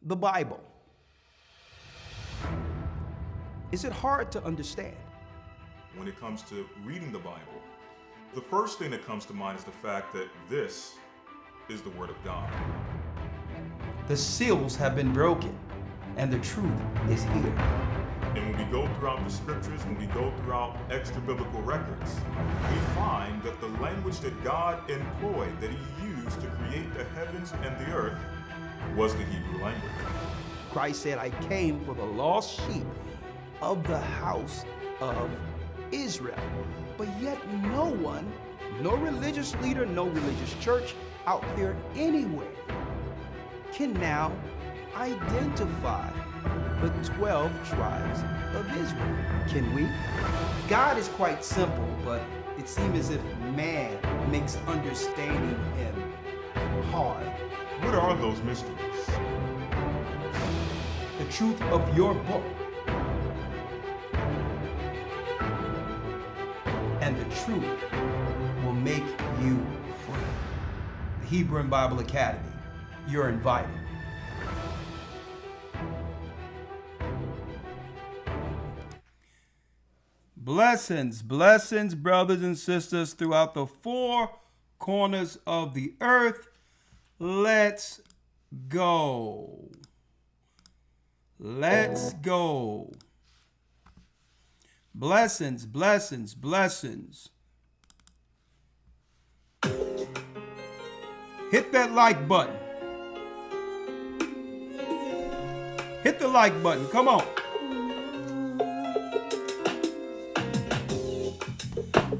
the Bible. Is it hard to understand? When it comes to reading the Bible, the first thing that comes to mind is the fact that this is the Word of God. The seals have been broken, and the truth is here. And when we go throughout the scriptures, when we go throughout extra biblical records, we find that the language that God employed, that He used to create the heavens and the earth, was the Hebrew language. Christ said, I came for the lost sheep of the house of Israel. But yet no one, no religious leader, no religious church out there anywhere can now identify the 12 tribes of Israel. Can we? God is quite simple, but it seems as if man makes understanding Him hard. What are those mysteries? The truth of your book and the truth will make you free. The Hebrew and Bible Academy, you're invited. Blessings, blessings, brothers and sisters throughout the four corners of the earth. Let's go. Let's go. Blessings, blessings, blessings. Hit that like button. Hit the like button. Come on.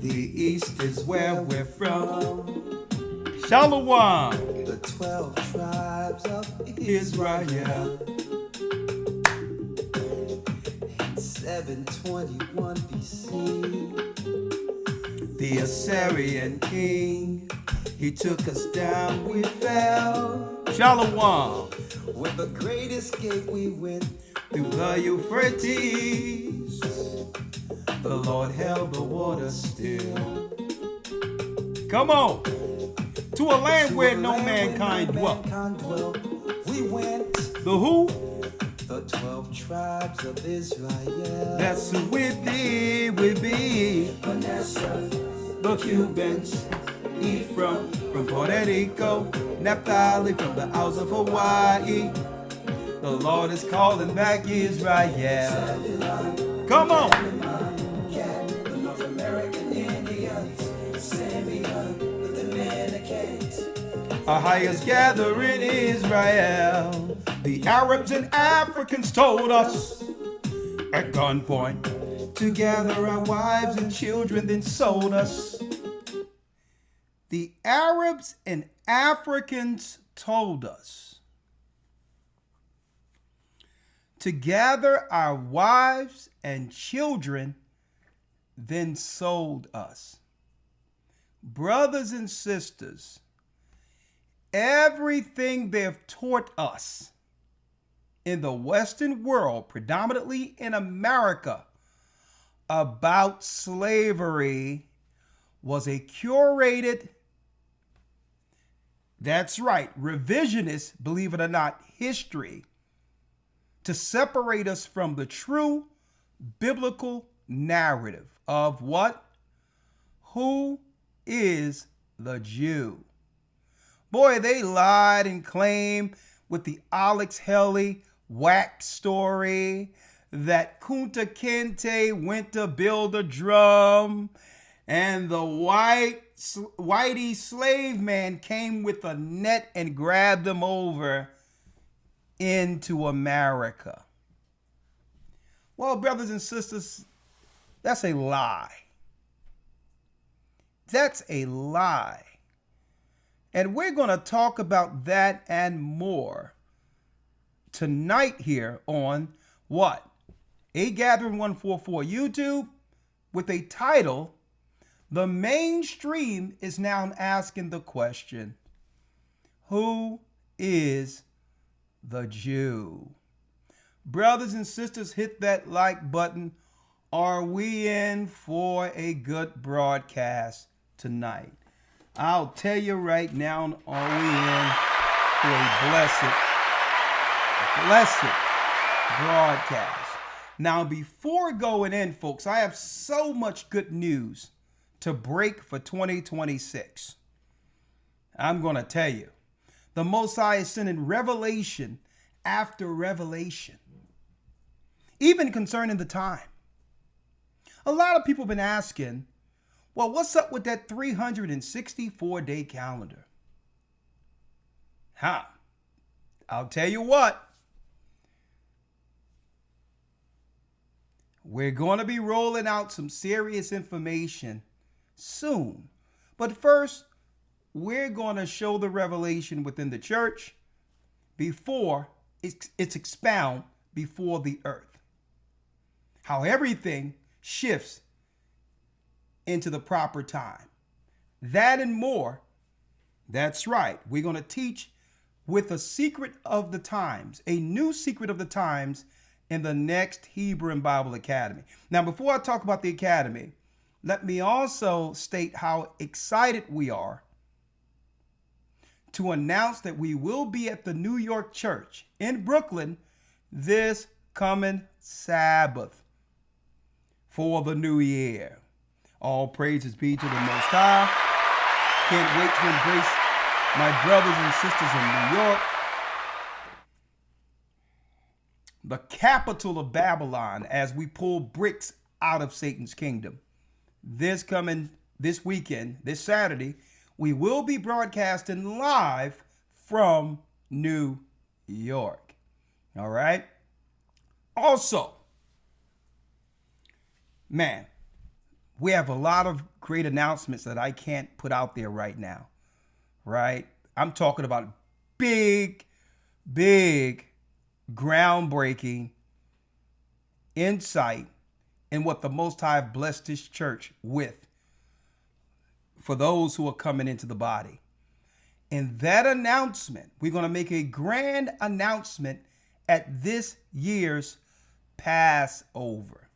The East is where we're from. Shalom. The 12 tribes of Israel. In 721 BC, The Assyrian king, he took us down, we fell. Shalom. with the great escape we went. Through the Euphrates, the Lord held the water still. Come on. To a land where no mankind dwelt. We went. The who? The 12 tribes of Israel. That's who we be. Manasseh, The Cubans, Ephraim from Puerto Rico, Naphtali from the Isles of Hawaii. The Lord is calling back Israel. Come on. the North American Indians, Simeon, the Dominicans. Our highest gathering Israel. The Arabs and Africans told us at gunpoint to gather our wives and children, then sold us. The Arabs and Africans told us to gather our wives and children, then sold us. Brothers and sisters, everything they've taught us in the Western world, predominantly in America, about slavery was a curated, that's right, revisionist, believe it or not, history to separate us from the true biblical narrative of what? Who is the Jew? Boy, they lied and claimed with the Alex Haley wax story that Kunta Kinte went to build a drum and the whitey slave man came with a net and grabbed him over into America. Well, brothers and sisters, that's a lie. That's a lie. And we're going to talk about that and more tonight here on what? A Gathering 144 YouTube with a title, The Mainstream is Now Asking the Question, Who is the Jew? Brothers and sisters, hit that like button. Are we in for a good broadcast tonight? I'll tell you right now, are we in for a blessed blessed broadcast. Now, before going in, folks, I have so much good news to break for 2026. I'm going to tell you, the Most High is sending revelation after revelation, even concerning the time. A lot of people have been asking, well, what's up with that 364-day calendar? I'll tell you what. We're going to be rolling out some serious information soon. But first, we're going to show the revelation within the church before it's expound before the earth. How everything shifts into the proper time. That and more. That's right. We're going to teach with a secret of the times, a new secret of the times in the next Hebrew and Bible Academy. Now, before I talk about the Academy, let me also state how excited we are to announce that we will be at the New York Church in Brooklyn this coming Sabbath for the new year. All praises be to the Most High. Can't wait to embrace my brothers and sisters in New York, the capital of Babylon, as we pull bricks out of Satan's kingdom. This weekend, this Saturday, we will be broadcasting live from New York. All right. Also, man, we have a lot of great announcements that I can't put out there right now. Right? I'm talking about big, groundbreaking insight in what the Most High have blessed this church with for those who are coming into the body. In that announcement, we're going to make a grand announcement at this year's Passover.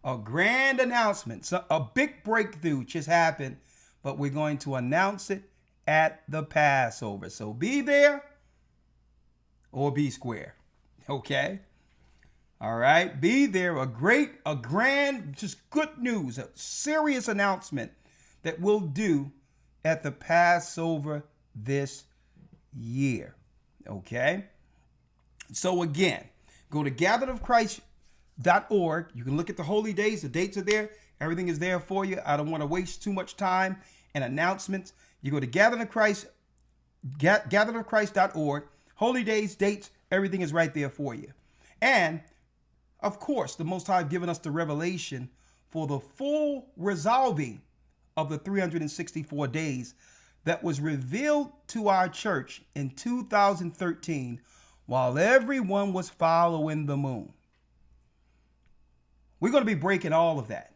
A grand announcement. So a big breakthrough just happened, but we're going to announce it at the Passover. So be there or be square. Okay? All right? Be there. A grand, just good news, a serious announcement that we'll do at the Passover this year. Okay? So again, go to gatheredofchrist.org. You can look at the holy days. The dates are there. Everything is there for you. I don't want to waste too much time in announcements. You go to gatheredofchrist.org. Holy days, dates, everything is right there for you. And, of course, the Most High have given us the revelation for the full resolving of the 364 days that was revealed to our church in 2013 while everyone was following the moon. We're going to be breaking all of that.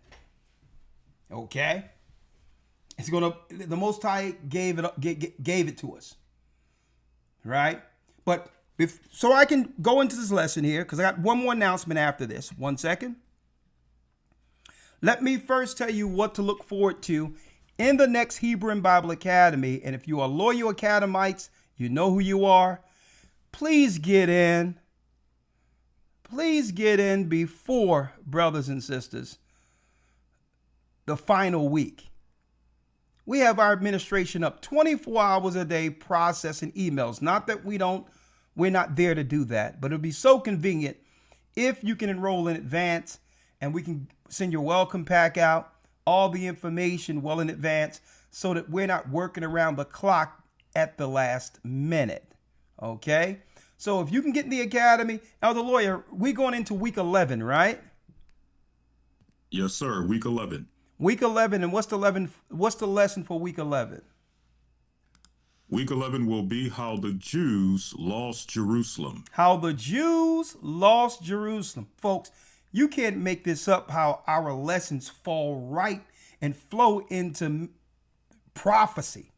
Okay? The Most High gave it to us. Right? But so I can go into this lesson here, because I got one more announcement after this. 1 second. Let me first tell you what to look forward to in the next Hebrew and Bible Academy. And if you are Lawya Academites, you know who you are. Please get in. Please get in before, brothers and sisters, the final week. We have our administration up 24 hours a day processing emails. Not that we're not there to do that, but it'll be so convenient if you can enroll in advance and we can send your welcome pack out, all the information well in advance so that we're not working around the clock at the last minute. Okay? So if you can get in the academy, Elder Lawya, we going into week 11, right? Yes, sir. Week 11. Week 11, and what's the lesson for week 11? Week 11 will be how the Jews lost Jerusalem. How the Jews lost Jerusalem. Folks, you can't make this up, how our lessons fall right and flow into prophecy.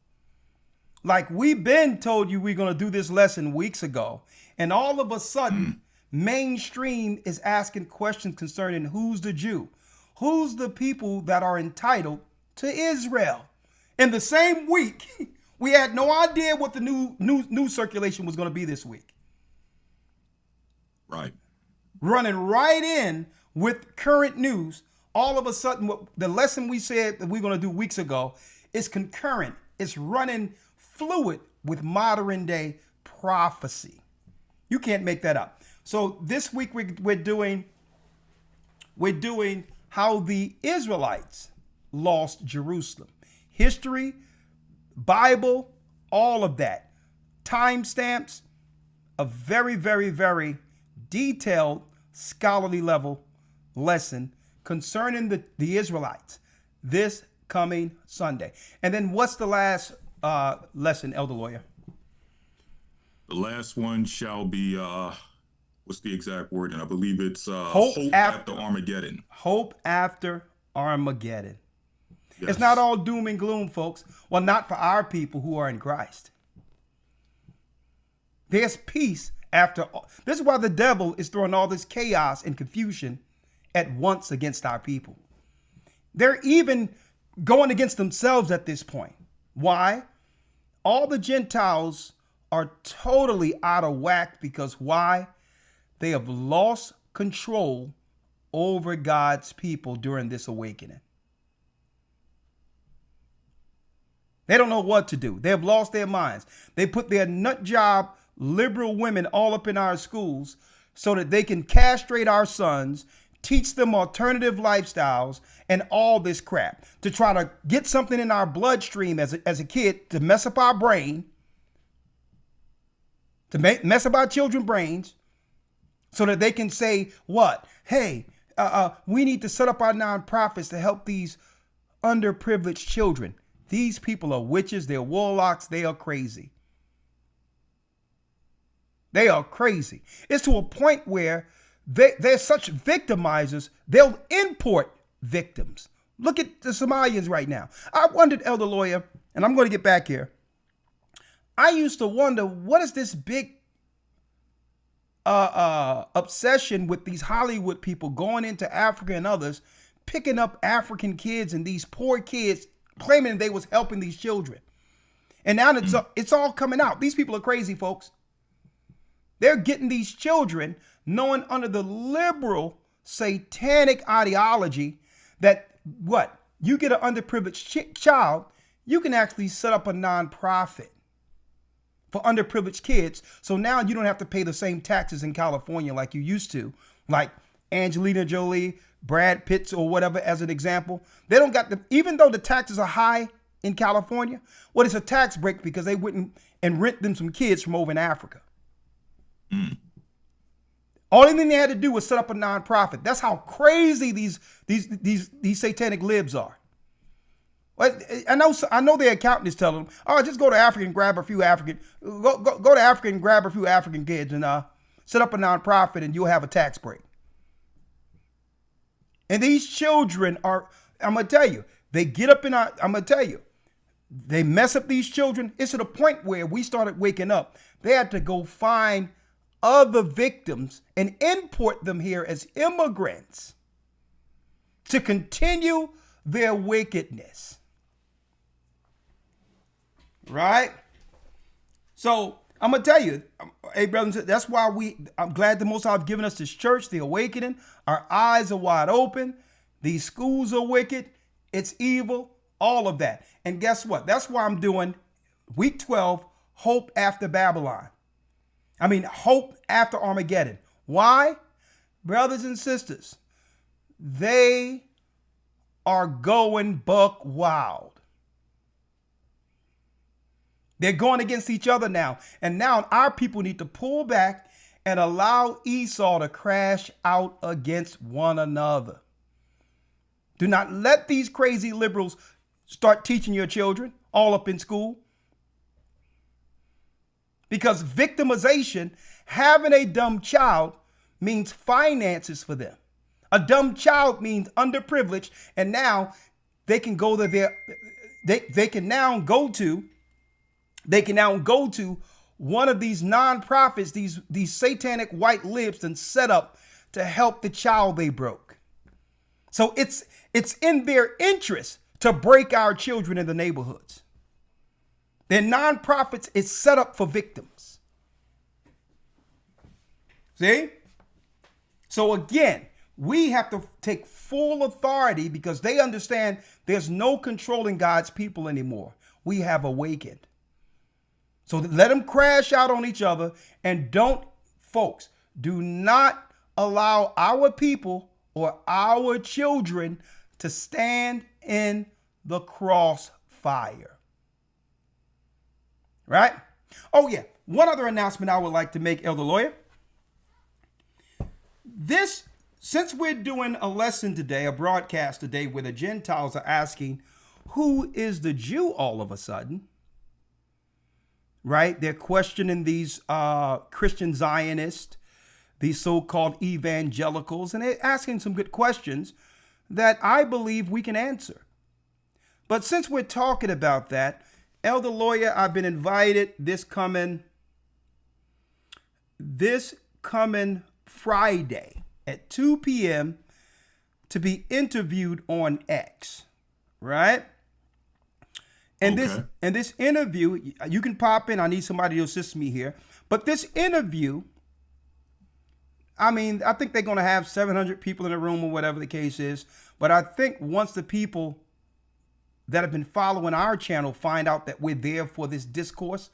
Like we've been told you we're going to do this lesson weeks ago, and all of a sudden, mainstream is asking questions concerning who's the Jew. Who's the people that are entitled to Israel? In the same week, we had no idea what the new circulation was going to be this week. Right. Running right in with current news. All of a sudden, what the lesson we said that we're going to do weeks ago is concurrent. It's running fluid with modern day prophecy. You can't make that up. So this week we're doing how the Israelites lost Jerusalem. History, Bible, all of that. Timestamps, a very, very, very detailed scholarly level lesson concerning the Israelites this coming Sunday. And then what's the last lesson, Elder Lawya? The last one shall be, what's the exact word? And I believe it's Hope after Armageddon. Hope after Armageddon. Yes. It's not all doom and gloom, folks. Well, not for our people who are in Christ. There's peace after. This is why the devil is throwing all this chaos and confusion at once against our people. They're even going against themselves at this point. Why? All the Gentiles are totally out of whack because why? They have lost control over God's people during this awakening. They don't know what to do. They have lost their minds. They put their nut job liberal women all up in our schools so that they can castrate our sons, teach them alternative lifestyles and all this crap to try to get something in our bloodstream as a kid to mess up our brain, to mess up our children's brains so that they can say what? Hey, we need to set up our nonprofits to help these underprivileged children. These people are witches. They're warlocks. They are crazy. They are crazy. It's to a point where they're such victimizers, they'll import victims. Look at the Somalians right now. I wondered, Elder Lawya, and I'm going to get back here. I used to wonder, what is this big obsession with these Hollywood people going into Africa and others, picking up African kids and these poor kids, claiming they was helping these children. And now it's all coming out. These people are crazy, folks. They're getting these children knowing under the liberal satanic ideology that what? You get an underprivileged child, you can actually set up a nonprofit for underprivileged kids. So now you don't have to pay the same taxes in California like you used to, like Angelina Jolie, Brad Pitt, or whatever, as an example. They don't got even though the taxes are high in California, well, it's a tax break because they wouldn't and rent them some kids from over in Africa. Only thing they had to do was set up a nonprofit. That's how crazy these satanic libs are. I know their accountant is telling them, oh, just go to Africa and grab a few African, go to Africa and grab a few African kids and set up a nonprofit and you'll have a tax break. And these children are, I'm going to tell you, they get up in our, I'm going to tell you, they mess up these children. It's to the point where we started waking up. They had to go find other victims and import them here as immigrants to continue their wickedness. Right? So I'm going to tell you, hey, brothers, that's why I'm glad the Most High have given us this church, the awakening. Our eyes are wide open. These schools are wicked. It's evil, all of that. And guess what? That's why I'm doing week 12, Hope After Babylon. Hope after Armageddon. Why? Brothers and sisters, they are going buck wild. They're going against each other now. And now our people need to pull back and allow Esau to crash out against one another. Do not let these crazy liberals start teaching your children all up in school. Because victimization, having a dumb child, means finances for them. A dumb child means underprivileged, and now they can go to they can now go to one of these nonprofits, these satanic white libs, and set up to help the child they broke. So it's in their interest to break our children in the neighborhoods. Their nonprofits is set up for victims. See? So again, we have to take full authority because they understand there's no controlling God's people anymore. We have awakened. So let them crash out on each other, and folks, do not allow our people or our children to stand in the crossfire. Right? Oh yeah, one other announcement I would like to make, Elder Lawya. Since we're doing a lesson today, a broadcast today, where the Gentiles are asking, who is the Jew all of a sudden? Right? They're questioning these Christian Zionists, these so-called evangelicals, and they're asking some good questions that I believe we can answer. But since we're talking about that, Elder Lawya, I've been invited this coming Friday at 2 p.m. to be interviewed on X, right? And this interview, you can pop in. I need somebody to assist me here. But this interview, I mean, I think they're going to have 700 people in the room or whatever the case is. But I think once the people that have been following our channel find out that we're there for this discourse,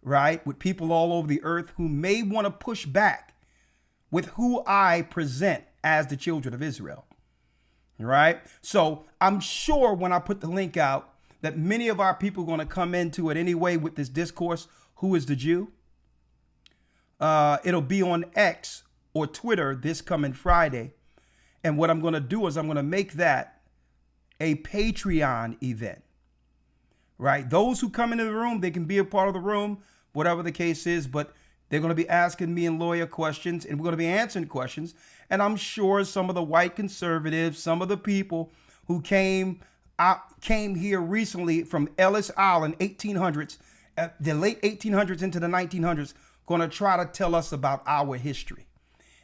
right, with people all over the earth who may want to push back with who I present as the children of Israel, right? So I'm sure when I put the link out that many of our people are going to come into it anyway with this discourse, who is the Jew? It'll be on X or Twitter this coming Friday. And what I'm going to do is I'm going to make that a Patreon event, right? Those who come into the room, they can be a part of the room, whatever the case is, but they're going to be asking me and Lawya questions, and we're going to be answering questions. And I'm sure some of the white conservatives, some of the people who came here recently from Ellis Island, 1800s, the late 1800s into the 1900s, going to try to tell us about our history.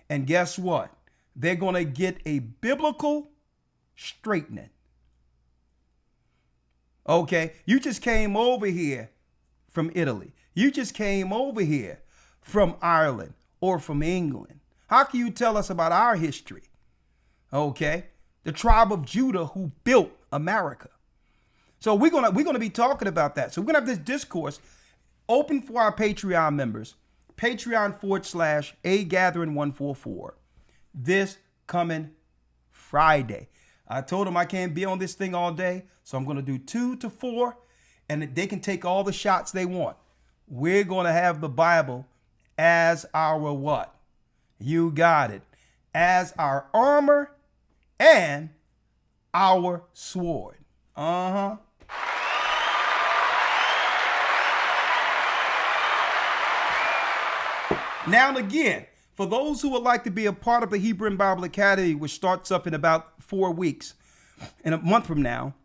And guess what? They're going to get a biblical straightening. Okay, you just came over here from Italy. You just came over here from Ireland or from England. How can you tell us about our history? Okay, the tribe of Judah who built America. So we're gonna be talking about that. So we're gonna have this discourse open for our Patreon members. Patreon.com/agathering144 this coming Friday. I told them I can't be on this thing all day, so I'm gonna do 2 to 4, and they can take all the shots they want. We're gonna have the Bible as our what? You got it. As our armor and our sword. Now and again, for those who would like to be a part of the Hebrew and Bible Academy, which starts up in about 4 weeks, in a month from now,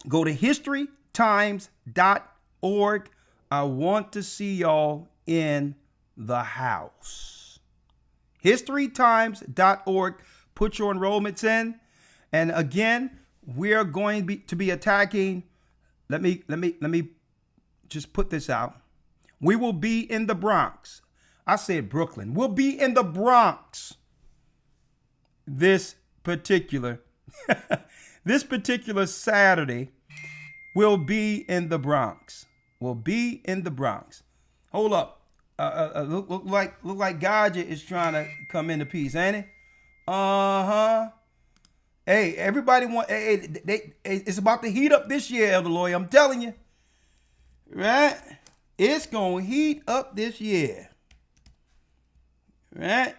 go to historytimes.org. I want to see y'all in the house. historytimes.org. Put your enrollments in. And again, we're going to be attacking. Let me just put this out. We will be in the Bronx. I said Brooklyn. We'll be in the Bronx this particular Saturday. We'll be in the Bronx. We'll be in the Bronx. Hold up. Look like Gaja is trying to come into peace, ain't it? Hey, everybody it's about to heat up this year, Elder Lawya. I'm telling you. Right? It's going to heat up this year. Right?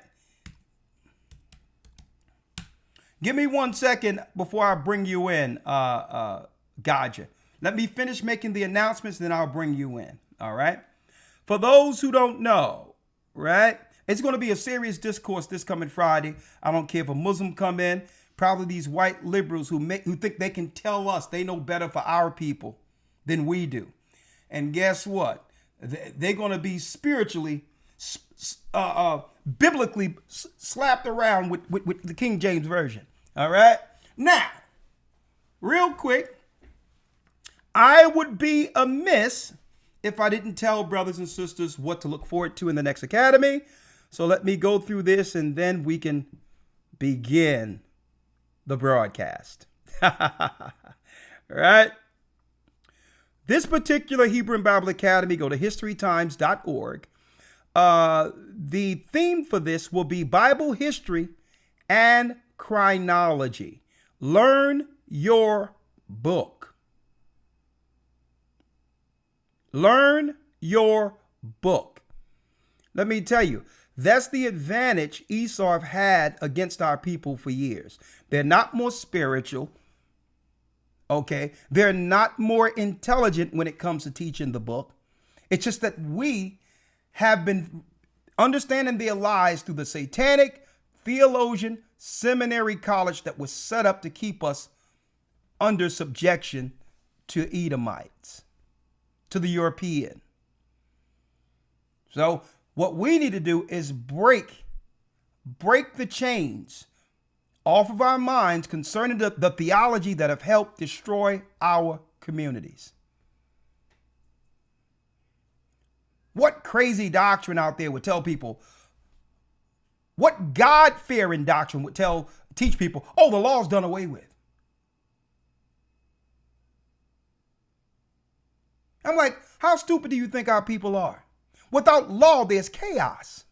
Give me 1 second before I bring you in, Gaja. Let me finish making the announcements, then I'll bring you in. All right? For those who don't know, right? It's going to be a serious discourse this coming Friday. I don't care if a Muslim come in. Probably these white liberals who think they can tell us they know better for our people than we do. And guess what? They're going to be spiritually, biblically slapped around with the King James Version. All right? Now, real quick, I would be amiss if I didn't tell brothers and sisters what to look forward to in the next academy. So let me go through this and then we can begin the broadcast. All right. This particular Hebrew and Bible Academy, go to historytimes.org. The theme for this will be Bible history and chronology. Learn your book. Learn your book. Let me tell you, that's the advantage Esau have had against our people for years. They're not more spiritual. Okay. They're not more intelligent when it comes to teaching the book. It's just that we have been understanding their lies through the satanic theologian seminary college that was set up to keep us under subjection to Edomites, to the European. So what we need to do is break the chains off of our minds concerning the theology that have helped destroy our communities. What crazy doctrine out there would tell people, what God-fearing doctrine would teach people, oh, the law's done away with? I'm like, how stupid do you think our people are? Without law, there's chaos.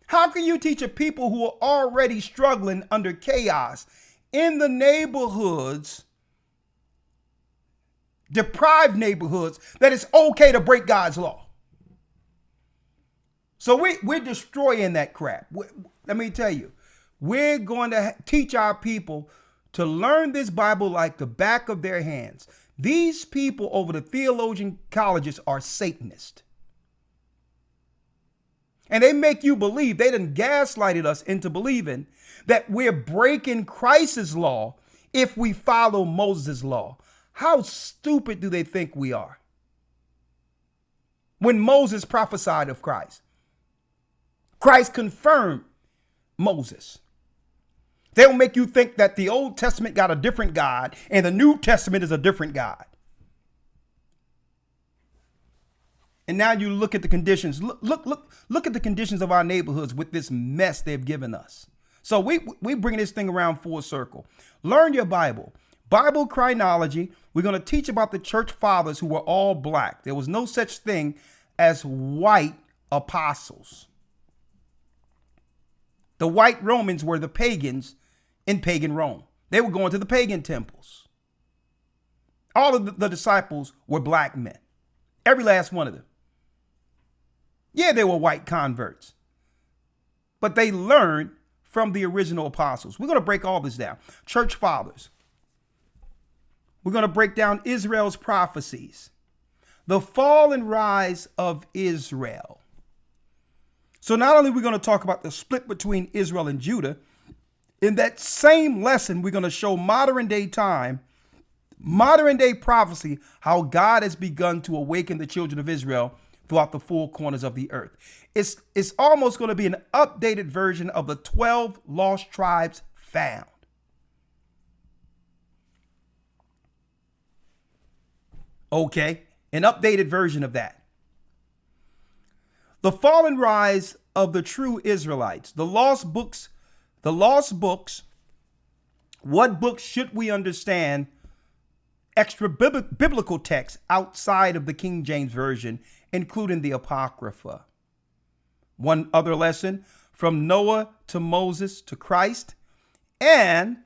How can you teach a people who are already struggling under chaos in the neighborhoods, deprived neighborhoods, that it's okay to break God's law? So we're destroying that crap. Let me tell you, we're going to teach our people to learn this Bible like the back of their hands. These people over the theologian colleges are Satanists. And they make you believe, they done gaslighted us into believing that we're breaking Christ's law if we follow Moses' law. How stupid do they think we are? When Moses prophesied of Christ, Christ confirmed Moses. They'll make you think that the Old Testament got a different God and the New Testament is a different God. And now you look at the conditions. Look at the conditions of our neighborhoods with this mess they've given us. So we bring this thing around full circle. Learn your Bible. Bible chronology. We're going to teach about the church fathers who were all black. There was no such thing as white apostles. The white Romans were the pagans in pagan Rome. They were going to the pagan temples. All of the disciples were black men. Every last one of them. Yeah, they were white converts, but they learned from the original apostles. We're going to break all this down. Church fathers. We're going to break down Israel's prophecies, the fall and rise of Israel. So not only are we going to talk about the split between Israel and Judah, in that same lesson, we're going to show modern day time, modern day prophecy, how God has begun to awaken the children of Israel throughout the four corners of the earth. It's almost going to be an updated version of the 12 lost tribes found. Okay, an updated version of that. The fall and rise of the true Israelites, the lost books. What books should we understand? Extra biblical texts outside of the King James Version, including the Apocrypha. One other lesson, from Noah to Moses to Christ, and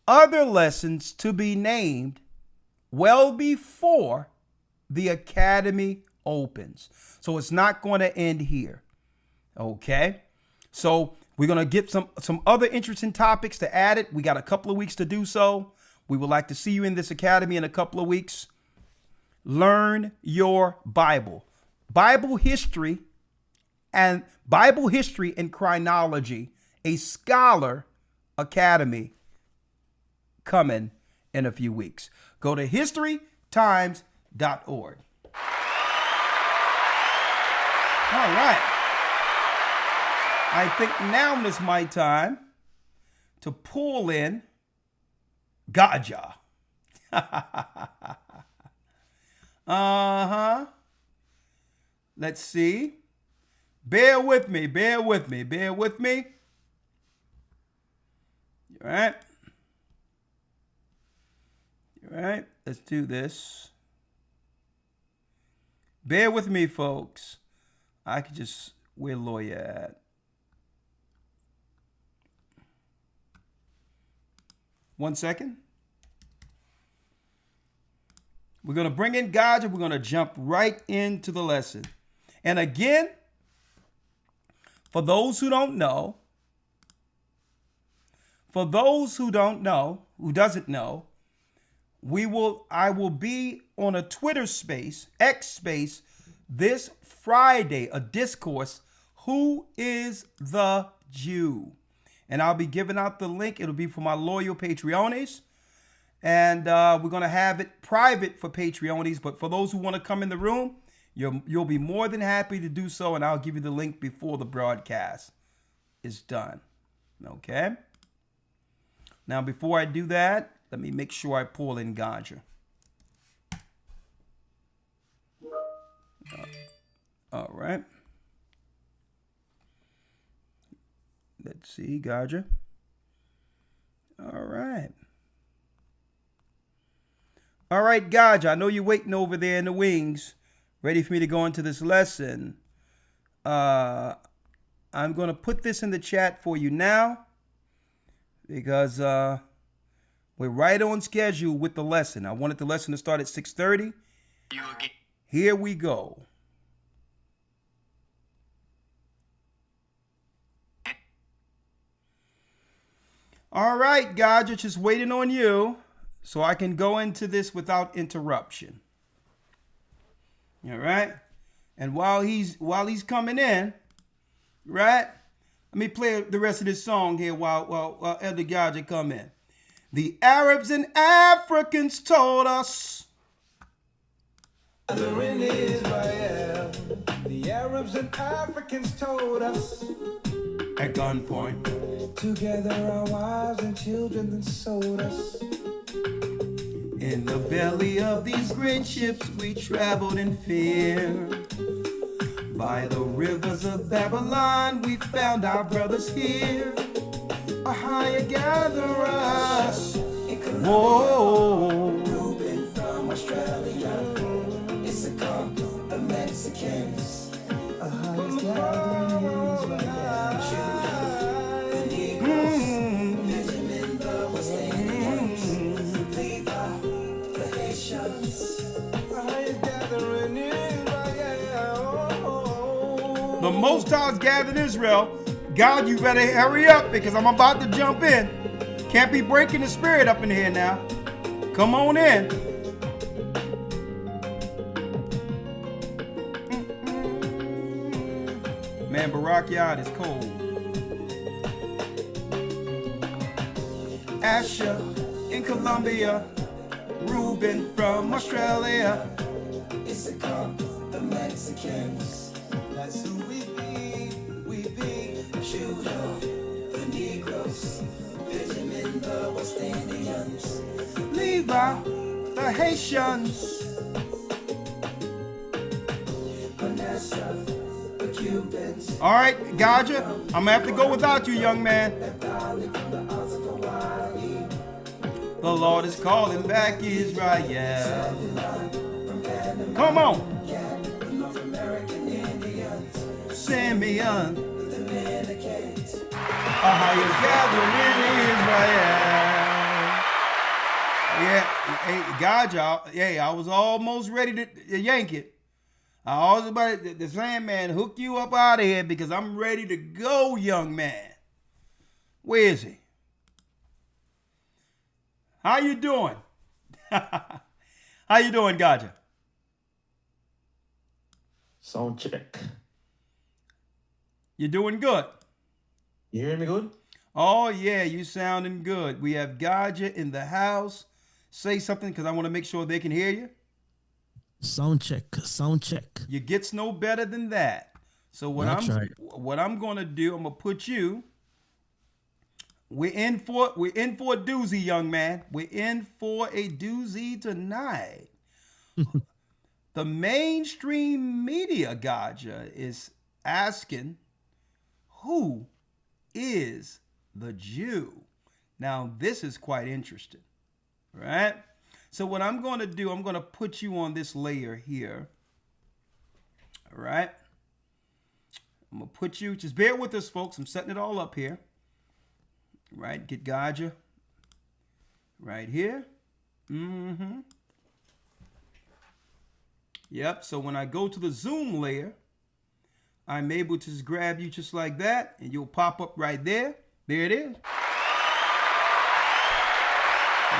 other lessons to be named well before the academy opens. So it's not going to end here. Okay. So we're going to get some other interesting topics to add it. We got a couple of weeks to do so. We would like to see you in this academy in a couple of weeks. Learn your Bible. Bible history and chronology, a scholar academy coming in a few weeks. Go to historytimes.org. All right. I think now is my time to pull in Rawchaa. Let's see. Bear with me. Bear with me. Bear with me. All right. All right. Let's do this. Bear with me, folks. I could just, where Lawya at? One second. We're going to bring in God and we're going to jump right into the lesson. And again, for those who don't know, who doesn't know, I will be on a Twitter space, X space, this Friday, a discourse, Who is the Jew? And I'll be giving out the link. It'll be for my loyal Patreonies. And we're going to have it private for Patreonies. But for those who want to come in the room, you'll be more than happy to do so. And I'll give you the link before the broadcast is done. Okay? Now, before I do that, let me make sure I pull in Ganja. All right. Let's see, Ganja. All right. All right, Ganja, I know you're waiting over there in the wings, ready for me to go into this lesson. I'm going to put this in the chat for you now because we're right on schedule with the lesson. I wanted the lesson to start at 6:30. Here we go. All right, Ganja, just waiting on you so I can go into this without interruption. All right? And while he's coming in, right? Let me play the rest of this song here while Elder Rawchaa come in. The Arabs and Africans told us. In Israel, the Arabs and Africans told us. At gunpoint. Together our wives and children then sold us. In the belly of these great ships we traveled in fear. By the rivers of Babylon we found our brothers here. A higher gather us. Whoa. Reuben from Australia. It's a cop, the Mexicans. A higher gathering is right now. The Negroes. Benjamin, the West Indians. Levi, the Haitians. A higher gathering is right now. The Most High's gathered Israel. God, you better hurry up because I'm about to jump in. Can't be breaking the spirit up in here now. Come on in. Man, backyard is cold. Asher in Colombia. Reuben from Australia. It's a cop, the Mexicans. That's who we be. Judah, the Negroes. Benjamin, the West Indians. Levi, the Haitians. Manasseh, the Cubans. All right, Ganja, I'm gonna have to go without you, young man. The Lord is calling back Israel. Come on. Simeon. A higher gathering in Israel. Yeah, hey, Ganja, I was almost ready to yank it. I was about the Sandman hook you up out of here because I'm ready to go, young man. Where is he? How you doing? How you doing, Ganja? Sound check. You doing good? You hear me good? Oh, yeah, you sounding good. We have Ganja in the house. Say something because I want to make sure they can hear you. Sound check, sound check. You gets no better than that. So what I'm going to do, I'm going to put you. We're in for a doozy, young man. We're in for a doozy tonight. the mainstream media, Gaja, is asking, who is the Jew? Now, this is quite interesting, right? So what I'm going to do, I'm going to put you on this layer here, all right? I'm going to put you, just bear with us, folks. I'm setting it all up here, right? Get Gaja right here. Yep, so when I go to the zoom layer, I'm able to just grab you just like that, and you'll pop up right there. There it is.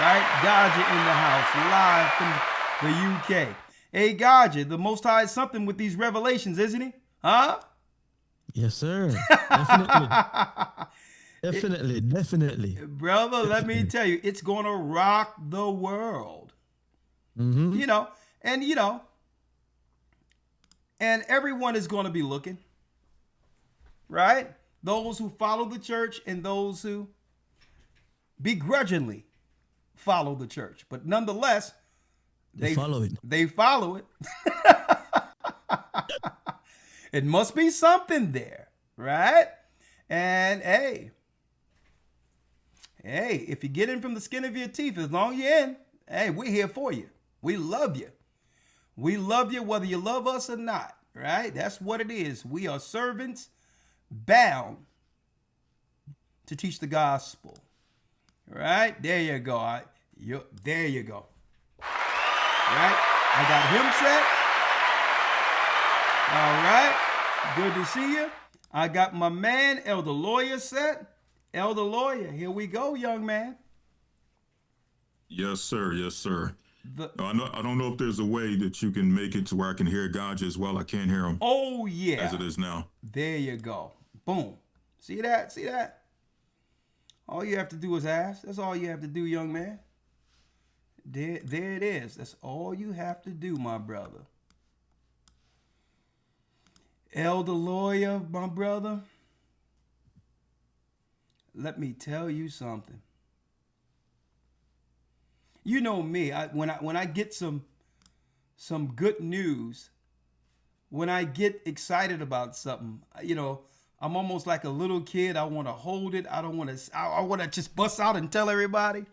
Right? Gaja in the house, live from the UK. Hey, Gaja, the Most High is something with these revelations, isn't he? Huh? Yes, sir. Definitely. Definitely. Brother, let me tell you, it's going to rock the world. You know, and and everyone is going to be looking, right? Those who follow the church and those who begrudgingly follow the church. But nonetheless, they follow it. They follow it. It must be something there, right? And hey, if you get in from the skin of your teeth, as long as you're in, hey, we're here for you. We love you. We love you whether you love us or not, right? That's what it is. We are servants bound to teach the gospel, right? There you go. There you go. Right? I got him set. All right. Good to see you. I got my man, Elder Lawya, set. Elder Lawya, here we go, young man. Yes, sir. Yes, sir. I don't know if there's a way that you can make it to where I can hear Gaja as well. I can't hear him. Oh, yeah. As it is now. There you go. Boom. See that? See that? All you have to do is ask. That's all you have to do, young man. There it is. That's all you have to do, my brother. Elder Lawya, my brother. Let me tell you something. You know me, when I get some good news, when I get excited about something, I'm almost like a little kid. I want to hold it. I want to just bust out and tell everybody.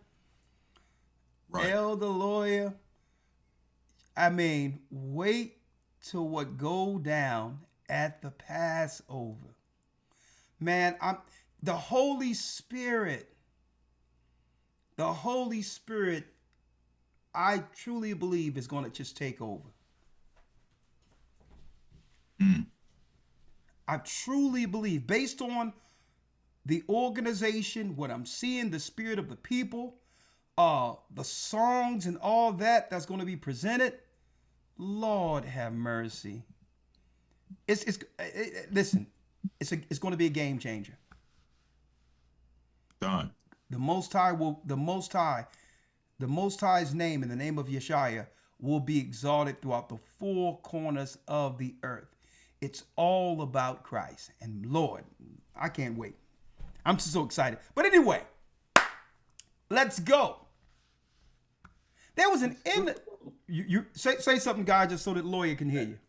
Right. Elder Lawya, wait till what go down at the Passover. Man, the Holy Spirit, I truly believe is going to just take over. I truly believe, based on the organization, what I'm seeing, the spirit of the people, the songs and all that's going to be presented, Lord have mercy. Listen, it's going to be a game changer. Done. The Most High's name, in the name of Yeshua, will be exalted throughout the four corners of the earth. It's all about Christ. And Lord, I can't wait. I'm just so excited. But anyway, let's go. There was you say something, guys, just so that Lawya can hear you.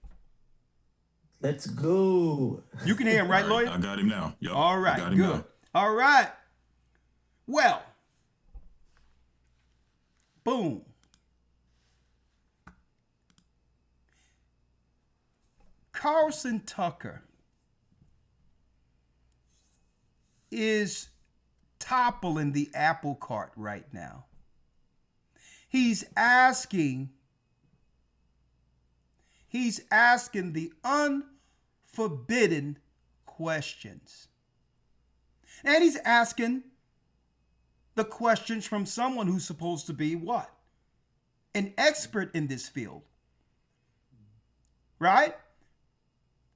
Let's go. You can hear him, right, Lawya? I got him now. Yep. All right, good. Now. All right. Well, boom. Carlson Tucker is toppling the apple cart right now. He's asking the unforbidden questions. And he's asking the questions from someone who's supposed to be what? An expert in this field. Right?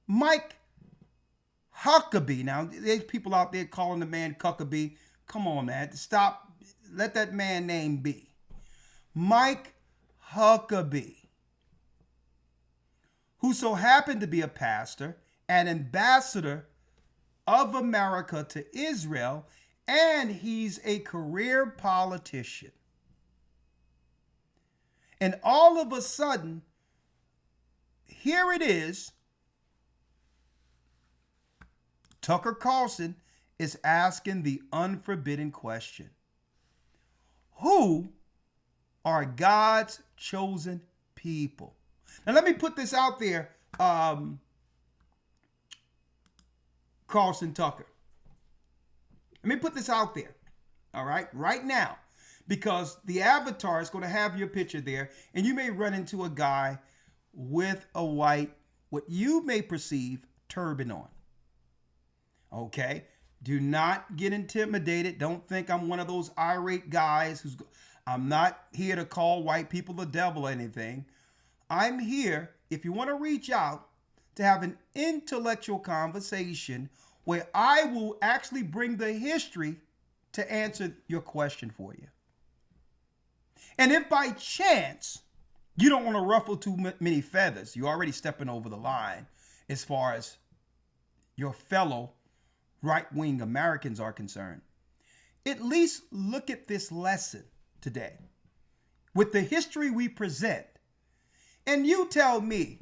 Mike Huckabee. Now, there's people out there calling the man Cuckabee. Come on, man. Stop. Let that man name be. Mike Huckabee, who so happened to be a pastor, an ambassador of America to Israel, and he's a career politician. And all of a sudden, here it is. Tucker Carlson is asking the unforbidden question. Who are God's chosen people? Now let me put this out there, Carlson Tucker. Let me put this out there, all right now, because the avatar is going to have your picture there, and you may run into a guy with a white, what you may perceive, turban on. Okay? Do not get intimidated. Don't think I'm one of those irate guys I'm not here to call white people the devil or anything. I'm here, if you want to reach out, to have an intellectual conversation where I will actually bring the history to answer your question for you. And if by chance you don't want to ruffle too many feathers, you're already stepping over the line as far as your fellow right-wing Americans are concerned, at least look at this lesson today with the history we present. And you tell me,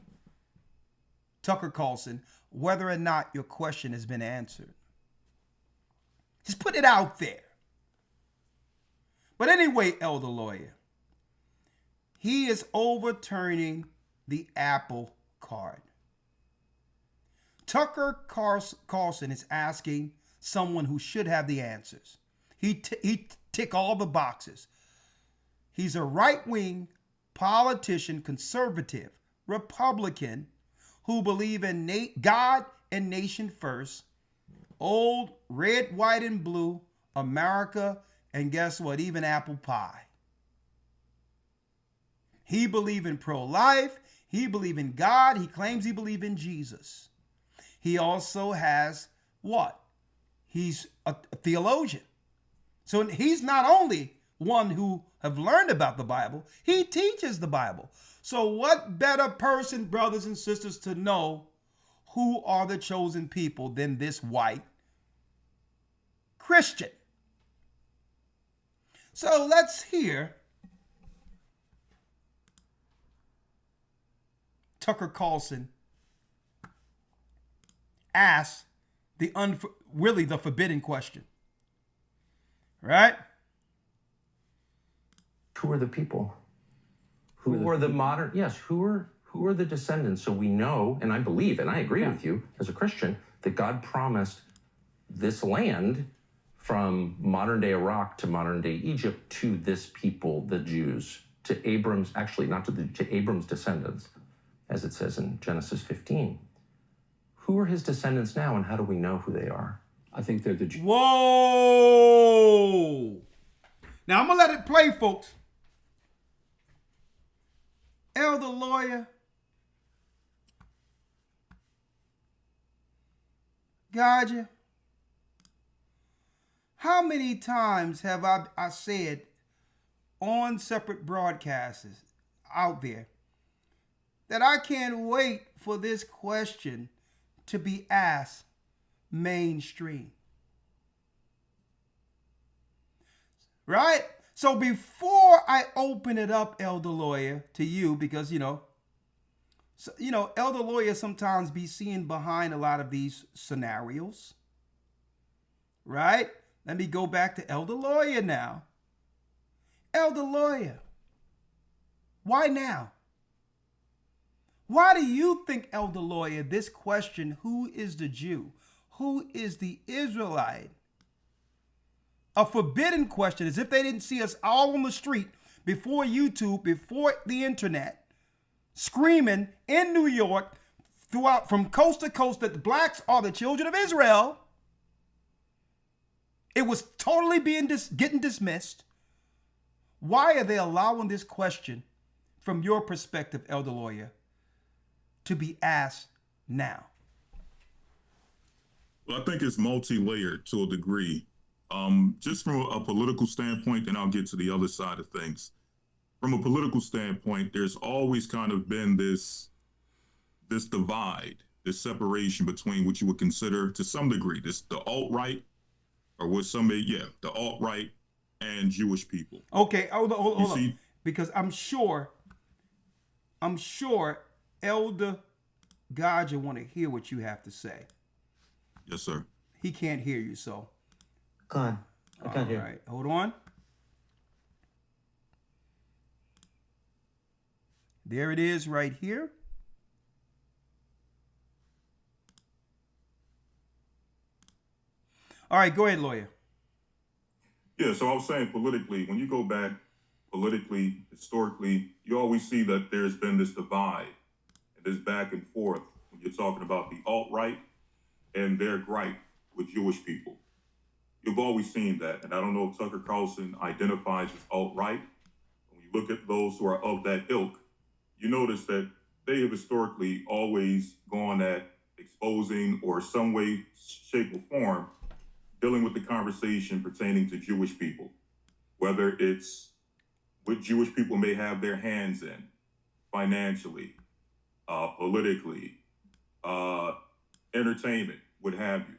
Tucker Carlson, whether or not your question has been answered. Just put it out there. But anyway, Elder Lawyer, he is overturning the Apple card. Tucker Carlson is asking someone who should have the answers. He tick all the boxes. He's a right-wing politician, conservative, Republican, who believe in God and nation first, old red, white, and blue, America, and guess what? Even apple pie. He believes in pro-life. He believes in God. He claims he believes in Jesus. He also has what? He's a theologian. So he's not only one who have learned about the Bible, he teaches the Bible. So what better person, brothers and sisters, to know who are the chosen people than this white Christian? So let's hear Tucker Carlson ask the forbidden question. Right? Who are the people? Who are the modern? Yes, who are the descendants? So we know, and I believe, and I agree with you as a Christian, that God promised this land from modern day Iraq to modern day Egypt to this people, the Jews, to Abram's, actually not to Abram's descendants, as it says in Genesis 15. Who are his descendants now, and how do we know who they are? I think they're the Jews. Whoa! Now I'm gonna let it play, folks. Elder Lawyer, Gotcha. How many times have I said on separate broadcasts out there that I can't wait for this question to be asked mainstream? Right? So before I open it up, Elder Lawyer, to you, because, Elder Lawyer sometimes be seen behind a lot of these scenarios. Right? Let me go back to Elder Lawyer now. Elder Lawyer, why now? Why do you think, Elder Lawyer, this question, who is the Jew? Who is the Israelite? A forbidden question, as if they didn't see us all on the street before YouTube, before the internet, screaming in New York, throughout from coast to coast, that the blacks are the children of Israel. It was totally getting dismissed. Why are they allowing this question, from your perspective, Elder Lawyer, to be asked now? Well, I think it's multi-layered to a degree. Just from a political standpoint, and I'll get to the other side of things. From a political standpoint, there's always kind of been this divide, this separation between what you would consider, to some degree, the alt-right, or what somebody, the alt-right and Jewish people. Okay, hold on. Because I'm sure Elder Rawchaa want to hear what you have to say. Yes, sir. He can't hear you, so. I can't hear. All right, hold on. There it is right here. All right, go ahead, Lawya. Yeah, so I was saying politically, when you go back politically, historically, you always see that there's been this divide and this back and forth when you're talking about the alt-right and their gripe with Jewish people. You've always seen that, and I don't know if Tucker Carlson identifies as alt-right. When you look at those who are of that ilk, you notice that they have historically always gone at exposing or some way, shape, or form dealing with the conversation pertaining to Jewish people, whether it's what Jewish people may have their hands in financially, politically, entertainment, what have you.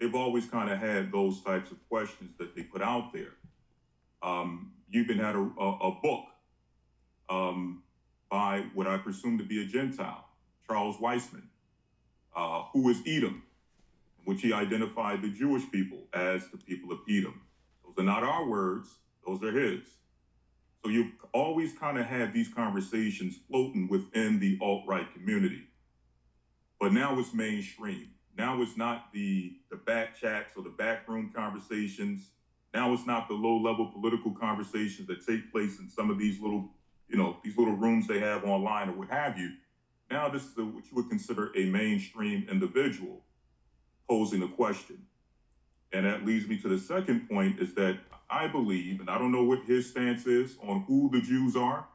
They've always kind of had those types of questions that they put out there. You even had a book by what I presume to be a Gentile, Charles Weissman, who is Edom, in which he identified the Jewish people as the people of Edom. Those are not our words, those are his. So you've always kind of had these conversations floating within the alt-right community. But now it's mainstream. Now it's not the back chats or the backroom conversations. Now it's not the low-level political conversations that take place in some of these little, these little rooms they have online or what have you. Now this is what you would consider a mainstream individual posing a question. And that leads me to the second point, is that I believe, and I don't know what his stance is on who the Jews are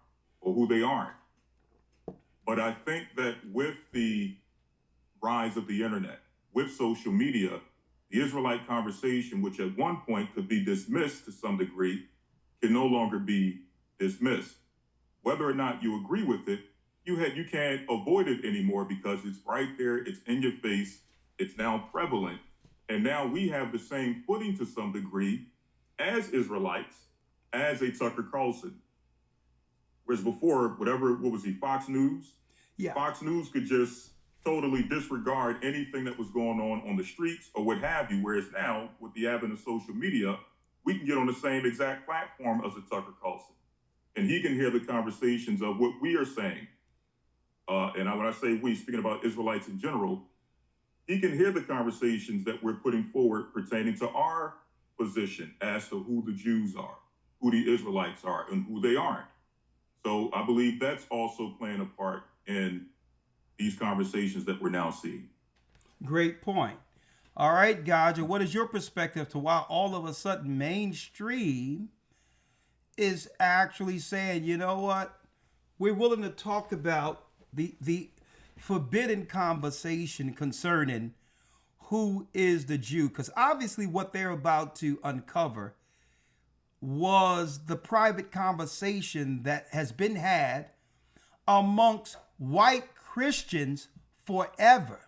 or who they aren't, but I think that with the rise of the internet, with social media, the Israelite conversation, which at one point could be dismissed to some degree, can no longer be dismissed. Whether or not you agree with it, you can't avoid it anymore because it's right there, it's in your face, it's now prevalent. And now we have the same footing to some degree as Israelites, as a Tucker Carlson. Whereas before, what was he, Fox News? Yeah. Fox News could just totally disregard anything that was going on the streets or what have you. Whereas now, with the advent of social media, we can get on the same exact platform as a Tucker Carlson. And he can hear the conversations of what we are saying. And when I say we, speaking about Israelites in general, he can hear the conversations that we're putting forward pertaining to our position as to who the Jews are, who the Israelites are, and who they aren't. So I believe that's also playing a part in these conversations that we're now seeing. Great point. All right, Rawchaa, what is your perspective to why all of a sudden mainstream is actually saying, you know what, we're willing to talk about the forbidden conversation concerning who is the Jew? Because obviously what they're about to uncover was the private conversation that has been had amongst white Christians forever.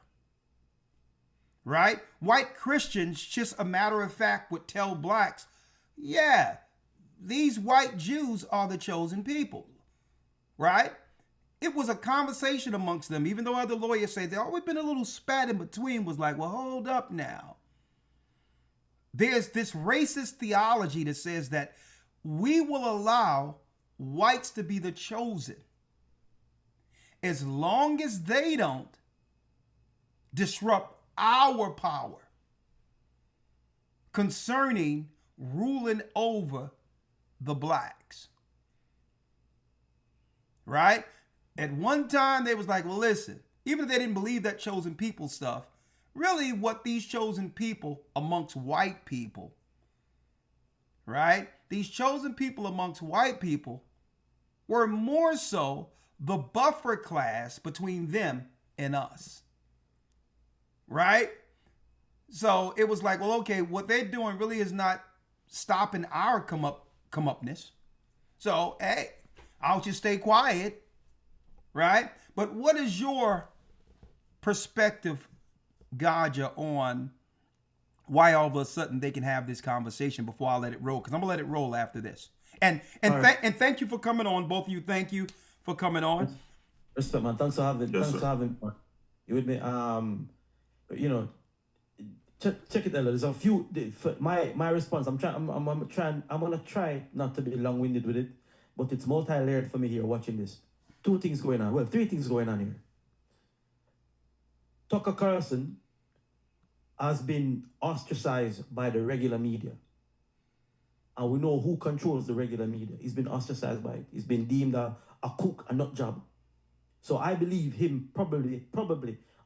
Right? White Christians, just a matter of fact, would tell blacks, yeah, these white Jews are the chosen people. Right? It was a conversation amongst them, even though other lawyers say there's always been a little spat in between, was like, well, hold up now. There's this racist theology that says that we will allow whites to be the chosen as long as they don't disrupt our power concerning ruling over the blacks. Right? At one time, they was like, well, listen, even if they didn't believe that chosen people stuff, really what these chosen people amongst white people, right? These chosen people amongst white people were more so the buffer class between them and us, right? So it was like, well, okay, what they're doing really is not stopping our come upness. So, hey, I'll just stay quiet. Right? But what is your perspective, Rawchaa, on why all of a sudden they can have this conversation before I let it roll? Because I'm going to let it roll after this. And thank you for coming on, both of you. Thank you for coming on. Respect, man. Thanks for having. Yes, Thanks sir. for having. You with me? You know, check it out. There's a few. My response. I'm gonna try not to be long-winded with it, but it's multi-layered for me here watching this. Two things going on. Well, three things going on here. Tucker Carlson has been ostracized by the regular media. And we know who controls the regular media. He's been ostracized by it. He's been deemed a cook, a nut job. So I believe him probably,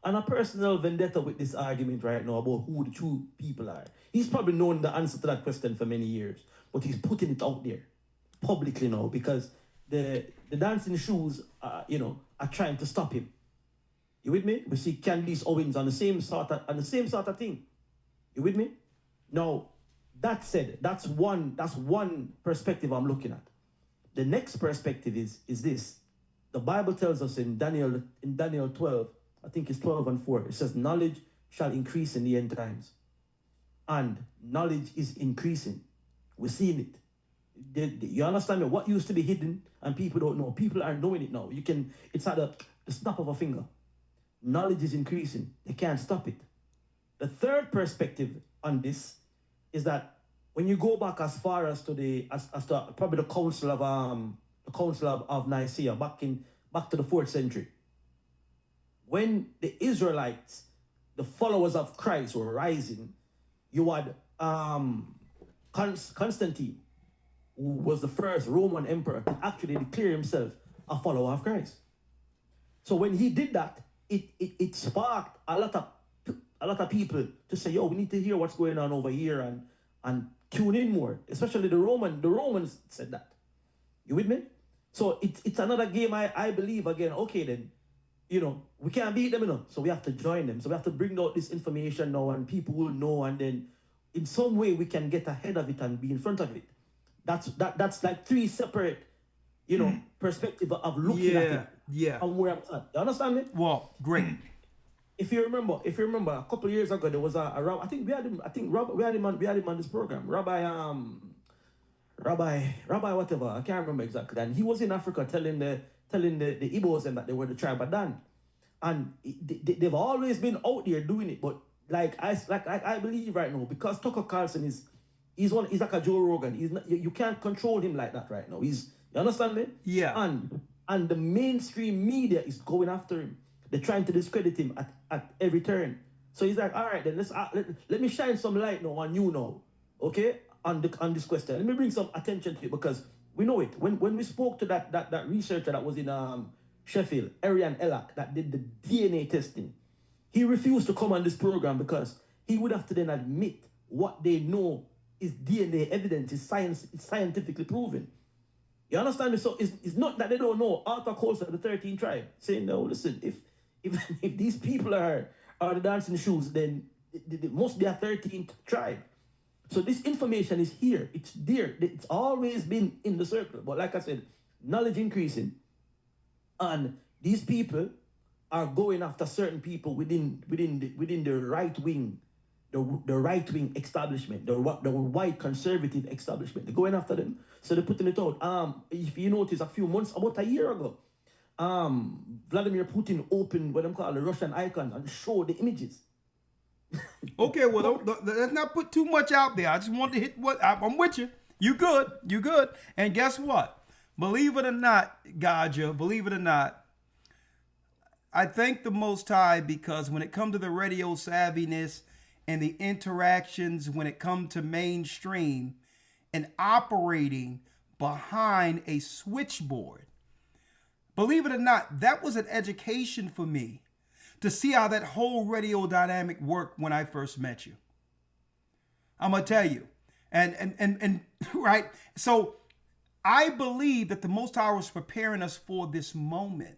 on a personal vendetta with this argument right now about who the true people are. He's probably known the answer to that question for many years, but he's putting it out there publicly now because the dancing shoes, are trying to stop him. You with me? We see Candice Owens on the same sort of thing. You with me? Now, that said, that's one perspective I'm looking at. The next perspective is this. The Bible tells us in Daniel 12, I think it's 12:4, it says, knowledge shall increase in the end times. And knowledge is increasing. We're seeing it. You understand me? What used to be hidden and people don't know. People are knowing it now. It's at the snap of a finger. Knowledge is increasing. They can't stop it. The third perspective on this is that when you go back as far as to probably the Council of Nicaea, back to the 4th century, when the Israelites, the followers of Christ, were rising, you had Constantine, who was the first Roman emperor to actually declare himself a follower of Christ. So when he did that, it sparked a lot of people to say, yo, we need to hear what's going on over here and tune in more. Especially the Romans said that. You with me? So it's another game I believe again. Okay then, we can't beat them, so we have to join them. So we have to bring out this information now and people will know, and then in some way we can get ahead of it and be in front of it. That's like three separate, perspective of looking at it. Yeah. And where I'm at. You understand me? Well, great. If you remember, a couple of years ago, there was a I think we had him on this program. Rabbi whatever, I can't remember exactly. And he was in Africa telling the Igbos and that they were the tribe of Dan. And they've always been out there doing it, but I believe right now, because Tucker Carlson he's like a Joe Rogan. You can't control him like that right now. You understand me? Yeah. And the mainstream media is going after him. They're trying to discredit him at every turn. So he's like, all right, then let me shine some light now on you now, okay, on this question. Let me bring some attention to it because we know it. When we spoke to that researcher that was in Sheffield, Arian Ellak, that did the DNA testing, he refused to come on this program because he would have to then admit what they know is DNA evidence, is scientifically proven. You understand me? So it's not that they don't know Arthur Coulson of the 13th tribe saying, no, listen, if these people are the dancing shoes, then it must be a 13th tribe. So this information is here. It's there. It's always been in the circle. But like I said, knowledge increasing. And these people are going after certain people within the right wing, the right wing establishment, the white conservative establishment. They're going after them. So they're putting it out. If you notice, about a year ago, Vladimir Putin opened what I'm calling the Russian icon and showed the images. Okay, well, let's not put too much out there. I just want to hit what I'm with you. You good. And guess what? Believe it or not, Gaja, believe it or not, I thank the Most High because when it comes to the radio savviness and the interactions, when it comes to mainstream and operating behind a switchboard, believe it or not, that was an education for me to see how that whole radio dynamic worked when I first met you. I'm gonna tell you, and right. So I believe that the Most High was preparing us for this moment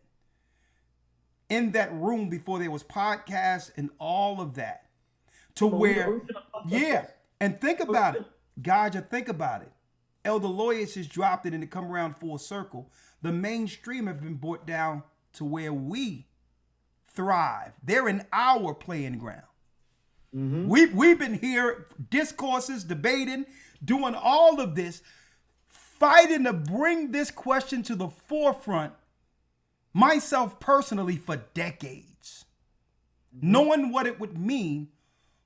in that room before there was podcasts and all of that, to where, yeah. And think about it, Gaja. Think about it. Elder Lawya just dropped it and it come around full circle. The mainstream have been brought down to where we thrive. They're in our playing ground. Mm-hmm. We've been here, discourses, debating, doing all of this, fighting to bring this question to the forefront myself personally for decades, knowing what it would mean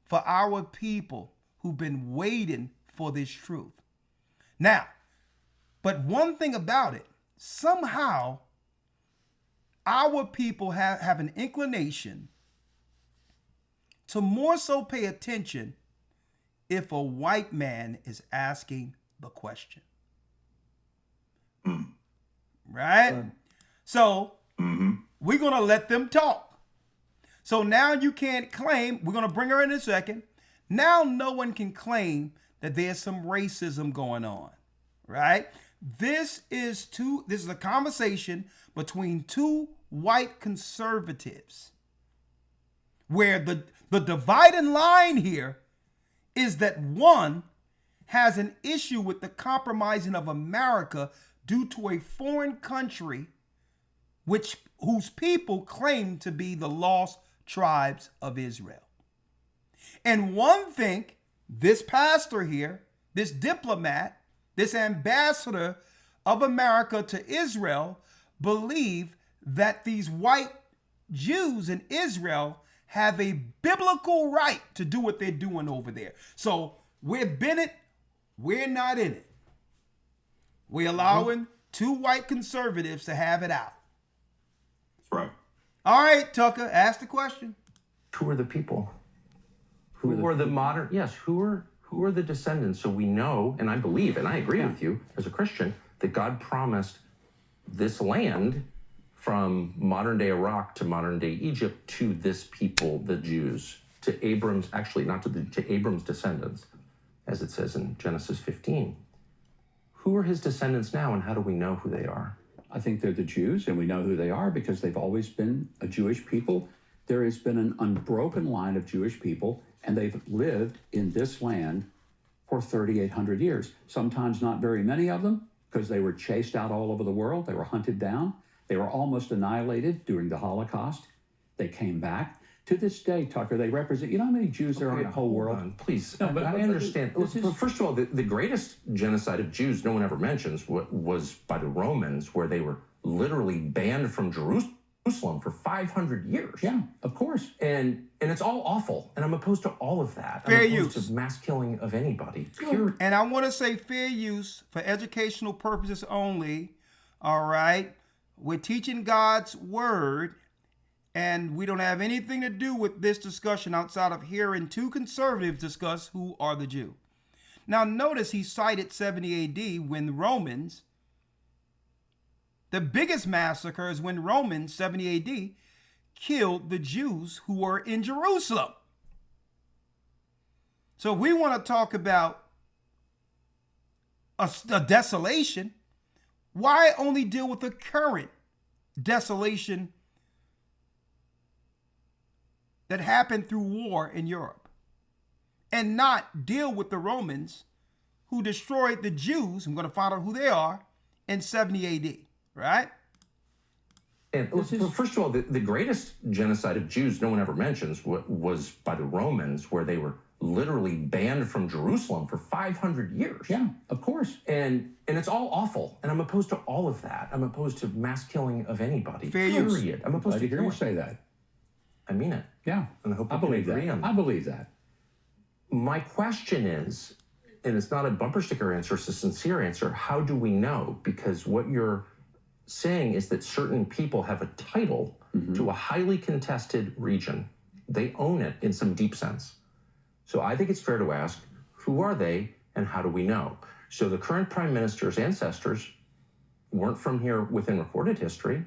for our people who've been waiting for this truth. Now, but one thing about it, somehow our people have an inclination to more so pay attention if a white man is asking the question. Right? So we're going to let them talk. So now you can't claim, we're going to bring her in a second. Now no one can claim that there's some racism going on, right? This is a conversation between two white conservatives where the dividing line here is that one has an issue with the compromising of America due to a foreign country whose people claim to be the lost tribes of Israel. And one think this pastor here, this diplomat, this ambassador of America to Israel, believe that these white Jews in Israel have a biblical right to do what they're doing over there. So we're Bennett, we're not in it. We're allowing two white conservatives to have it out. That's right. All right, Tucker, ask the question. Who are the people? Who are the modern? Yes. Who are the descendants? So we know, and I believe, and I agree with you as a Christian, that God promised this land from modern day Iraq to modern day Egypt to this people, the Jews, to Abram's, actually not to Abram's descendants, as it says in Genesis 15. Who are his descendants now, and how do we know who they are? I think they're the Jews, and we know who they are because they've always been a Jewish people. There has been an unbroken line of Jewish people, and they've lived in this land for 3,800 years. Sometimes not very many of them, because they were chased out all over the world. They were hunted down. They were almost annihilated during the Holocaust. They came back. To this day, Tucker, they represent, you know how many Jews there are in the whole world? Please, No, but I understand. First of all, the greatest genocide of Jews no one ever mentions was by the Romans, where they were literally banned from Jerusalem for 500 years. Yeah, of course. And it's all awful, and I'm opposed to all of that. Fair I'm opposed use. to mass killing of anybody. Period. And I want to say fair use for educational purposes only. All right. We're teaching God's word, and we don't have anything to do with this discussion outside of hearing two conservatives discuss who are the Jew. Now, notice he cited 70 AD when the Romans, the biggest massacre is when Romans, 70 AD, killed the Jews who were in Jerusalem. So if we want to talk about a desolation, why only deal with the current desolation that happened through war in Europe and not deal with the Romans who destroyed the Jews? I'm going to find out who they are in 70 AD, right? And first of all, the greatest genocide of Jews no one ever mentions was by the Romans, where they were literally banned from Jerusalem for 500 years. Yeah, of course. And it's all awful, and I'm opposed to all of that. I'm opposed to mass killing of anybody. Fair use. Period. I'm opposed Glad to to hear you killing. say that. I mean it. Yeah, And I hope I we can believe agree that. on I that. believe that. My question is, and it's not a bumper sticker answer, it's a sincere answer, how do we know? Because what you're saying is that certain people have a title to a highly contested region. They own it in some deep sense. So I think it's fair to ask, who are they and how do we know? So the current prime minister's ancestors weren't from here within recorded history.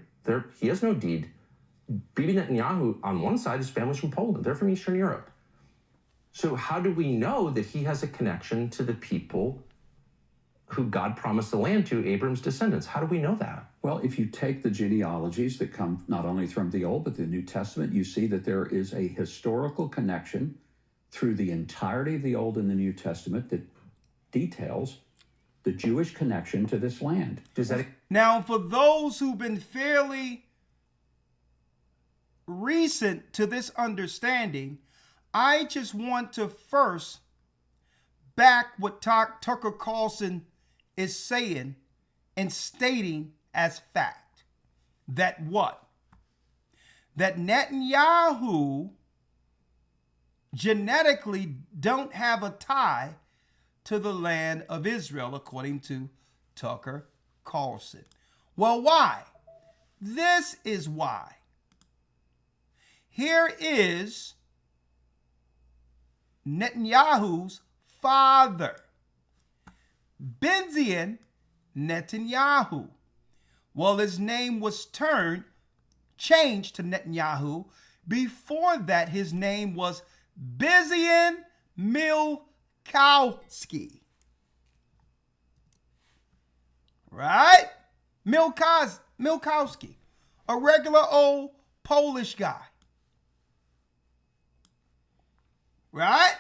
He has no deed. Bibi Netanyahu, on one side, his family's from Poland. They're from Eastern Europe. So how do we know that he has a connection to the people who God promised the land to, Abram's descendants? How do we know that? Well, if you take the genealogies that come not only from the Old but the New Testament, you see that there is a historical connection through the entirety of the Old and the New Testament that details the Jewish connection to this land. Does that Now, for those who've been fairly recent to this understanding, I just want to first back what Tucker Carlson is saying and stating as fact. that what? That Netanyahu genetically don't have a tie to the land of Israel, according to Tucker Carlson. Well, why? This is why. Here is Netanyahu's father, Benjamin Netanyahu. Well, his name was changed to Netanyahu. Before that, his name was Benjamin Milkowski. Right? Milkowski, a regular old Polish guy. Right?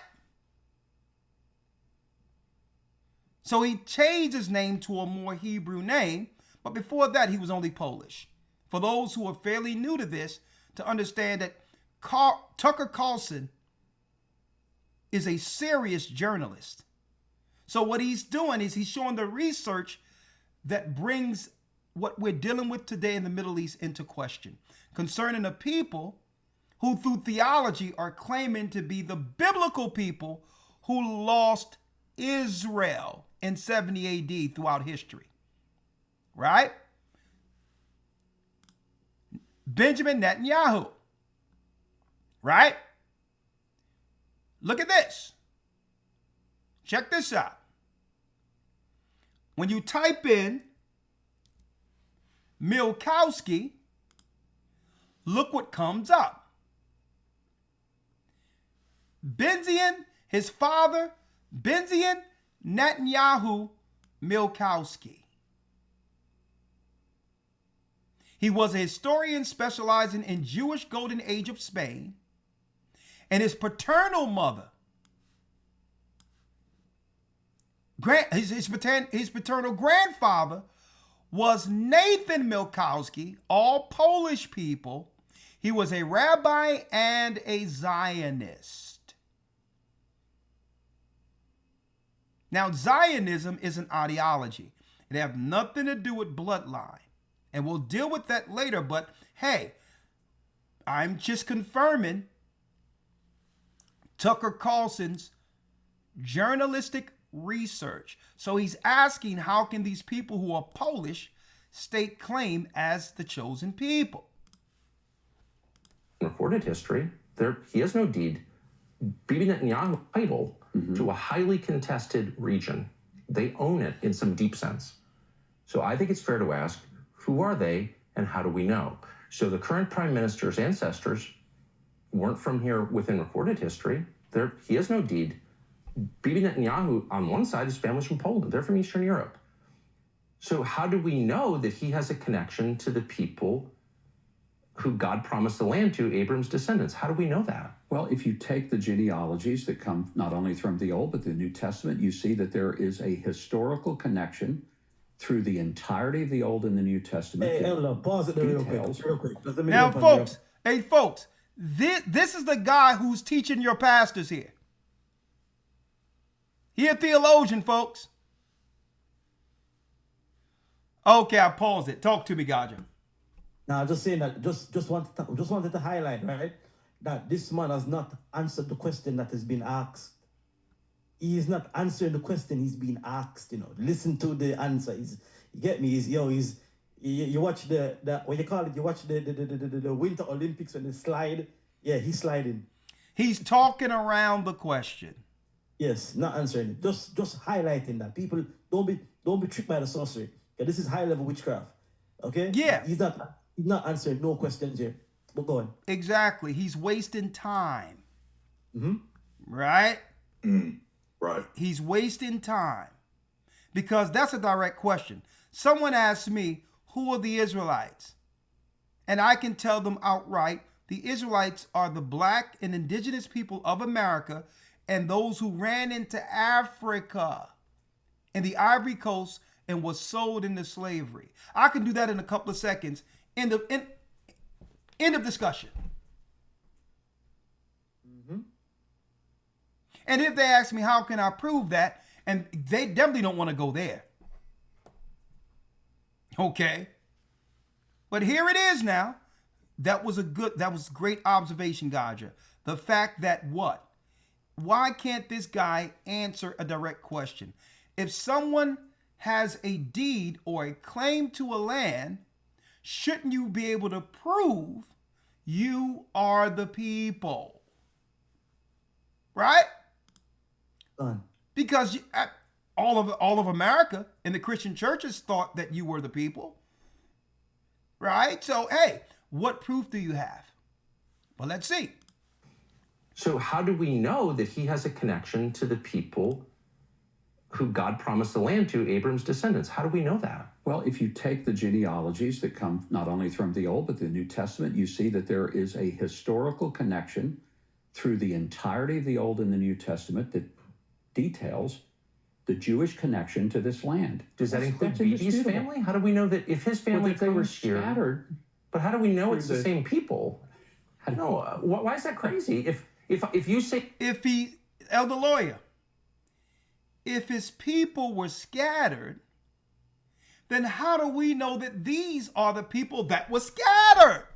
So he changed his name to a more Hebrew name, but before that he was only Polish. For those who are fairly new to this, to understand that Tucker Carlson is a serious journalist. So what he's doing is he's showing the research that brings what we're dealing with today in the Middle East into question, concerning a people who through theology are claiming to be the biblical people who lost Israel in 70 AD throughout history. Right? Benjamin Netanyahu. Right? Look at this. Check this out. When you type in Milkowski, look what comes up. Benjamin, his father, Benjamin Netanyahu Milkowski. He was a historian specializing in Jewish Golden Age of Spain, and his paternal mother, his paternal grandfather, was Nathan Milkowski, all Polish people. He was a rabbi and a Zionist. Now, Zionism is an ideology. It has nothing to do with bloodline. And we'll deal with that later. But hey, I'm just confirming Tucker Carlson's journalistic research. So he's asking, how can these people who are Polish stake claim as the chosen people? Recorded history, he has no deed. Bibi Netanyahu title to a highly contested region. They own it in some deep sense. So I think it's fair to ask, who are they and how do we know? So the current prime minister's ancestors weren't from here within recorded history. He has no deed. Bibi Netanyahu, on one side, his family's from Poland. They're from Eastern Europe. So how do we know that he has a connection to the people who God promised the land to, Abram's descendants? How do we know that? Well, if you take the genealogies that come not only from the Old but the New Testament, you see that there is a historical connection through the entirety of the Old and the New Testament. Hey, Elder, pause it there real quick. Now, folks, this is the guy who's teaching your pastors here. He a theologian, folks. Okay, I paused it. Talk to me, Gaja. Now, just saying that, just wanted to highlight, right, that this man has not answered the question that has been asked. He is not answering the question he's been asked. Listen to the answer. You get me? You watch the what you call it? You watch the Winter Olympics when they slide. Yeah, he's sliding. He's talking around the question. Yes, not answering it. Just highlighting that people don't be tricked by the sorcery. Okay, this is high level witchcraft. Okay. Yeah. He's not answering no questions here. But go on. Exactly. He's wasting time. Mm-hmm. Right? Right. He's wasting time. Because that's a direct question. Someone asked me, who are the Israelites? And I can tell them outright, the Israelites are the black and indigenous people of America and those who ran into Africa and the Ivory Coast and was sold into slavery. I can do that in a couple of seconds. End of discussion. Mm-hmm. And if they ask me, how can I prove that? And they definitely don't want to go there. Okay. But here it is now. That was great observation, Gaja. The fact that what? Why can't this guy answer a direct question? If someone has a deed or a claim to a land, shouldn't you be able to prove you are the people? Right? Because all of America and the Christian churches thought that you were the people. Right? So, hey, what proof do you have? Well, let's see. So how do we know that he has a connection to the people who God promised the land to, Abram's descendants? How do we know that? Well, if you take the genealogies that come not only from the Old but the New Testament, you see that there is a historical connection through the entirety of the Old and the New Testament that details the Jewish connection to this land. Does that include Bibi's family? How do we know that if his family they were comes here? scattered. But how do we know it's the same people? No, why is that crazy? If you say Elder Lawya, if his people were scattered, then how do we know that these are the people that were scattered?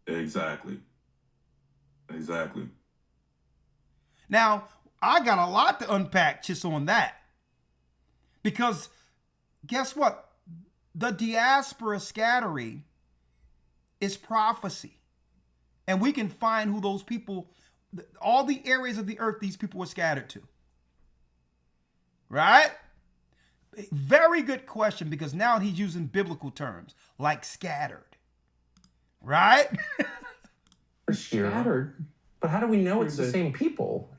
Exactly. Now, I got a lot to unpack just on that. Because guess what? The diaspora scattering is prophecy. And we can find who those people, all the areas of the earth these people were scattered to. Right? Very good question, because now he's using biblical terms like scattered. Right? Scattered. But how do we know it's the same people?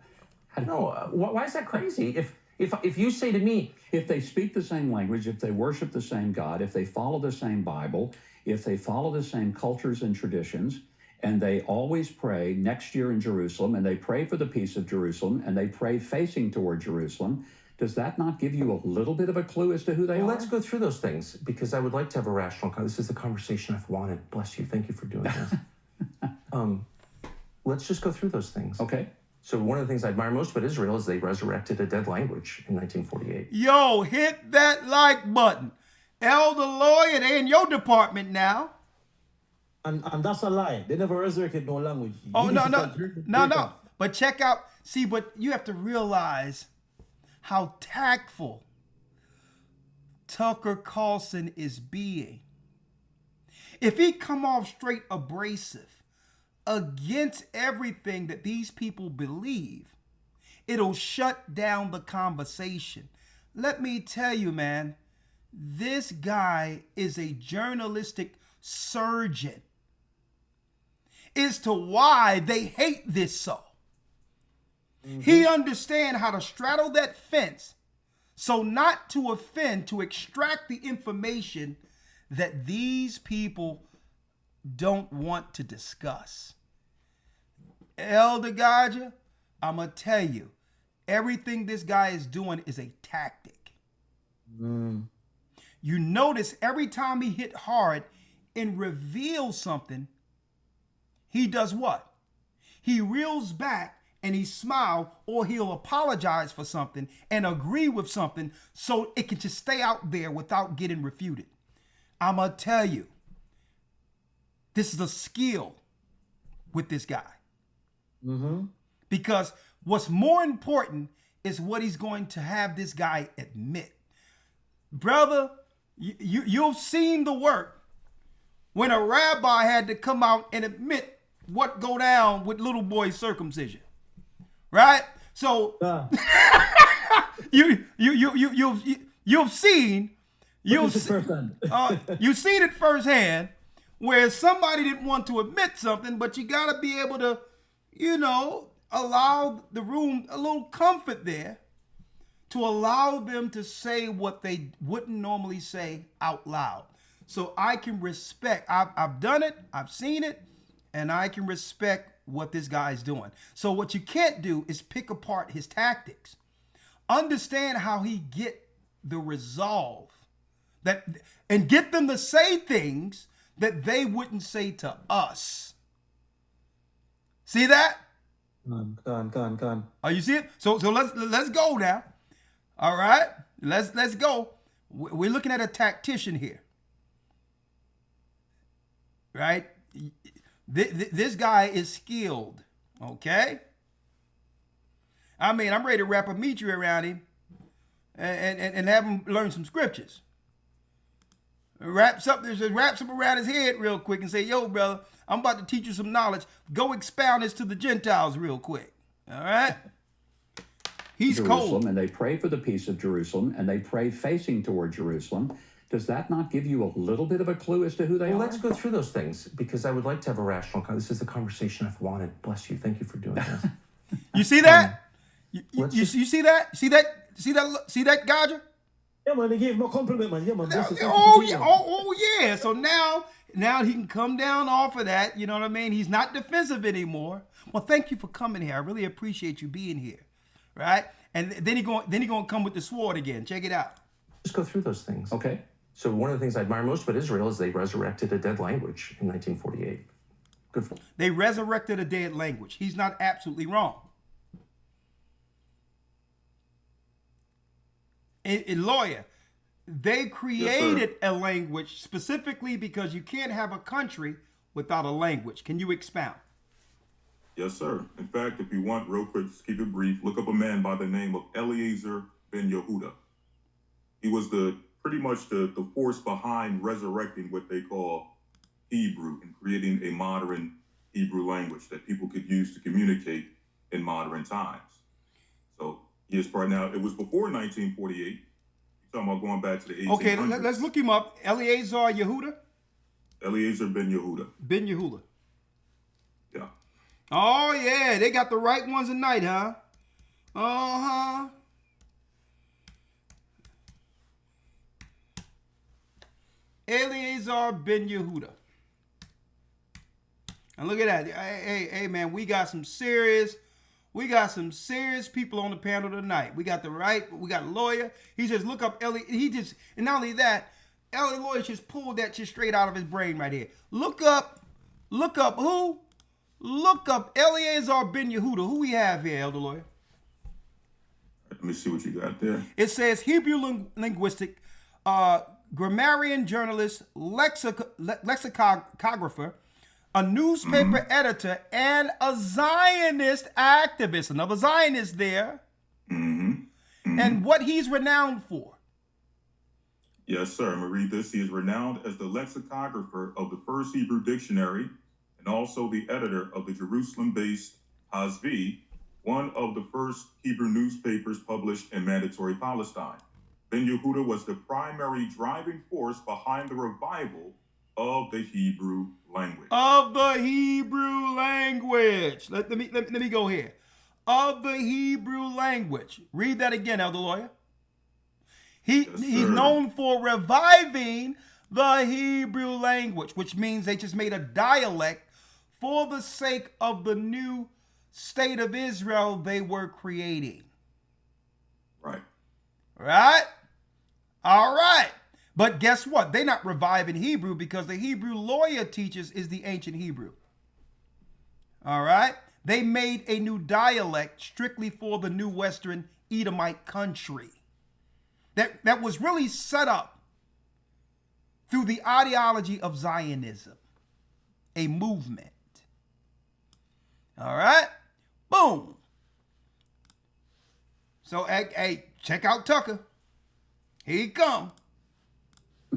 No, why is that crazy? If you say to me, if they speak the same language, if they worship the same God, if they follow the same Bible, if they follow the same cultures and traditions, and they always pray next year in Jerusalem, and they pray for the peace of Jerusalem, and they pray facing toward Jerusalem, does that not give you a little bit of a clue as to who they are? Let's go through those things, because I would like to have a rational conversation. This is the conversation I've wanted. Bless you. Thank you for doing this. Let's just go through those things. Okay. So one of the things I admire most about Israel is they resurrected a dead language in 1948. Yo, hit that like button. Elder Lawya, they in your department now. And that's a lie. They never resurrected no language. Oh, no. But check out, but you have to realize how tactful Tucker Carlson is being. If he come off straight abrasive against everything that these people believe, it'll shut down the conversation. Let me tell you, man, this guy is a journalistic surgeon as to why they hate this so. He understands how to straddle that fence so not to offend, to extract the information that these people don't want to discuss. Elder Gaja, I'm going to tell you, everything this guy is doing is a tactic. You notice every time he hit hard and reveals something, he does what? He reels back and he smiles, or he'll apologize for something and agree with something so it can just stay out there without getting refuted. I'm going to tell you, this is a skill with this guy. Because what's more important is what he's going to have this guy admit. Brother, you've seen the work when a rabbi had to come out and admit what go down with little boy circumcision. Right? So you've seen you've seen it firsthand where somebody didn't want to admit something, but you got to be able to, allow the room a little comfort there to allow them to say what they wouldn't normally say out loud. So I can respect, I've done it, I've seen it, and I can respect what this guy's doing. So what you can't do is pick apart his tactics. Understand how he get the resolve and get them to say things that they wouldn't say to us. See that? Con. Oh, you see it? So let's go now. All right, let's go. We're looking at a tactician here. right? This guy is skilled, okay? I mean, I'm ready to wrap a meter around him and have him learn some scriptures. Wrap something around his head real quick and say, yo, brother, I'm about to teach you some knowledge. Go expound this to the Gentiles real quick. All right? He's Jerusalem, cold. and they pray for the peace of Jerusalem, and they pray facing toward Jerusalem. Does that not give you a little bit of a clue as to who they Well, are? let's go through those things because I would like to have a rational. This is the conversation I've wanted. Bless you. Thank you for doing this. You see that? let's You see that? See that, Gaja? Yeah, man, they gave him a compliment, man. Yeah, man. Oh yeah. So now he can come down off of that. You know what I mean? He's not defensive anymore. Well, thank you for coming here. I really appreciate you being here, right? And then he gonna come with the sword again. Check it out. Just go through those things. Okay. So one of the things I admire most about Israel is they resurrected a dead language in 1948. Good for them. They resurrected a dead language. He's not absolutely wrong. In Lawya, they created a language specifically because you can't have a country without a language. Can you expound? Yes, sir. In fact, if you want, real quick, just keep it brief, look up a man by the name of Eliezer ben Yehuda. He was pretty much the force behind resurrecting what they call Hebrew and creating a modern Hebrew language that people could use to communicate in modern times. So he is part now. It was before 1948. You're talking about going back to the 1800s. Okay, let's look him up. Eliezer Yehuda? Eliezer ben Yehuda. Ben Yehuda. Yeah. Oh, yeah. They got the right ones tonight, huh? Uh-huh. Eliezer ben Yehuda. And look at that. Hey, man, we got some serious people on the panel tonight. We got Lawya. He says, look up Ellie. And not only that, Ellie Lawya just pulled that shit straight out of his brain right here. Look up who? Look up Eliezer ben Yehuda. Who we have here, Elder Lawya? Let me see what you got there. It says Hebrew linguistic, grammarian, journalist, lexicographer, a newspaper editor, and a Zionist activist. Another Zionist there. And what he's renowned for. Yes, sir. I'm going to read this. He is renowned as the lexicographer of the first Hebrew dictionary and also the editor of the Jerusalem-based Hazvi, one of the first Hebrew newspapers published in Mandatory Palestine. Ben Yehuda was the primary driving force behind the revival of the Hebrew language. Let me go here. Of the Hebrew language. Read that again, Elder Lawya. He's known for reviving the Hebrew language, which means they just made a dialect for the sake of the new state of Israel they were creating. Right. Right? All right. But guess what? They're not reviving Hebrew because the Hebrew Lawya teaches is the ancient Hebrew. All right? They made a new dialect strictly for the new Western Edomite country. That was really set up through the ideology of Zionism, a movement. All right? Boom. So, hey, check out Tucker. Here he come.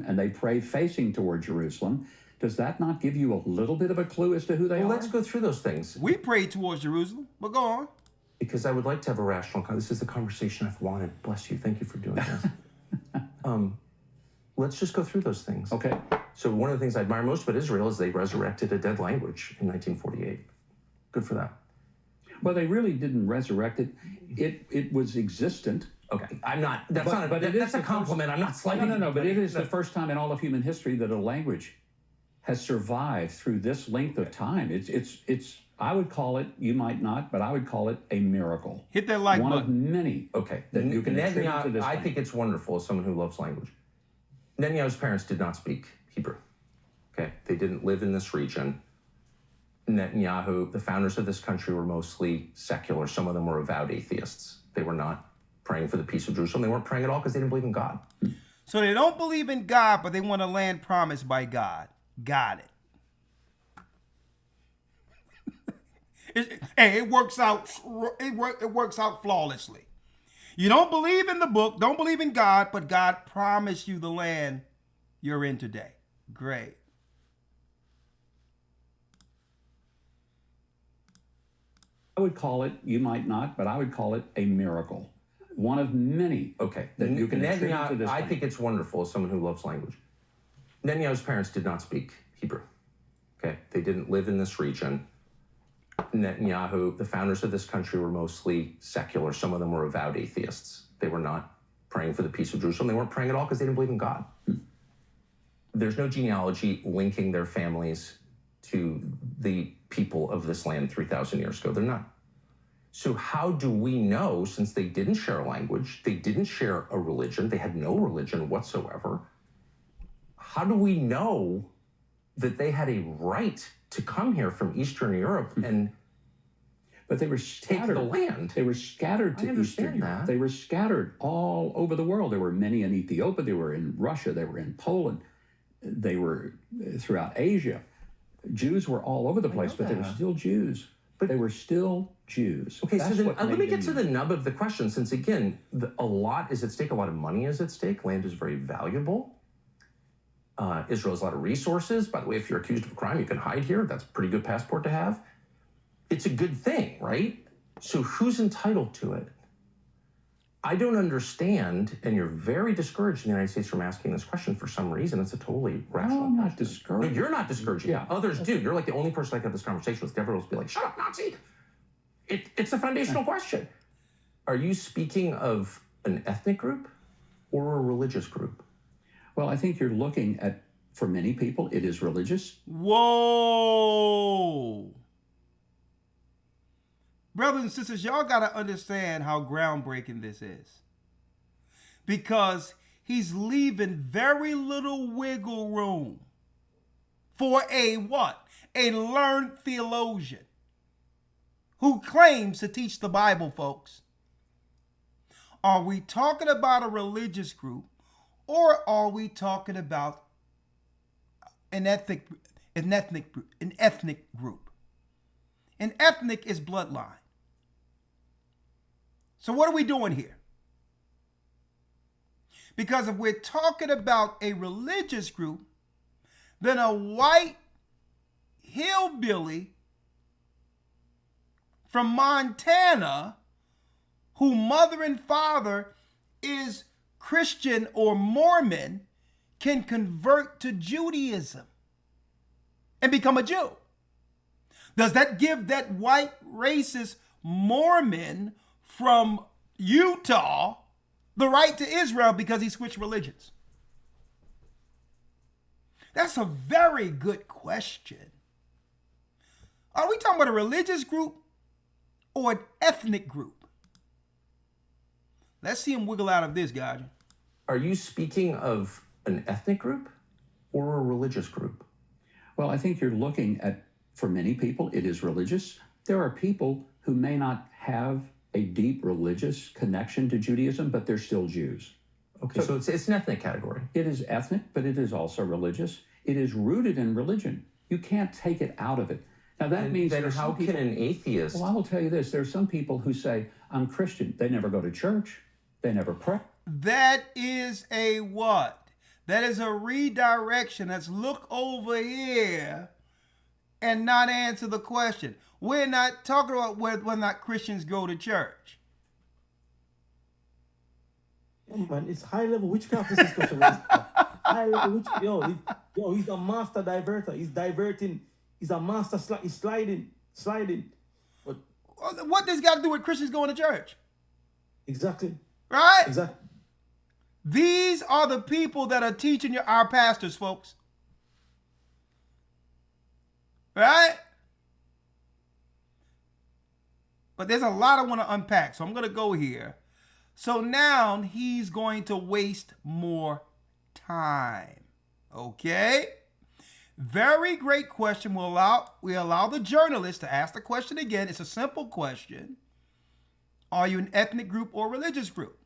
And they pray facing toward Jerusalem. Does that not give you a little bit of a clue as to who they are? Let's go through those things. We pray towards Jerusalem, but go on. Because I would like to have a rational. This is the conversation I've wanted. Bless you. Thank you for doing this. Let's just go through those things. Okay. So one of the things I admire most about Israel is they resurrected a dead language in 1948. Good for them. Well, they really didn't resurrect it. It was existent. Okay, I'm not. That's a compliment. I'm not slighting. No. But it is the first time in all of human history that a language has survived through this length of time. It's. I would call it. You might not, but I would call it a miracle. Hit that like One button. of many. Okay. That you can attribute to this. I think it's wonderful as someone who loves language. Netanyahu's parents did not speak Hebrew. Okay, they didn't live in this region. Netanyahu, the founders of this country, were mostly secular. Some of them were avowed atheists. They were not praying for the peace of Jerusalem. They weren't praying at all because they didn't believe in God. So they don't believe in God, but they want a land promised by God. Got it. Hey, it works out. It works out flawlessly. You don't believe in the book, don't believe in God, but God promised you the land you're in today. Great. I would call it, you might not, but I would call it a miracle. One of many. Okay. That you can attribute to this I land. think it's wonderful as someone who loves language. Netanyahu's parents did not speak Hebrew. Okay. They didn't live in this region. Netanyahu, the founders of this country, were mostly secular. Some of them were avowed atheists. They were not praying for the peace of Jerusalem. They weren't praying at all because they didn't believe in God. There's no genealogy linking their families to the people of this land 3,000 years ago. They're not. So how do we know, since they didn't share a language, they didn't share a religion, they had no religion whatsoever, how do we know that they had a right to come here from Eastern Europe and But they were take scattered. the land? They were scattered to understand Eastern Europe. that. They were scattered all over the world. There were many in Ethiopia. They were in Russia. They were in Poland. They were throughout Asia. Jews were all over the place, but they were still Jews. But they were still Jews. Okay, That's so then, what let made me them get to the unique. nub of the question, since again, a lot is at stake, a lot of money is at stake. Land is very valuable. Israel has a lot of resources. By the way, if you're accused of a crime, you can hide here. That's a pretty good passport to have. It's a good thing, right? So who's entitled to it? I don't understand, and you're very discouraged in the United States from asking this question for some reason. It's a totally rational I'm not question. discouraged. No, you're not discouraging. Yeah. Others do. You're like the only person I can have this conversation with. Everyone will be like, shut up, Nazi. It's a foundational question. Are you speaking of an ethnic group or a religious group? Well, I think you're looking at, for many people, it is religious. Whoa. Brothers and sisters, y'all got to understand how groundbreaking this is. Because he's leaving very little wiggle room for a what? A learned theologian who claims to teach the Bible, folks. Are we talking about a religious group, or are we talking about an ethnic group? An ethnic group. An ethnic is bloodline. So what are we doing here? Because if we're talking about a religious group, then a white hillbilly from Montana, who mother and father is Christian or Mormon, can convert to Judaism and become a Jew. Does that give that white racist Mormon from Utah the right to Israel because he switched religions? That's a very good question. Are we talking about a religious group or an ethnic group? Let's see him wiggle out of this, guys. Are you speaking of an ethnic group or a religious group? Well, I think you're looking at, for many people, it is religious. There are people who may not have a deep religious connection to Judaism, but they're still Jews. Okay, so it's an ethnic category. It is ethnic, but it is also religious. It is rooted in religion. You can't take it out of it. Now, that means Then there's how some people, can an atheist... Well, I will tell you this. There are some people who say, I'm Christian. They never go to church. They never pray. That is a what? That is a redirection. That's look over here and not answer the question. We're not talking about whether or not Christians go to church. Oh, man, it's high level witchcraft this discussion. High level witchcraft. Yo, he's a master diverter. He's diverting. He's a master. He's sliding. But What does got to do with Christians going to church? exactly. Right? Exactly. These are the people that are teaching our pastors, folks. Right? But there's a lot I want to unpack, so I'm going to go here. So now he's going to waste more time. Okay? Very great question. We allow the journalist to ask the question again. It's a simple question. Are you an ethnic group or religious group?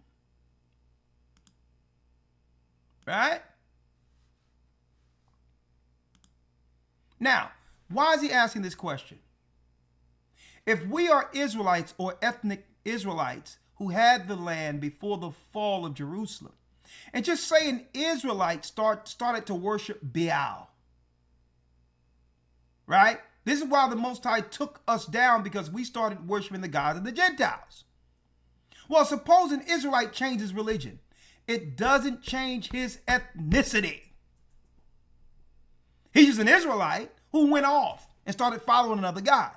Right? Now, why is he asking this question? If we are Israelites or ethnic Israelites who had the land before the fall of Jerusalem, and just say an Israelite started to worship Baal, right? This is why the Most High took us down, because we started worshiping the gods of the Gentiles. Well, suppose an Israelite changes religion. It doesn't change his ethnicity. He's just an Israelite who went off and started following another god.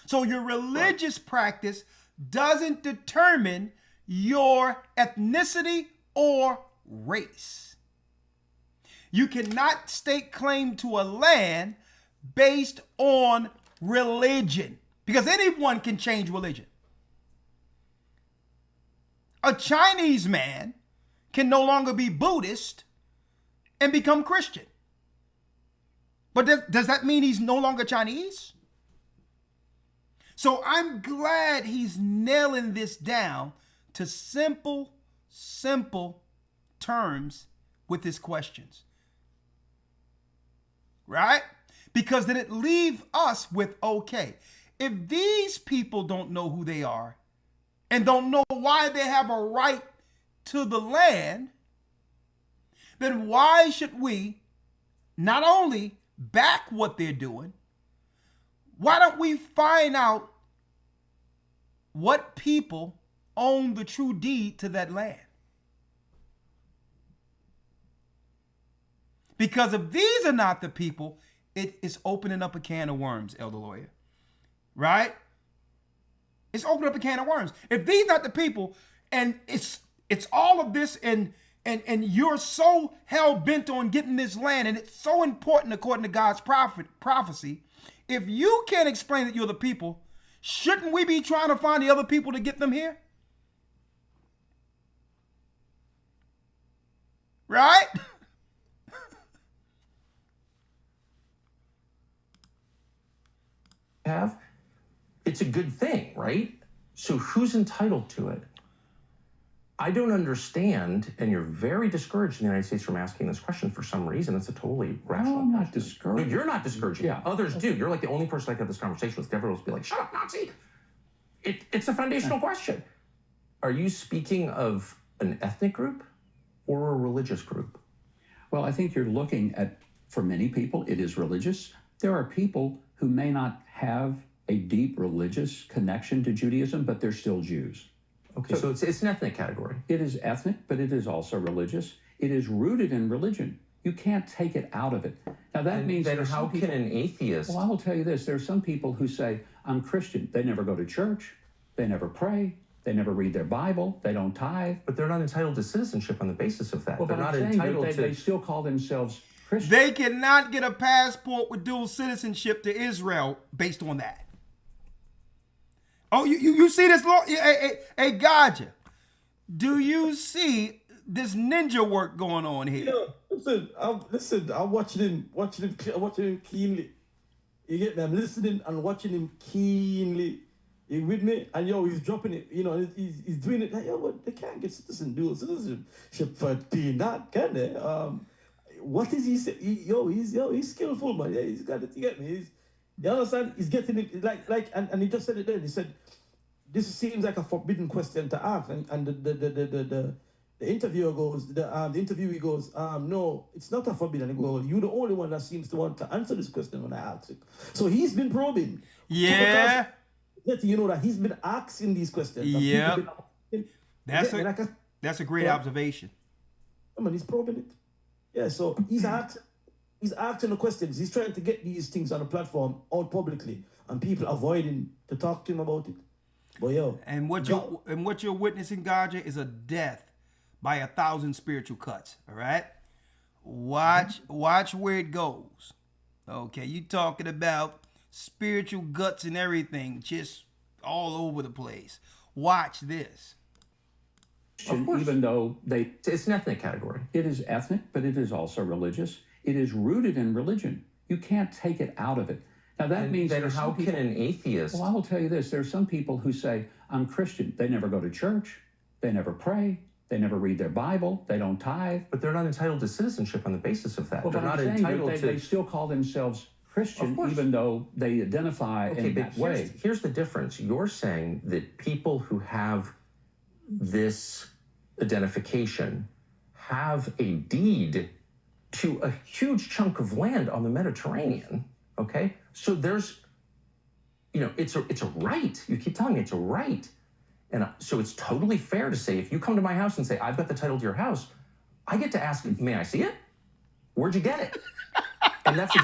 So your religious practice doesn't determine your ethnicity or race. You cannot stake claim to a land based on religion, because anyone can change religion. A Chinese man can no longer be Buddhist and become Christian. But does that mean he's no longer Chinese? So I'm glad he's nailing this down to simple terms with his questions. Right? Because then it leaves us with, okay, if these people don't know who they are and don't know why they have a right to the land, then why should we not only back what they're doing, why don't we find out what people own the true deed to that land? Because if these are not the people, it is opening up a can of worms, Elder Lawya. Right? It's opening up a can of worms. If these are not the people, and it's all of this, and you're so hell-bent on getting this land, and it's so important according to God's prophecy, if you can't explain that you're the people, shouldn't we be trying to find the other people to get them here? Right? It's a good thing, right? So who's entitled to it? I don't understand, and you're very discouraged in the United States from asking this question for some reason. It's a totally rational No, I'm not question. discouraged. No, you're not discouraging. Yeah. Others do. You're like the only person I can have this conversation with. Everyone else will be like, shut up, Nazi. It's a foundational question. Are you speaking of an ethnic group or a religious group? Well, I think you're looking at, for many people, it is religious. There are people who may not have a deep religious connection to Judaism, but they're still Jews. Okay, so it's an ethnic category. It is ethnic, but it is also religious. It is rooted in religion. You can't take it out of it. Now that means then there's how some people, can an atheist? Well, I will tell you this. There are some people who say, I'm Christian. They never go to church. They never pray. They never read their Bible. They don't tithe. But they're not entitled to citizenship on the basis of that. Well, They're but not I'm saying entitled that to. they still call themselves Christian. They cannot get a passport with dual citizenship to Israel based on that. Oh, you see this law? Hey, Gotcha. Do you see this ninja work going on here? Yeah, listen. I'm watching him keenly. You get me? I'm listening and watching him keenly. You with me? And he's dropping it. He's doing it. Like, but they can't get dual citizenship for doing that, can they? What is he saying? He's skillful, man. Yeah, he's got it. You get me? You understand? He's getting it and he just said it then. He said, "This seems like a forbidden question to ask." And the interviewer goes, the interviewee goes, "No, it's not a forbidden." And he goes, "You're the only one that seems to want to answer this question when I ask it." So he's been probing. Yeah. Letting you know that he's been asking these questions. Yeah. That's a great observation. I mean, he's probing it. Yeah. So he's asking the questions. He's trying to get these things on the platform out publicly, and people avoiding to talk to him about it. But and what you're witnessing, Gotcha, is a death by 1,000 spiritual cuts. All right, watch where it goes. Okay, you talking about spiritual guts and everything, just all over the place. Watch this. Even though it's an ethnic category. It is ethnic, but it is also religious. It is rooted in religion. You can't take it out of it. Now that means then how can an atheist? Well, I will tell you this. There are some people who say, I'm Christian. They never go to church. They never pray. They never read their Bible. They don't tithe. But they're not entitled to citizenship on the basis of that. Well, they're but not I'm saying entitled that to. they still call themselves Christian, course. even though they identify Okay, in but that way. here's the difference. You're saying that people who have this identification have a deed to a huge chunk of land on the Mediterranean, okay? So there's, it's a right. You keep telling me it's a right. And so it's totally fair to say, if you come to my house and say, I've got the title to your house, I get to ask, may I see it? Where'd you get it? And that's we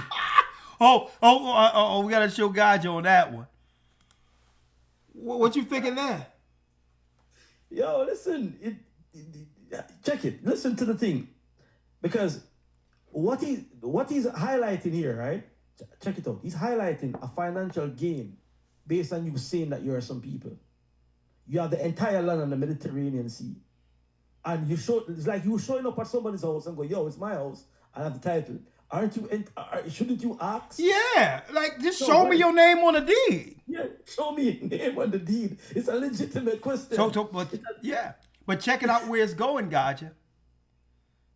got to show God on that one. What you thinking there? Yo, listen, check it. Listen to the thing. Because what he's highlighting here, right? Check it out. He's highlighting a financial gain based on you saying that you are some people. You have the entire land on the Mediterranean Sea. And it's like you showing up at somebody's house and go, yo, it's my house. I have the title. Shouldn't you ask? Yeah, like just show me your name on the deed. Yeah, show me your name on the deed. It's a legitimate question. But check it out where it's going, Gotcha.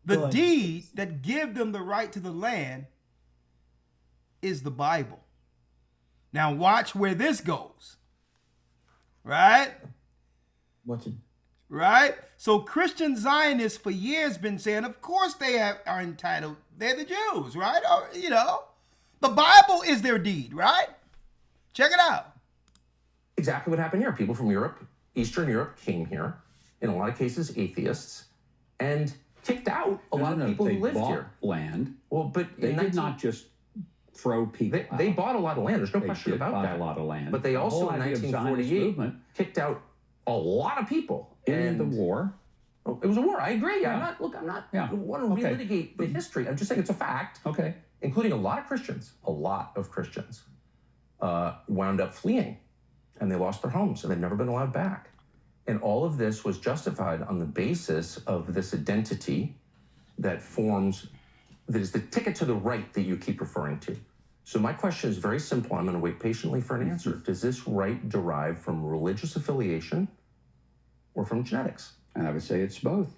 The deed that give them the right to the land is the Bible. Now watch where this goes. Right? Watching. Right? So Christian Zionists for years been saying, of course they are entitled. They're the Jews, right? Or, the Bible is their deed, right? Check it out. exactly what happened here. People from Europe, Eastern Europe, came here, in a lot of cases atheists, and kicked out a lot of people who lived here. Land. Well, but They did not just throw people They out. bought a lot of land. There's no They question did about buy that. a lot of land. But they The also, whole in idea of Zionist 1948, movement kicked out a lot of people. in the war. It was a war. I agree. Yeah. I'm not. Yeah. I want to Okay. relitigate the history. I'm just saying it's a fact. Okay. Including a lot of Christians. A lot of Christians wound up fleeing, and they lost their homes, and they've never been allowed back. And all of this was justified on the basis of this identity that is the ticket to the right that you keep referring to. So my question is very simple. I'm going to wait patiently for an answer. Does this right derive from religious affiliation or from genetics? And I would say it's both.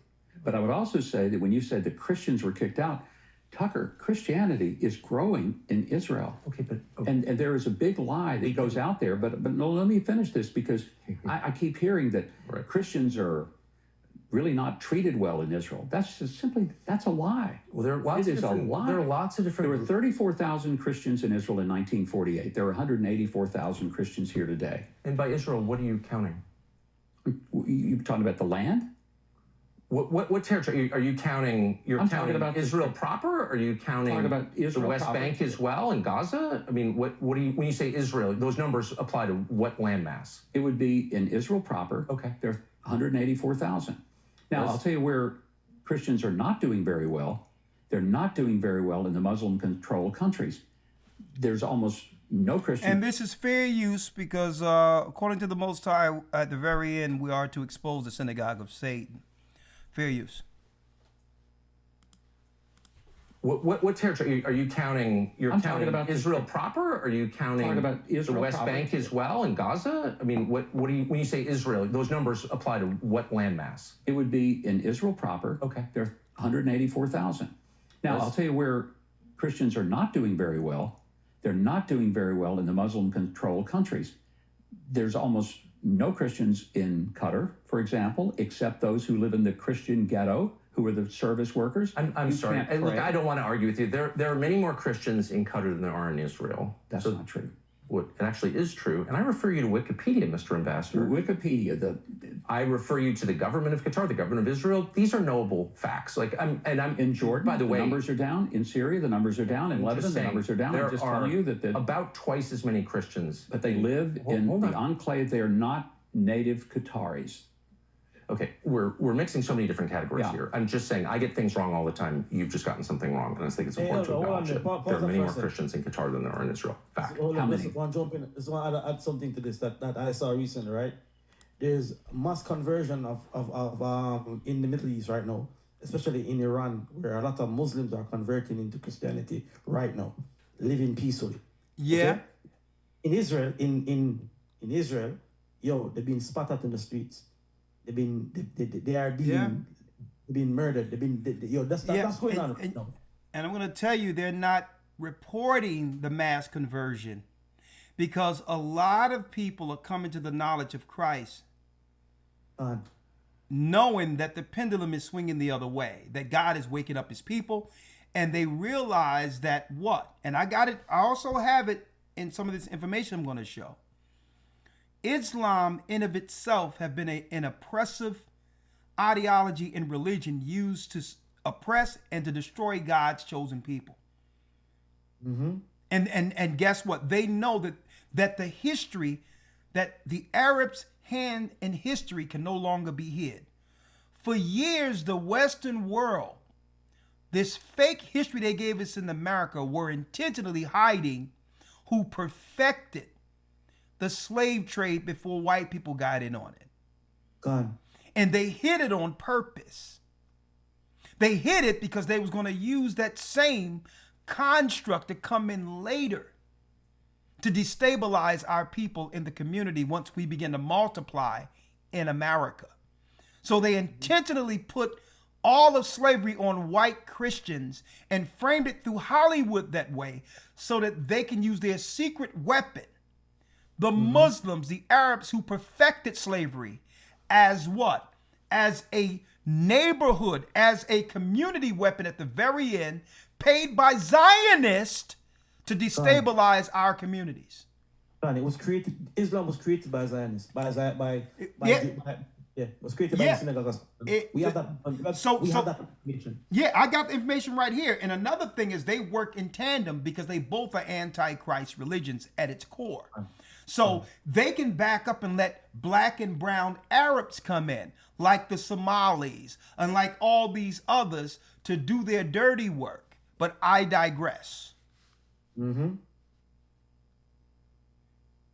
But I would also say that when you said that Christians were kicked out, Tucker, Christianity is growing in Israel. Okay, but And there is a big lie that goes out there. But no, let me finish this, because I keep hearing that Right. Christians are really not treated well in Israel. That's a lie. well, there are lots It of is a different. lie. There are lots of different. There were 34,000 Christians in Israel in 1948. There are 184,000 Christians here today. And by Israel, what are you counting? You talking about the land? What territory are you counting? You're I'm counting talking about Israel proper, or are you counting Talking about Israel the West proper. Bank as well and Gaza? I mean, what do you when you say Israel? Those numbers apply to what landmass? It would be in Israel proper. Okay. There are 184,000. Now, Yes. I'll tell you where Christians are not doing very well. They're not doing very well in the Muslim-controlled countries. There's almost no Christian. And this is fair use because, according to the Most High, at the very end, we are to expose the synagogue of Satan. Fair use. What territory are you counting? You're I'm counting talking about Israel proper, or are you counting Talking about Israel the West proper. Bank as well and Gaza? I mean, what do you when you say Israel? Those numbers apply to what landmass? It would be in Israel proper. Okay. There are 184,000. Now, Yes. I'll tell you where Christians are not doing very well. They're not doing very well in the Muslim-controlled countries. There's almost no Christians in Qatar, for example, except those who live in the Christian ghetto, who are the service workers. I'm You sorry. can't Look, pray. I don't want to argue with you. There are many more Christians in Qatar than there are in Israel. That's So not true. what it actually is true. And I refer you to Wikipedia, Mr. Ambassador. Wikipedia, I refer you to the government of Qatar, the government of Israel. These are knowable facts. I'm in Jordan, by the way, numbers are down. In Syria, the numbers are down. In I'm just Lebanon, the saying, numbers are down. there I'm just are telling you that about twice as many Christians. but they live in hold the on. enclave. They are not native Qataris. Okay, we're mixing so many different categories Yeah. here. I'm just saying I get things wrong all the time. You've just gotten something wrong, and I think it's important to hold on acknowledge there. it. Pause There are that many for a more second. Christians in Qatar than there are in Israel. Fact. Hold How on, many? listen, I want to jump in. Just want to add something to this that I saw recently, right? There's mass conversion of in the Middle East right now, especially in Iran, where a lot of Muslims are converting into Christianity right now, living peacefully. Yeah. Okay? In Israel, in Israel, they've been spotted in the streets. They are being murdered. That's going on right now. And I'm going to tell you, they're not reporting the mass conversion because a lot of people are coming to the knowledge of Christ knowing that the pendulum is swinging the other way, that God is waking up his people, and they realize that what? And I also have it in some of this information I'm going to show. Islam in of itself have been an oppressive ideology and religion used to oppress and to destroy God's chosen people. Mm-hmm. And guess what? They know that the history, that the Arabs' hand in history can no longer be hid. For years, the Western world, this fake history they gave us in America, were intentionally hiding who perfected the slave trade before white people got in on it. God. And they hid it on purpose. They hid it because they was going to use that same construct to come in later to destabilize our people in the community once we begin to multiply in America. So they intentionally put all of slavery on white Christians and framed it through Hollywood that way so that they can use their secret weapon, the Muslims, the Arabs who perfected slavery, as what? As a neighborhood, as a community weapon at the very end, paid by Zionists to destabilize our communities. It was created. Islam was created by Zionists. It was created by the synagogues. We have that. We have that information. Yeah, I got the information right here. And another thing is they work in tandem because they both are anti-Christ religions at its core. So they can back up and let black and brown Arabs come in, like the Somalis and like all these others, to do their dirty work. But I digress. Mm-hmm.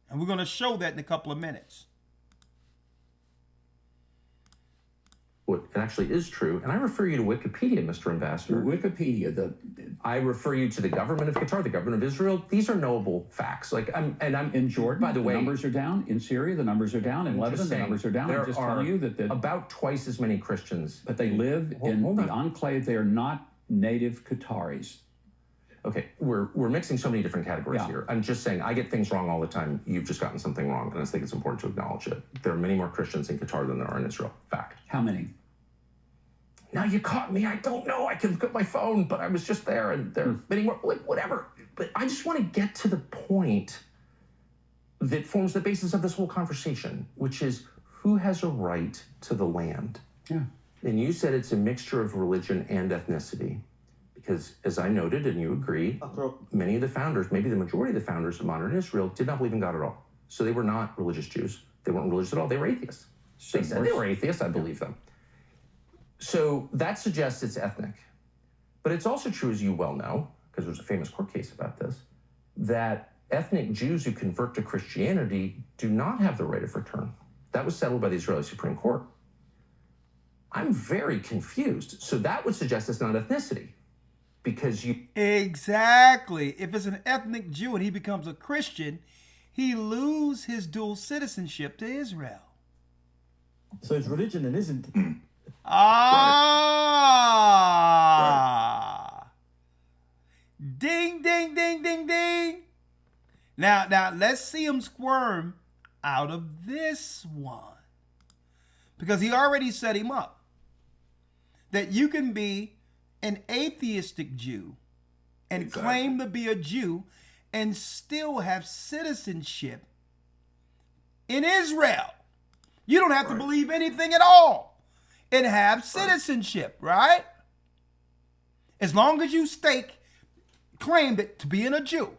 And we're going to show that in a couple of minutes. What it actually is true, and I refer you to Wikipedia, Mr. Ambassador. Wikipedia, I refer you to the government of Qatar, the government of Israel. These are knowable facts. I'm in Jordan, by the way, the numbers are down. In Syria, the numbers are down. In Lebanon, the numbers are down. I'm just telling you that about twice as many Christians. But they live in the enclave. They are not native Qataris. Okay, we're mixing so many different categories here. I'm just saying I get things wrong all the time. You've just gotten something wrong, and I think it's important to acknowledge it. There are many more Christians in Qatar than there are in Israel. Fact. How many? Now you caught me. I don't know. I can look at my phone, but I was just there, and there are many more. Like, whatever. But I just want to get to the point that forms the basis of this whole conversation, which is who has a right to the land? Yeah. And you said it's a mixture of religion and ethnicity. Because, as I noted, and you agree, many of the founders, maybe the majority of the founders of modern Israel, did not believe in God at all. So they were not religious Jews. They weren't religious at all. They were atheists. They said they were atheists. I believe them. So that suggests it's ethnic. But it's also true, as you well know, because there's a famous court case about this, that ethnic Jews who convert to Christianity do not have the right of return. That was settled by the Israeli Supreme Court. I'm very confused. So that would suggest it's not ethnicity. Because you... Exactly. If it's an ethnic Jew and he becomes a Christian, he loses his dual citizenship to Israel. So it's religion and isn't it? Ah! Right. Ding, ding, ding, ding, ding. Now, let's see him squirm out of this one. Because he already set him up. That you can be an atheistic Jew and claim to be a Jew and still have citizenship in Israel. You don't have to believe anything at all and have citizenship, right? As long as you claim that to being a Jew.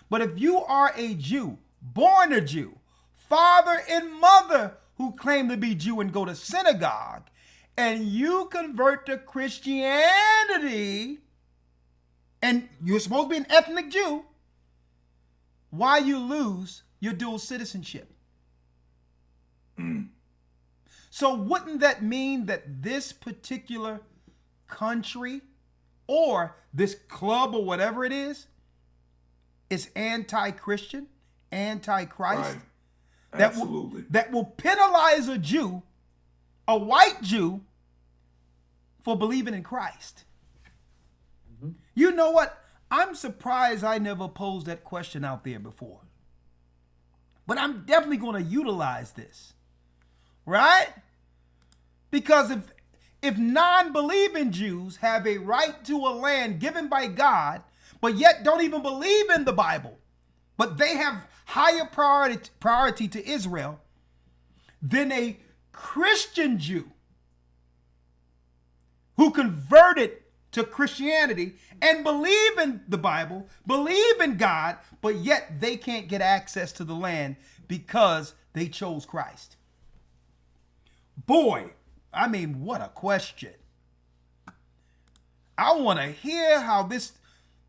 But if you are a Jew, born a Jew, father and mother who claim to be Jew and go to synagogue, and you convert to Christianity, and you're supposed to be an ethnic Jew, why you lose your dual citizenship? So wouldn't that mean that this particular country or this club or whatever it is anti-Christian, anti-Christ? Right. Absolutely. That will penalize a Jew, a white Jew, for believing in Christ. Mm-hmm. You know what? I'm surprised I never posed that question out there before. But I'm definitely going to utilize this, right? Because if non-believing Jews have a right to a land given by God, but yet don't even believe in the Bible, but they have higher priority to Israel than a Christian Jew who converted to Christianity and believe in the Bible, believe in God, but yet they can't get access to the land because they chose Christ. Boy, I mean, what a question. I want to hear how this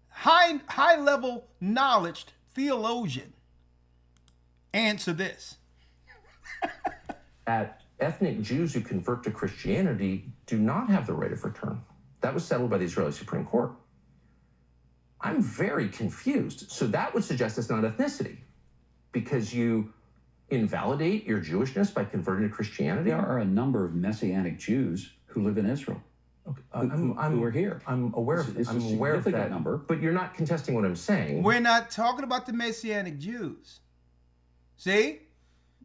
high level knowledge theologian answer this. That ethnic Jews who convert to Christianity do not have the right of return. That was settled by the Israeli Supreme Court. I'm very confused. So that would suggest it's not ethnicity, because you invalidate your Jewishness by converting to Christianity? There are a number of Messianic Jews who live in Israel. Okay. Who are here. I'm aware of It's a significant number. But you're not contesting what I'm saying. We're not talking about the Messianic Jews. See?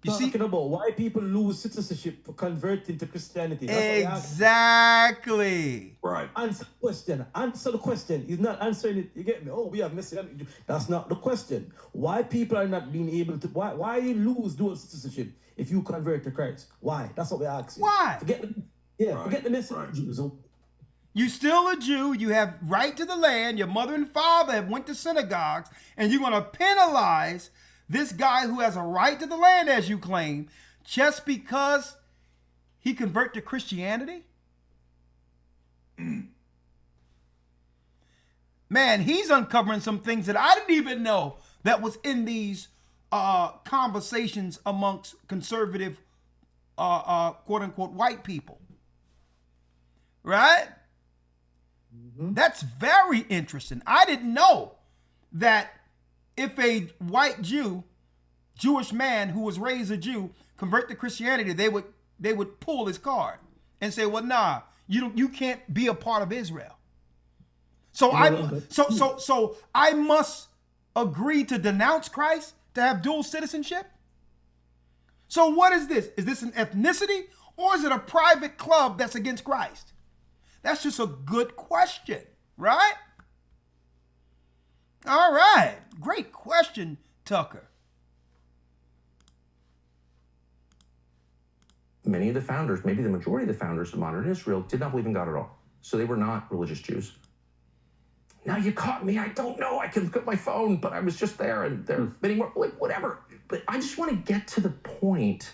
You see? Talking about why people lose citizenship for converting to Christianity. That's Exactly. Right. Answer the question. Answer the question. He's not answering it. You get me? Oh, we have Messianic Jews. That's not the question. Why people are not being able to... Why you lose dual citizenship if you convert to Christ? Why? That's what we're asking. Why? Forget the Messianic Jews. You still a Jew. You have right to the land. Your mother and father have went to synagogues, and you're going to penalize this guy who has a right to the land, as you claim, just because he convert to Christianity? Man, he's uncovering some things that I didn't even know that was in these conversations amongst conservative, quote unquote, white people. Right? Mm-hmm. That's very interesting. I didn't know that if a white Jewish man who was raised a Jew, convert to Christianity, they would pull his card and say, "Well, nah, you can't be a part of Israel." So I must agree to denounce Christ to have dual citizenship. So what is this? Is this an ethnicity, or is it a private club that's against Christ? That's just a good question, right? All right. Great question, Tucker. Many of the founders, maybe the majority of the founders of modern Israel, did not believe in God at all. So they were not religious Jews. Now you caught me. I don't know. I can look at my phone, but I was just there, and there are many more, like, whatever. But I just want to get to the point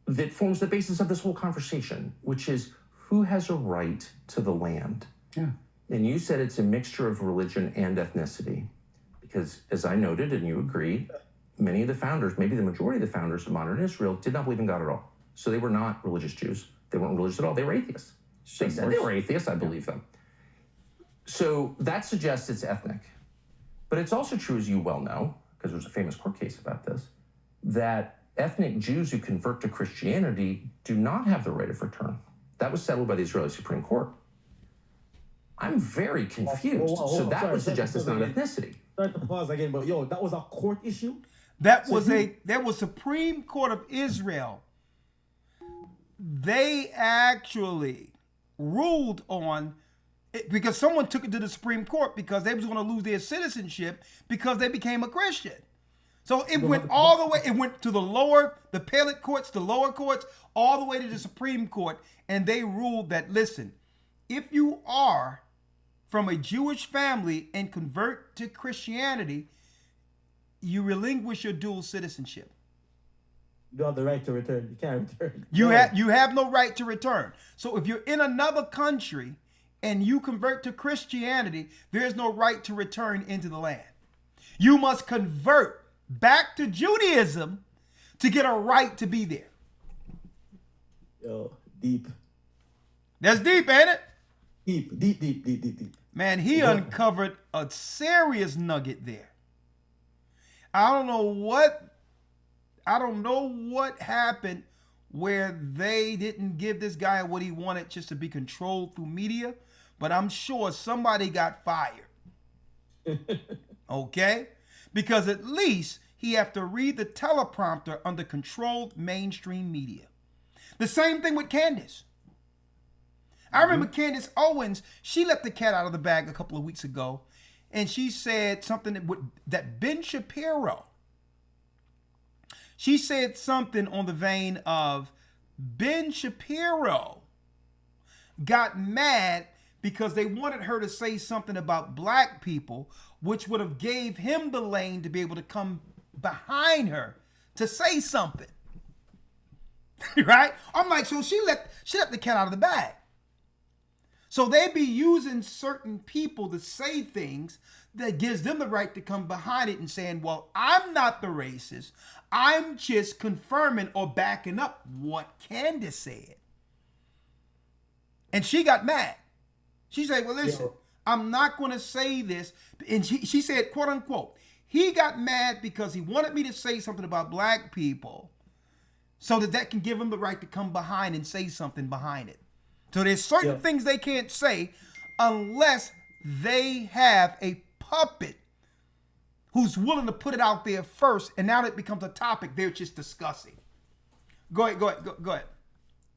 that forms the basis of this whole conversation, which is who has a right to the land? Yeah. And you said it's a mixture of religion and ethnicity. Because as I noted, and you agree, many of the founders, maybe the majority of the founders of modern Israel, did not believe in God at all. So they were not religious Jews. They weren't religious at all. They were atheists. They said they were atheists. I believe them. So that suggests it's ethnic. But it's also true, as you well know, because there's a famous court case about this, that ethnic Jews who convert to Christianity do not have the right of return. That was settled by the Israeli Supreme Court. I'm very confused. So that would suggest it's not ethnicity. Sorry to pause again, but that was a court issue? That was Supreme Court of Israel. They actually ruled on it because someone took it to the Supreme Court because they was going to lose their citizenship because they became a Christian. So it went all the way, it went to the appellate courts, the lower courts, all the way to the Supreme Court, and they ruled that, listen, if you are from a Jewish family and convert to Christianity, you relinquish your dual citizenship. You don't have the right to return. You can't return. You have no right to return. So if you're in another country and you convert to Christianity, there's no right to return into the land. You must convert back to Judaism to get a right to be there. Deep. That's deep, ain't it? Deep. Man, he uncovered a serious nugget there. I don't know what happened where they didn't give this guy what he wanted just to be controlled through media, but I'm sure somebody got fired. Okay? Because at least he have to read the teleprompter under controlled mainstream media. The same thing with Candace. I remember Candace Owens, she let the cat out of the bag a couple of weeks ago, and she said something that Ben Shapiro, she said something on the vein of Ben Shapiro got mad because they wanted her to say something about black people, which would have gave him the lane to be able to come behind her to say something. Right? I'm like, so she let the cat out of the bag. So they be using certain people to say things that gives them the right to come behind it and saying, well, I'm not the racist. I'm just confirming or backing up what Candace said. And she got mad. She said, well, listen, I'm not going to say this. And she said, quote unquote, he got mad because he wanted me to say something about black people so that can give him the right to come behind and say something behind it. So there's certain things they can't say unless they have a puppet who's willing to put it out there first, and now it becomes a topic they're just discussing. Go ahead.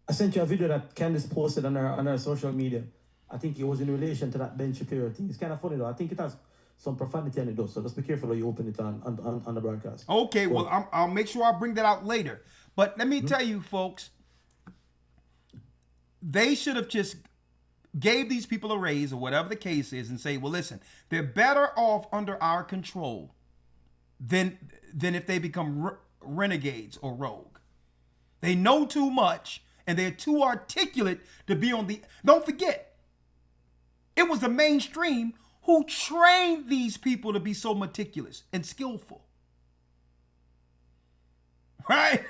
I sent you a video that Candace posted on her social media. I think it was in relation to that Ben Shapiro thing. It's kind of funny though. I think it has some profanity in it though, so just be careful when you open it on the broadcast. Okay, well, I'll make sure I bring that out later. But let me tell you, folks, they should have just gave these people a raise or whatever the case is and say, well, listen, they're better off under our control than if they become renegades or rogue. They know too much and they're too articulate to be on the... Don't forget, it was the mainstream who trained these people to be so meticulous and skillful. Right?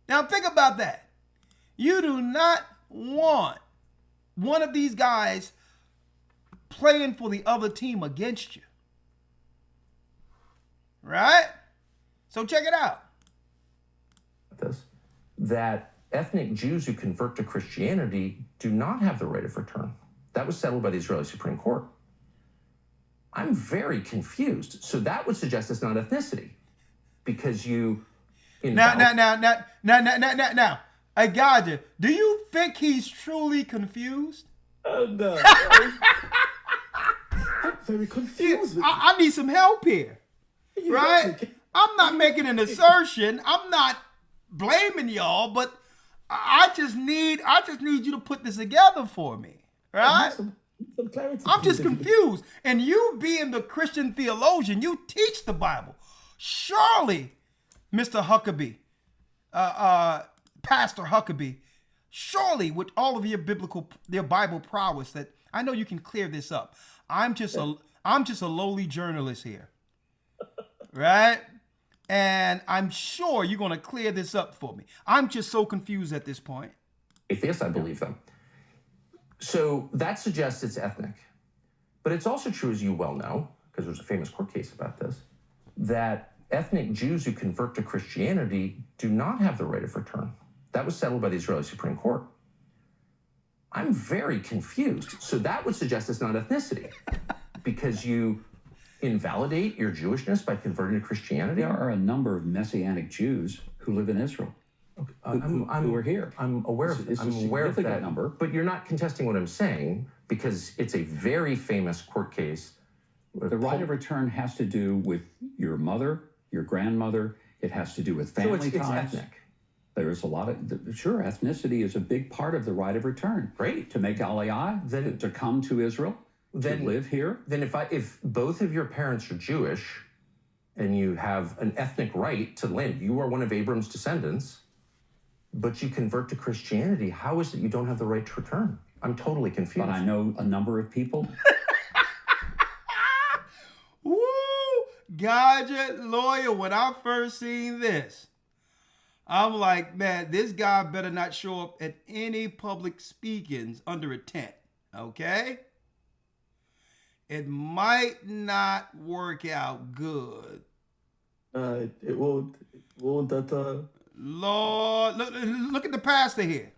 Now think about that. You do not want one of these guys playing for the other team against you. Right? So check it out. That ethnic Jews who convert to Christianity do not have the right of return. That was settled by the Israeli Supreme Court. I'm very confused. So that would suggest it's not ethnicity. Because you... Now, I got you. Do you think he's truly confused? No. I'm very confused. I need some help here. Right? I'm not making an assertion. I'm not blaming y'all, but I just need you to put this together for me. Right? Some clarity. I'm just confused. And you being the Christian theologian, you teach the Bible. Surely, Mr. Huckabee, Pastor Huckabee, surely with all of your Bible prowess, that I know you can clear this up. I'm just a lowly journalist here, right? And I'm sure you're going to clear this up for me. I'm just so confused at this point. Atheists, I believe them. So that suggests it's ethnic. But it's also true, as you well know, because there's a famous court case about this, that ethnic Jews who convert to Christianity do not have the right of return. That was settled by the Israeli Supreme Court. I'm very confused. So that would suggest it's not ethnicity because you invalidate your Jewishness by converting to Christianity. There are a number of Messianic Jews who live in Israel. Who are here. I'm aware of that number. But you're not contesting what I'm saying because it's a very famous court case. The right of return has to do with your mother, your grandmother. It has to do with family ties. It's ethnic. There's a lot of, sure, ethnicity is a big part of the right of return. Great. To make aliyah, to come to Israel, to live here. Then if both of your parents are Jewish and you have an ethnic right to land, you are one of Abram's descendants, but you convert to Christianity, how is it you don't have the right to return? I'm totally confused. But I know a number of people. Woo! Gotcha, Lawyer. When I first seen this, I'm like, man, this guy better not show up at any public speakings under a tent, okay? It might not work out good. It won't at all. Lord, look at the pastor here.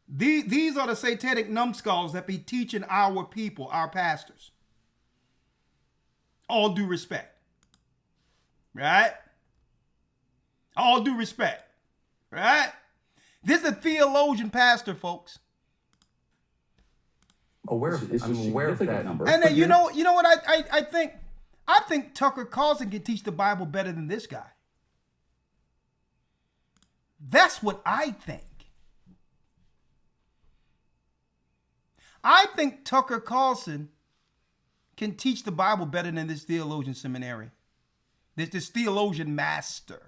These are the satanic numbskulls that be teaching our people, our pastors. All due respect. Right? All due respect. Right? This is a theologian pastor, folks. I'm aware of that number. And then you know what I think? I think Tucker Carlson can teach the Bible better than this guy. That's what I think. I think Tucker Carlson can teach the Bible better than this theologian seminary. This theologian master.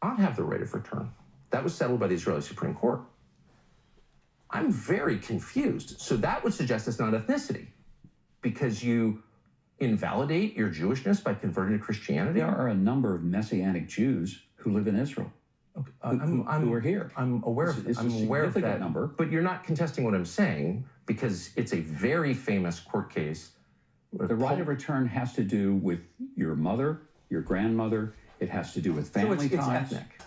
I don't have the right of return. That was settled by the Israeli Supreme Court. I'm very confused. So that would suggest it's not ethnicity, because you invalidate your Jewishness by converting to Christianity? There are a number of Messianic Jews who live in Israel. Okay. Who are here. I'm aware of that number. But you're not contesting what I'm saying, because it's a very famous court case. The right of return has to do with your mother, your grandmother. It has to do with family ties. It's ethnic.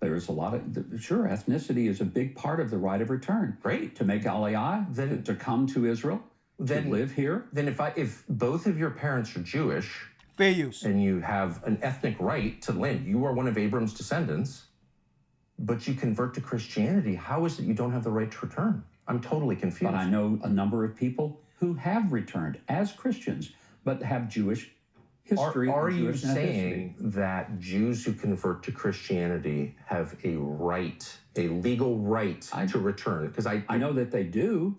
There's a lot of, sure, ethnicity is a big part of the right of return. Great. To make aliyah, to come to Israel, to live here. Then if both of your parents are Jewish, fair use, and you have an ethnic right to the land, you are one of Abram's descendants, but you convert to Christianity, how is it you don't have the right to return? I'm totally confused. But I know a number of people who have returned as Christians, but have Jewish history. Are you saying that Jews who convert to Christianity have a right, a legal right to return? Because I know that they do.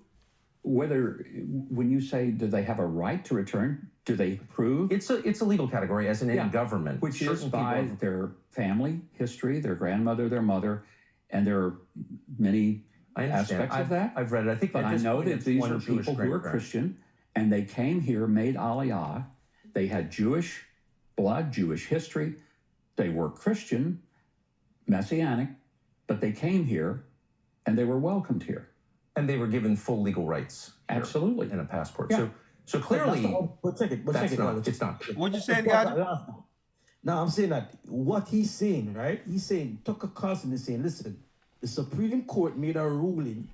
Whether, when you say, do they have a right to return, do they prove? It's a legal category, as in any government. Which is by their family history, their grandmother, their mother, and there are many aspects of that. I've read it. I think, but I know that these are people who are Christian, and they came here, made aliyah. They had Jewish blood, Jewish history. They were Christian, Messianic, but they came here, and they were welcomed here. And they were given full legal rights. Absolutely. And a passport. Yeah. So clearly, it's not. What'd you say, guys? Now, I'm saying that what he's saying, right? He's saying, Tucker Carlson is saying, listen, the Supreme Court made a ruling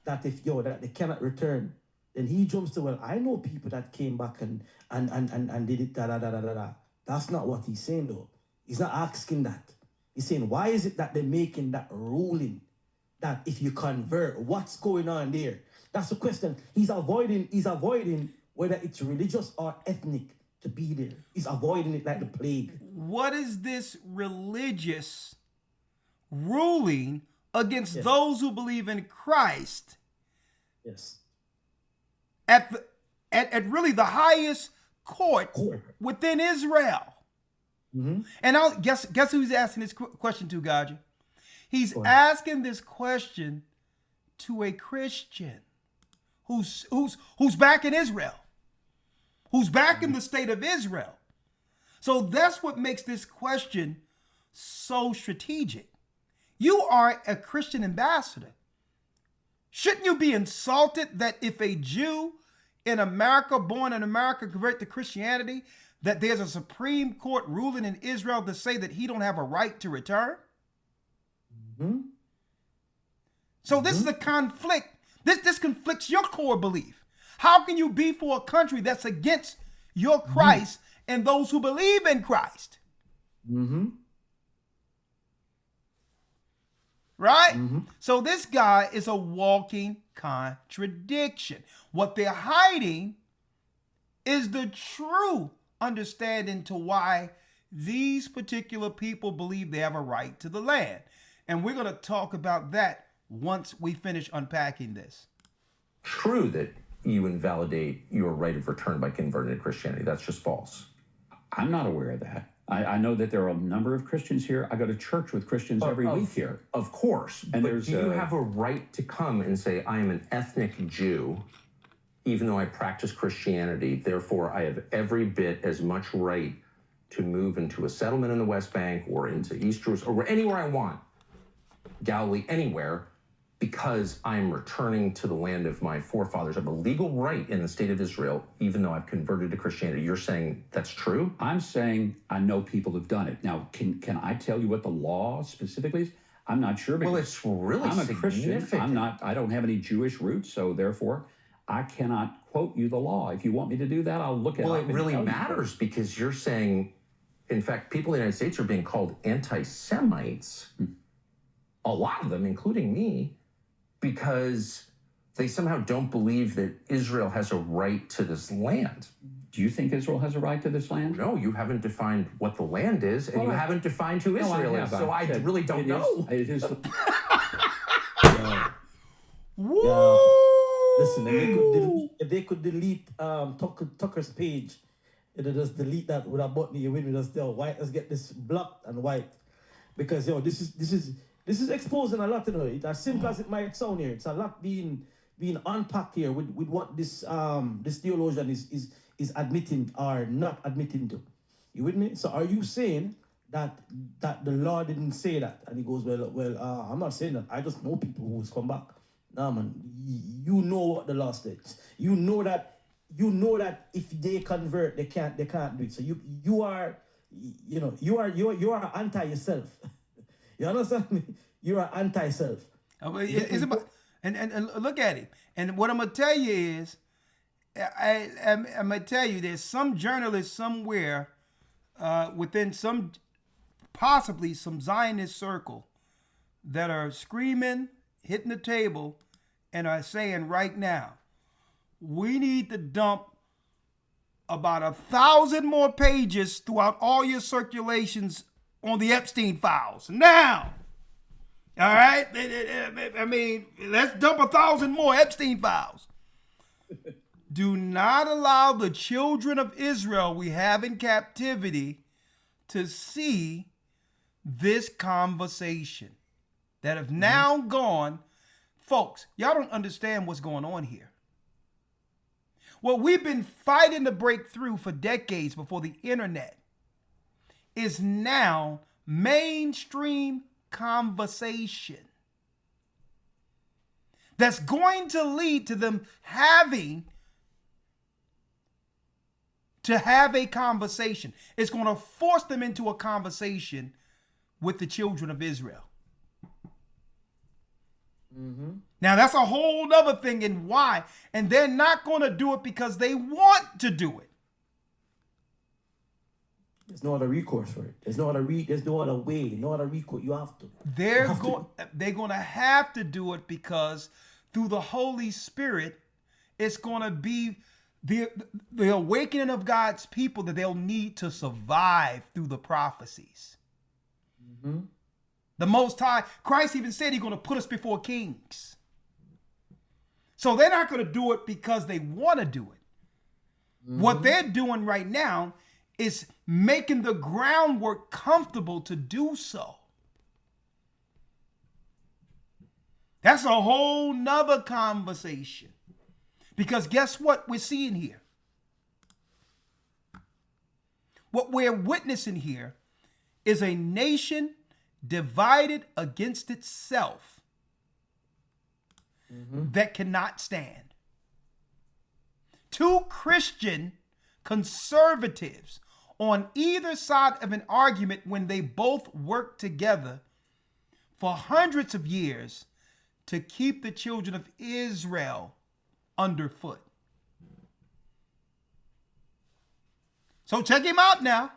that that they cannot return. Then he jumps to, well, I know people that came back and did it, da-da-da-da-da-da. That's not what he's saying, though. He's not asking that. He's saying, why is it that they're making that ruling? That if you convert, what's going on there? That's the question. He's avoiding whether it's religious or ethnic to be there. He's avoiding it like the plague. What is this religious ruling against those who believe in Christ? Yes. At really the highest court within Israel. Mm-hmm. And I'll guess who he's asking this question to, Gaja? He's asking this question to a Christian who's back in Israel, who's back in the state of Israel. So that's what makes this question so strategic. You are a Christian ambassador. Shouldn't you be insulted that if a Jew in America, born in America, convert to Christianity, that there's a Supreme Court ruling in Israel to say that he don't have a right to return? Mm-hmm. So this is a conflict. This conflicts your core belief. How can you be for a country that's against your Christ and those who believe in Christ? Mm-hmm. Right? Mm-hmm. So this guy is a walking contradiction. What they're hiding is the true understanding to why these particular people believe they have a right to the land. And we're going to talk about that once we finish unpacking this. True that you invalidate your right of return by converting to Christianity. That's just false. I'm not aware of that. I know that there are a number of Christians here. I go to church with Christians every week here. Of course. And but do you have a right to come and say, I am an ethnic Jew, even though I practice Christianity, therefore I have every bit as much right to move into a settlement in the West Bank or into East Jerusalem or anywhere I want, Galilee, anywhere, because I'm returning to the land of my forefathers. I have a legal right in the state of Israel, even though I've converted to Christianity. You're saying that's true? I'm saying I know people have done it. Now, can I tell you what the law specifically is? I'm not sure. Well, it's really I'm a Christian. I don't have any Jewish roots, so therefore I cannot quote you the law. If you want me to do that, I'll look it up. Well, it and really tell you. matters because you're saying, in fact, people in the United States are being called anti-Semites, a lot of them, including me, because they somehow don't believe that Israel has a right to this land. Do you think Israel has a right to this land? No, you haven't defined what the land is, and Well, you haven't defined who Israel is, so I said really don't know. It is. Woo! Listen, if they could delete Tucker's page, it'll just delete that with a button. You win with us still white. Let's get this blocked and white, because this is exposing a lot. It's as simple as it might sound here. It's a lot being unpacked here with what this theologian is admitting or not admitting to. You with me? So are you saying that the Lord didn't say that? And he goes, well, I'm not saying that. I just know people who's come back. Nah, man, you know what the law states. You know that if they convert, they can't do it. So you are anti yourself. You understand me? You are anti self. It's about, and look at it. And what I'm gonna tell you is, I'm gonna tell you, there's some journalist somewhere within possibly some Zionist circle that are screaming, hitting the table, and are saying right now, we need to dump about 1,000 more pages throughout all your circulations on the Epstein files. Now, all right? I mean, let's dump 1,000 more Epstein files. Do not allow the children of Israel we have in captivity to see this conversation that have now gone. Folks, y'all don't understand what's going on here. What we've been fighting to break through for decades before the internet is now mainstream conversation that's going to lead to them having to have a conversation. It's going to force them into a conversation with the children of Israel. Now that's a whole nother thing, and why. And they're not going to do it because they want to do it. There's no other recourse for it. There's no other way, no other recourse. You have to. They're going to have to do it because through the Holy Spirit, it's going to be the awakening of God's people that they'll need to survive through the prophecies. The Most High, Christ even said he's going to put us before kings. So they're not going to do it because they want to do it. What they're doing right now is making the groundwork comfortable to do so. That's a whole nother conversation. Because guess what we're seeing here? What we're witnessing here is a nation divided against itself that cannot stand. Two Christian conservatives on either side of an argument when they both work together for hundreds of years to keep the children of Israel underfoot. So check him out now.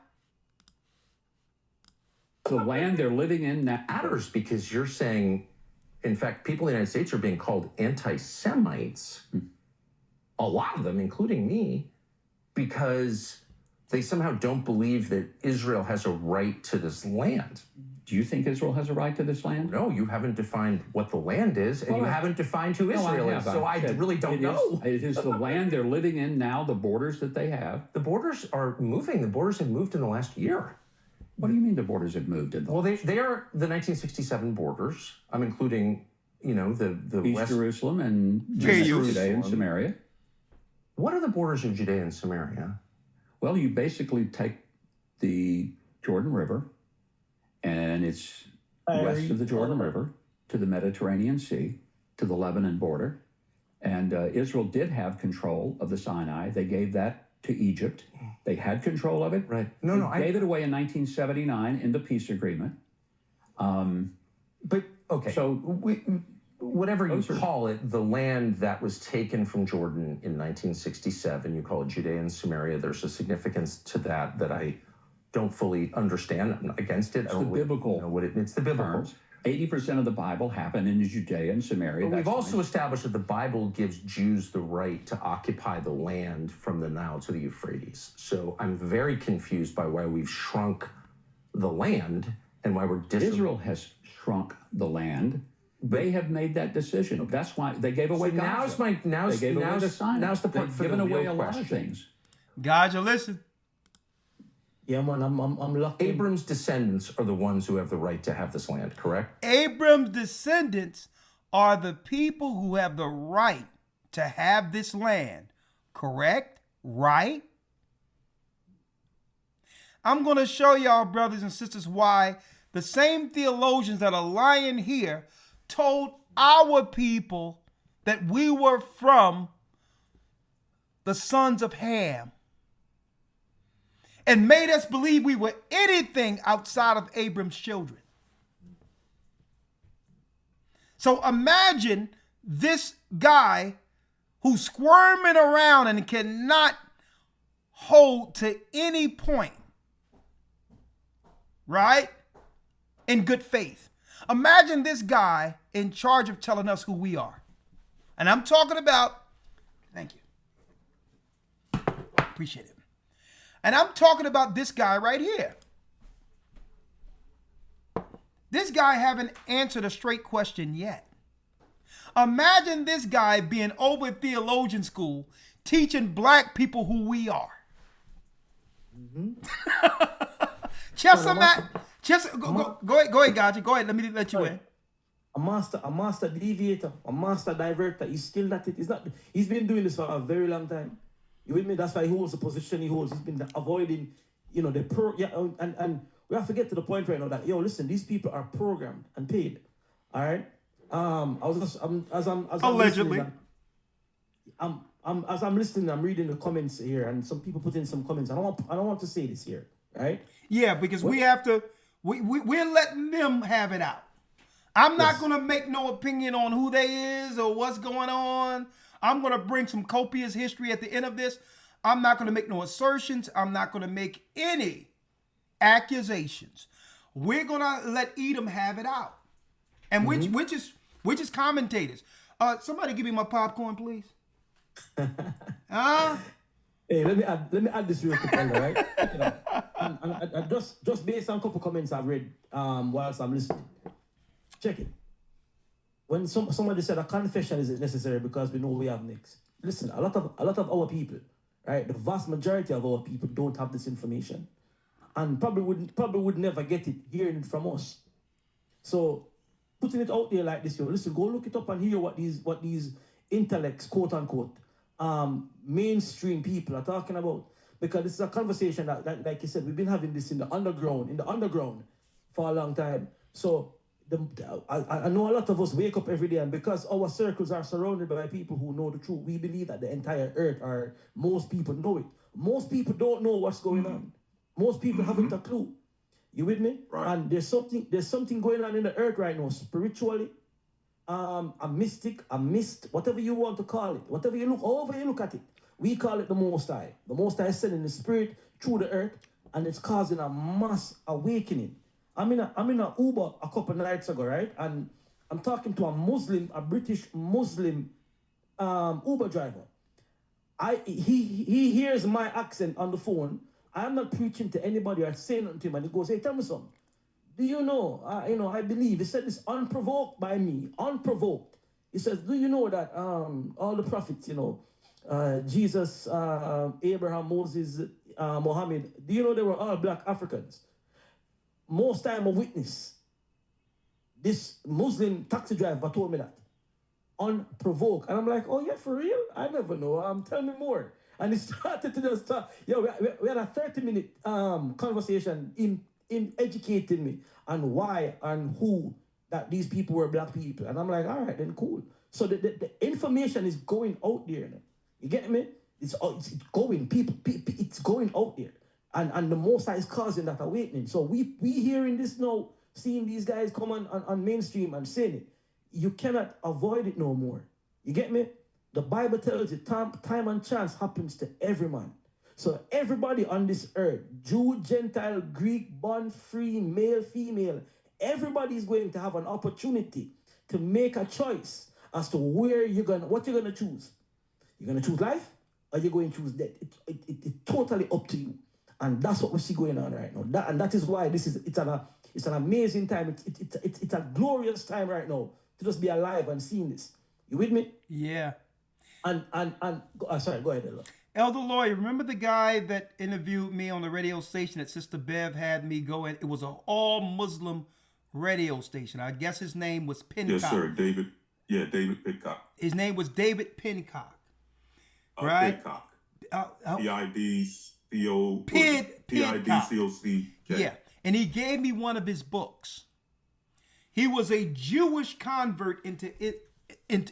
The land they're living in now Matters because you're saying, in fact, people in the United States are being called anti-Semites, a lot of them, including me, because they somehow don't believe that Israel has a right to this land. Do you think Israel has a right to this land? No, you haven't defined what the land is, and you haven't defined who Israel is, so I really don't know. It is the land they're living in now, the borders that they have. The borders are moving. The borders have moved in the last year. What do you mean the borders have moved? Well, they are the 1967 borders. I'm including, the East West Jerusalem and Jerusalem. Judea and Samaria. What are the borders of Judea and Samaria? Well, you basically take the Jordan River, and it's west of the Jordan River to the Mediterranean Sea, to the Lebanon border. And Israel did have control of the Sinai. They gave that to Egypt. They had control of it. Right. They gave it away in 1979 in the peace agreement. But okay. So whatever you call it, the land that was taken from Jordan in 1967, you call it Judea and Samaria. There's a significance to that I don't fully understand. I'm not against it. It's the biblical know what it's the biblical. terms. 80% of the Bible happened in Judea and Samaria. But we've also established that the Bible gives Jews the right to occupy the land from the Nile to the Euphrates. So I'm very confused by why we've shrunk the land and why we're Israel has shrunk the land. They have made that decision. That's why they gave away Gaza. They gave away the Sinai. Now's the part They've for given the away real a lot question. of things. God, you listen. Yeah, man, I'm lucky. Abram's descendants are the ones who have the right to have this land, correct? Abram's descendants are the people who have the right to have this land, correct? Right? I'm going to show y'all, brothers and sisters, why the same theologians that are lying here told our people that we were from the sons of Ham and made us believe we were anything outside of Abram's children. So imagine this guy who's squirming around and cannot hold to any point, right? In good faith. Imagine this guy in charge of telling us who we are. And I'm talking about, thank you. Appreciate it. And I'm talking about this guy right here. This guy haven't answered a straight question yet. Imagine this guy being over at theologian school teaching black people who we are. Go ahead, Gotcha. Go ahead. Let me let you in. A master deviator, a master diverter. He's still not it. He's been doing this for a very long time. You with me? That's why he holds the position he holds. He's been avoiding, and we have to get to the point right now that, listen, these people are programmed and paid. All right. As I'm allegedly. As I'm listening, I'm reading the comments here, and some people put in some comments. I don't want to say this here, right? Yeah, because we're letting them have it out. I'm not going to make no opinion on who they is or what's going on. I'm going to bring some copious history at the end of this. I'm not going to make no assertions. I'm not going to make any accusations. We're going to let Edom have it out. And which is commentators. Somebody give me my popcorn, please. Hey, let me add this real quick, right? And just based on a couple comments I've read whilst I'm listening. Check it. When somebody said a confession is necessary because we know we have next. Listen, a lot of our people, right? The vast majority of our people don't have this information, and probably would never get it hearing it from us. So putting it out there like this, listen, go look it up and hear what these intellects, quote unquote, mainstream people are talking about, because this is a conversation that like you said, we've been having this in the underground for a long time. So I know a lot of us wake up every day, and because our circles are surrounded by people who know the truth, we believe that the entire earth, or most people know it. Most people don't know what's going on. Most people haven't a clue. You with me? Right. And there's something going on in the earth right now, spiritually, a mystic, a mist, whatever you want to call it, however you look at it, we call it the Most High. The Most High is sending the Spirit through the earth, and it's causing a mass awakening. I'm in a Uber a couple nights ago, right? And I'm talking to a British Muslim Uber driver. He hears my accent on the phone. I'm not preaching to anybody or saying nothing to him, and he goes, "Hey, tell me something. Do you know? I believe." He said this unprovoked by me, unprovoked. He says, "Do you know that all the prophets, Jesus, Abraham, Moses, Muhammad, do you know they were all black Africans? Most time a witness." This Muslim taxi driver told me that. Unprovoked. And I'm like, "Oh yeah, for real? I never know. Tell me more." And he started to just talk. We had a 30-minute conversation in educating me on why and who that these people were black people. And I'm like, all right, then cool. So the information is going out there. You get me? It's going, it's going out there. And the Most High is causing that awakening. So we hearing this now, seeing these guys come on mainstream and saying it. you cannot avoid it no more. You get me? The Bible tells you time and chance happens to every man. So everybody on this earth, Jew, Gentile, Greek, bond, free, male, female, everybody is going to have an opportunity to make a choice as to what you're gonna choose. You're gonna choose life, or you're going to choose death. It's totally up to you, and that's what we see going on right now. That is why it's an amazing time. It's a glorious time right now to just be alive and seeing this. You with me? Yeah. Sorry, go ahead, Elder. Elder Lawya, remember the guy that interviewed me on the radio station that Sister Bev had me go in? It was an all-Muslim radio station. I guess his name was Pincock. Yes, sir. David Pincock. His name was David Pincock. Right? Pincock. P-I-D-C-O-C. Yeah. And he gave me one of his books. He was a Jewish convert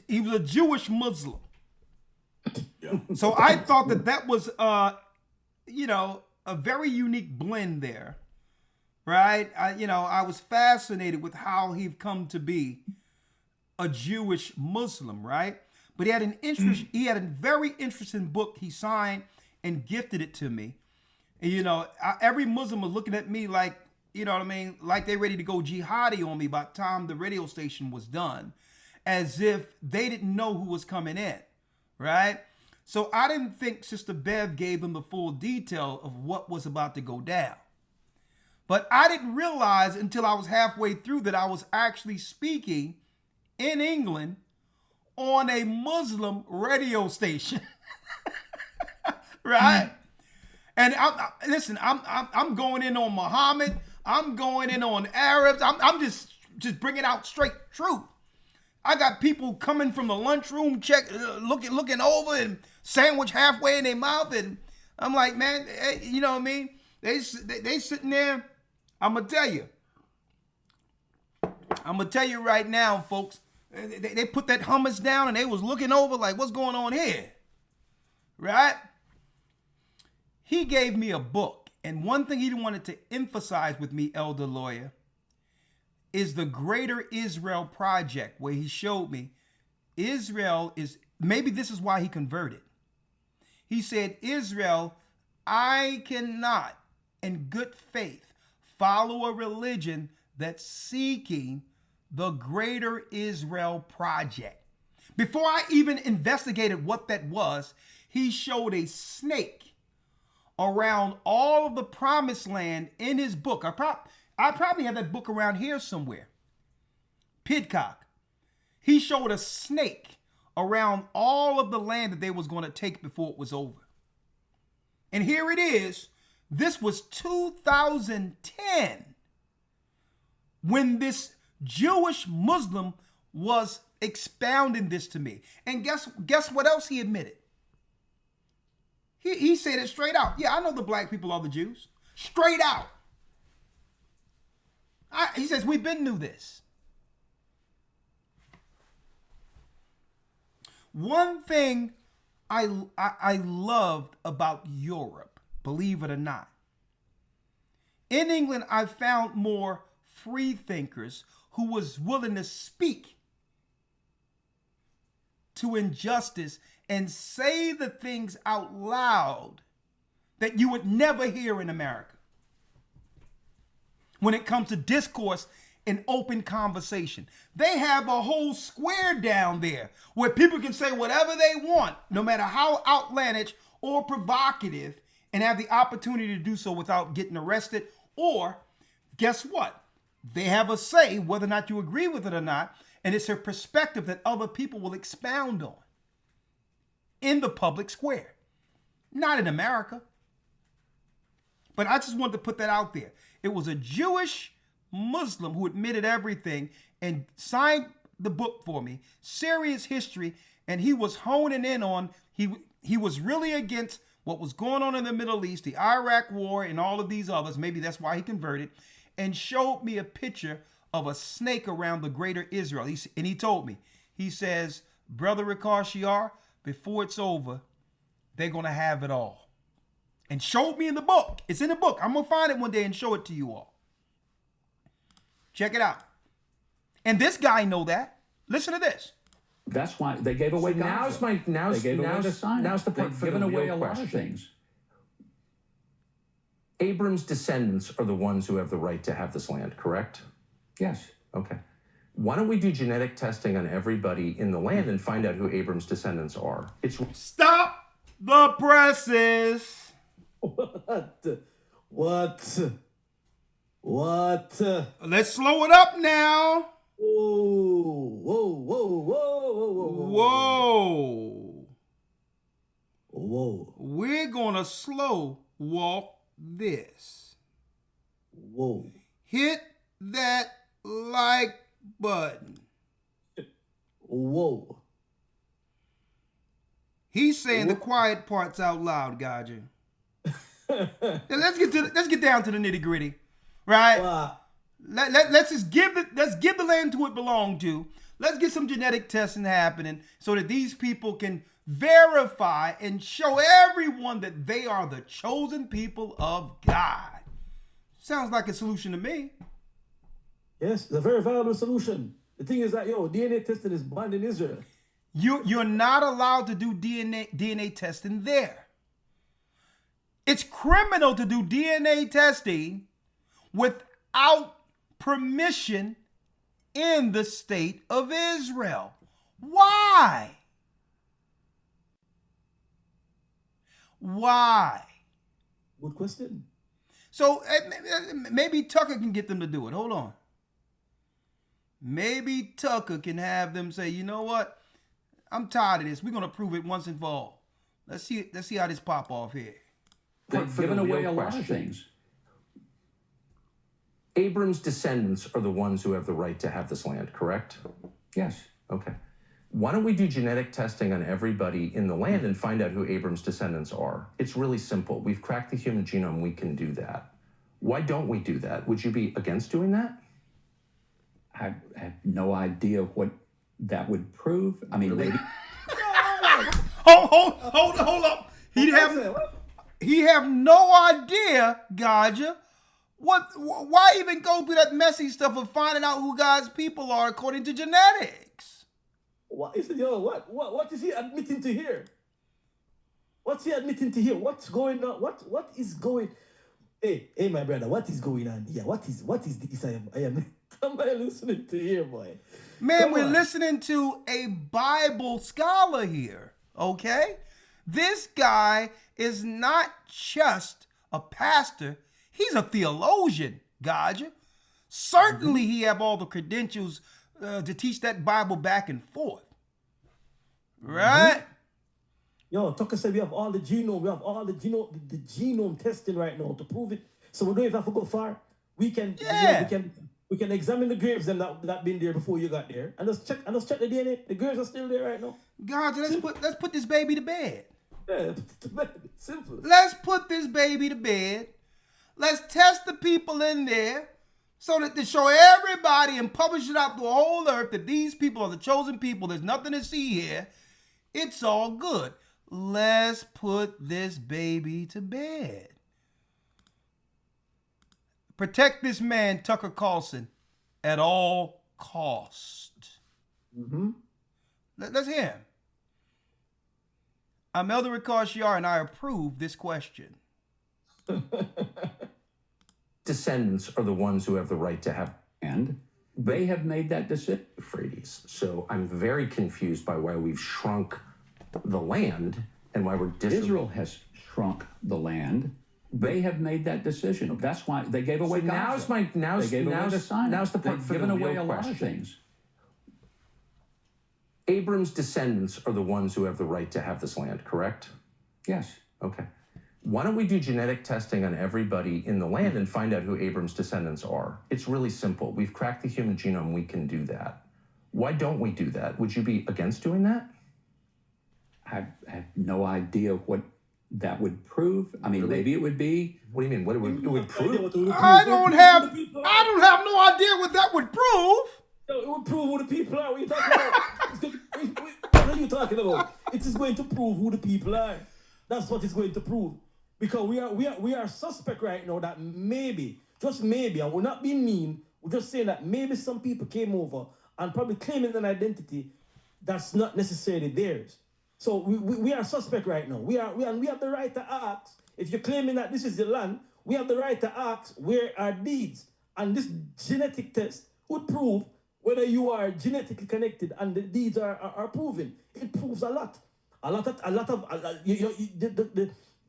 he was a Jewish Muslim. Yeah. So I thought that was, a very unique blend there, right? I was fascinated with how he'd come to be a Jewish Muslim, right? But he had an interest. He had a very interesting book he signed and gifted it to me. And, every Muslim was looking at me like, like they ready to go jihadi on me by the time the radio station was done, as if they didn't know who was coming in. Right? So I didn't think Sister Bev gave them the full detail of what was about to go down. But I didn't realize until I was halfway through that I was actually speaking in England on a Muslim radio station. Right? And I'm going in on Muhammad. I'm going in on Arabs. I'm just bringing out straight truth. I got people coming from the lunchroom, looking over and sandwich halfway in their mouth, and I'm like, man, you know what I mean? They sitting there. I'm gonna tell you right now, folks. They put that hummus down and they was looking over like, what's going on here, right? He gave me a book, and one thing he wanted to emphasize with me, Elder Lawya, is the Greater Israel Project, where he showed me Israel is, maybe this is why he converted. He said, Israel, I cannot in good faith follow a religion that's seeking the Greater Israel Project. Before I even investigated what that was, he showed a snake around all of the promised land in his book. I probably have that book around here somewhere. Pidcock. He showed a snake around all of the land that they was going to take before it was over. And here it is. This was 2010 when this Jewish Muslim was expounding this to me. And guess what else he admitted? He said it straight out. Yeah, I know the black people are the Jews. Straight out. He says, we've been through this. One thing I loved about Europe, believe it or not, in England, I found more free thinkers who was willing to speak to injustice and say the things out loud that you would never hear in America. When it comes to discourse and open conversation, they have a whole square down there where people can say whatever they want, no matter how outlandish or provocative, and have the opportunity to do so without getting arrested. Or guess what? They have a say whether or not you agree with it or not, and it's a perspective that other people will expound on in the public square. Not in America. But I just wanted to put that out there. It was a Jewish Muslim who admitted everything and signed the book for me, Serious History, and he was honing in on, he was really against what was going on in the Middle East, the Iraq War, and all of these others. Maybe that's why he converted, and showed me a picture of a snake around the Greater Israel. And he told me, he says, Brother Rawchaa, before it's over, they're going to have it all. And showed me in the book. It's in the book. I'm going to find it one day and show it to you all. Check it out. And this guy know that. Listen to this. That's why they gave away Gaza. They gave away the Sinai. Now's the part They've for the given away real a lot of question. things. Abram's descendants are the ones who have the right to have this land, correct? Yes. Okay. Why don't we do genetic testing on everybody in the land and find out who Abram's descendants are? It's Stop the presses. What? Let's slow it up now. Whoa. We're going to slow walk this. Whoa. Hit that like button. Whoa. He's saying the quiet parts out loud, Gotcha. Let's get down to the nitty gritty, right? Let's give the land to it belonged to. Let's get some genetic testing happening so that these people can verify and show everyone that they are the chosen people of God. Sounds like a solution to me. Yes, it's a very viable solution. The thing is that, DNA testing is banned in Israel. You're not allowed to do DNA testing there. It's criminal to do DNA testing without permission in the state of Israel. Why? Why? Good question. So maybe Tucker can get them to do it. Hold on. Maybe Tucker can have them say, you know what? I'm tired of this. We're going to prove it once and for all. Let's see how this pop off here. They've given away a lot of things. Abram's descendants are the ones who have the right to have this land, correct? Yes. Okay. Why don't we do genetic testing on everybody in the land and find out who Abram's descendants are? It's really simple. We've cracked the human genome. We can do that. Why don't we do that? Would you be against doing that? I have no idea what that would prove. I mean, maybe. Hold up. He have no idea, Gaja. Why even go through that messy stuff of finding out who God's people are according to genetics? What is he admitting to here? What's he admitting to here? What's going on? What is going? Hey, my brother, what is going on here? What is this? I am somebody listening to here, boy. Man, we're listening to a Bible scholar here, okay? This guy is not just a pastor. He's a theologian, Gaja. Certainly he have all the credentials to teach that Bible back and forth. Right? Yo, Tucker said we have all the genome. We have all the genome testing right now to prove it. So we don't even have to go far. We can examine the graves that been there before you got there, and just check the DNA. The graves are still there right now. Gaja, let's put this baby to bed. Yeah, simple. Let's put this baby to bed. Let's test the people in there so that to show everybody and publish it out to the whole earth that these people are the chosen people. There's nothing to see here. It's all good. Let's put this baby to bed. Protect this man, Tucker Carlson, at all cost. Let's hear him. I'm Elder Rawchaa, and I approve this question. Descendants are the ones who have the right to have, and they have made that decision. Euphrates. So I'm very confused by why we've shrunk the land and why we're Israel has shrunk the land. They have made that decision. That's why they gave away Gaza. They gave away the Sinai. Now's the part They've for given the away real a lot question. of things. Abram's descendants are the ones who have the right to have this land, correct? Yes. Okay. Why don't we do genetic testing on everybody in the land and find out who Abram's descendants are? It's really simple. We've cracked the human genome. We can do that. Why don't we do that? Would you be against doing that? I have no idea what that would prove. I mean, maybe it would be. What do you mean? What it would prove? I don't have no idea what that would prove. It would prove who the people are. What are you talking about? What are you talking about? It is going to prove who the people are. That's what it's going to prove. Because we are suspect right now that maybe, just maybe, and we're not being mean, we're just saying that maybe some people came over and probably claiming an identity that's not necessarily theirs. So we are suspect right now. We have the right to ask, if you're claiming that this is the land, we have the right to ask where are deeds. And this genetic test would prove whether you are genetically connected and the deeds are proven. It proves a lot.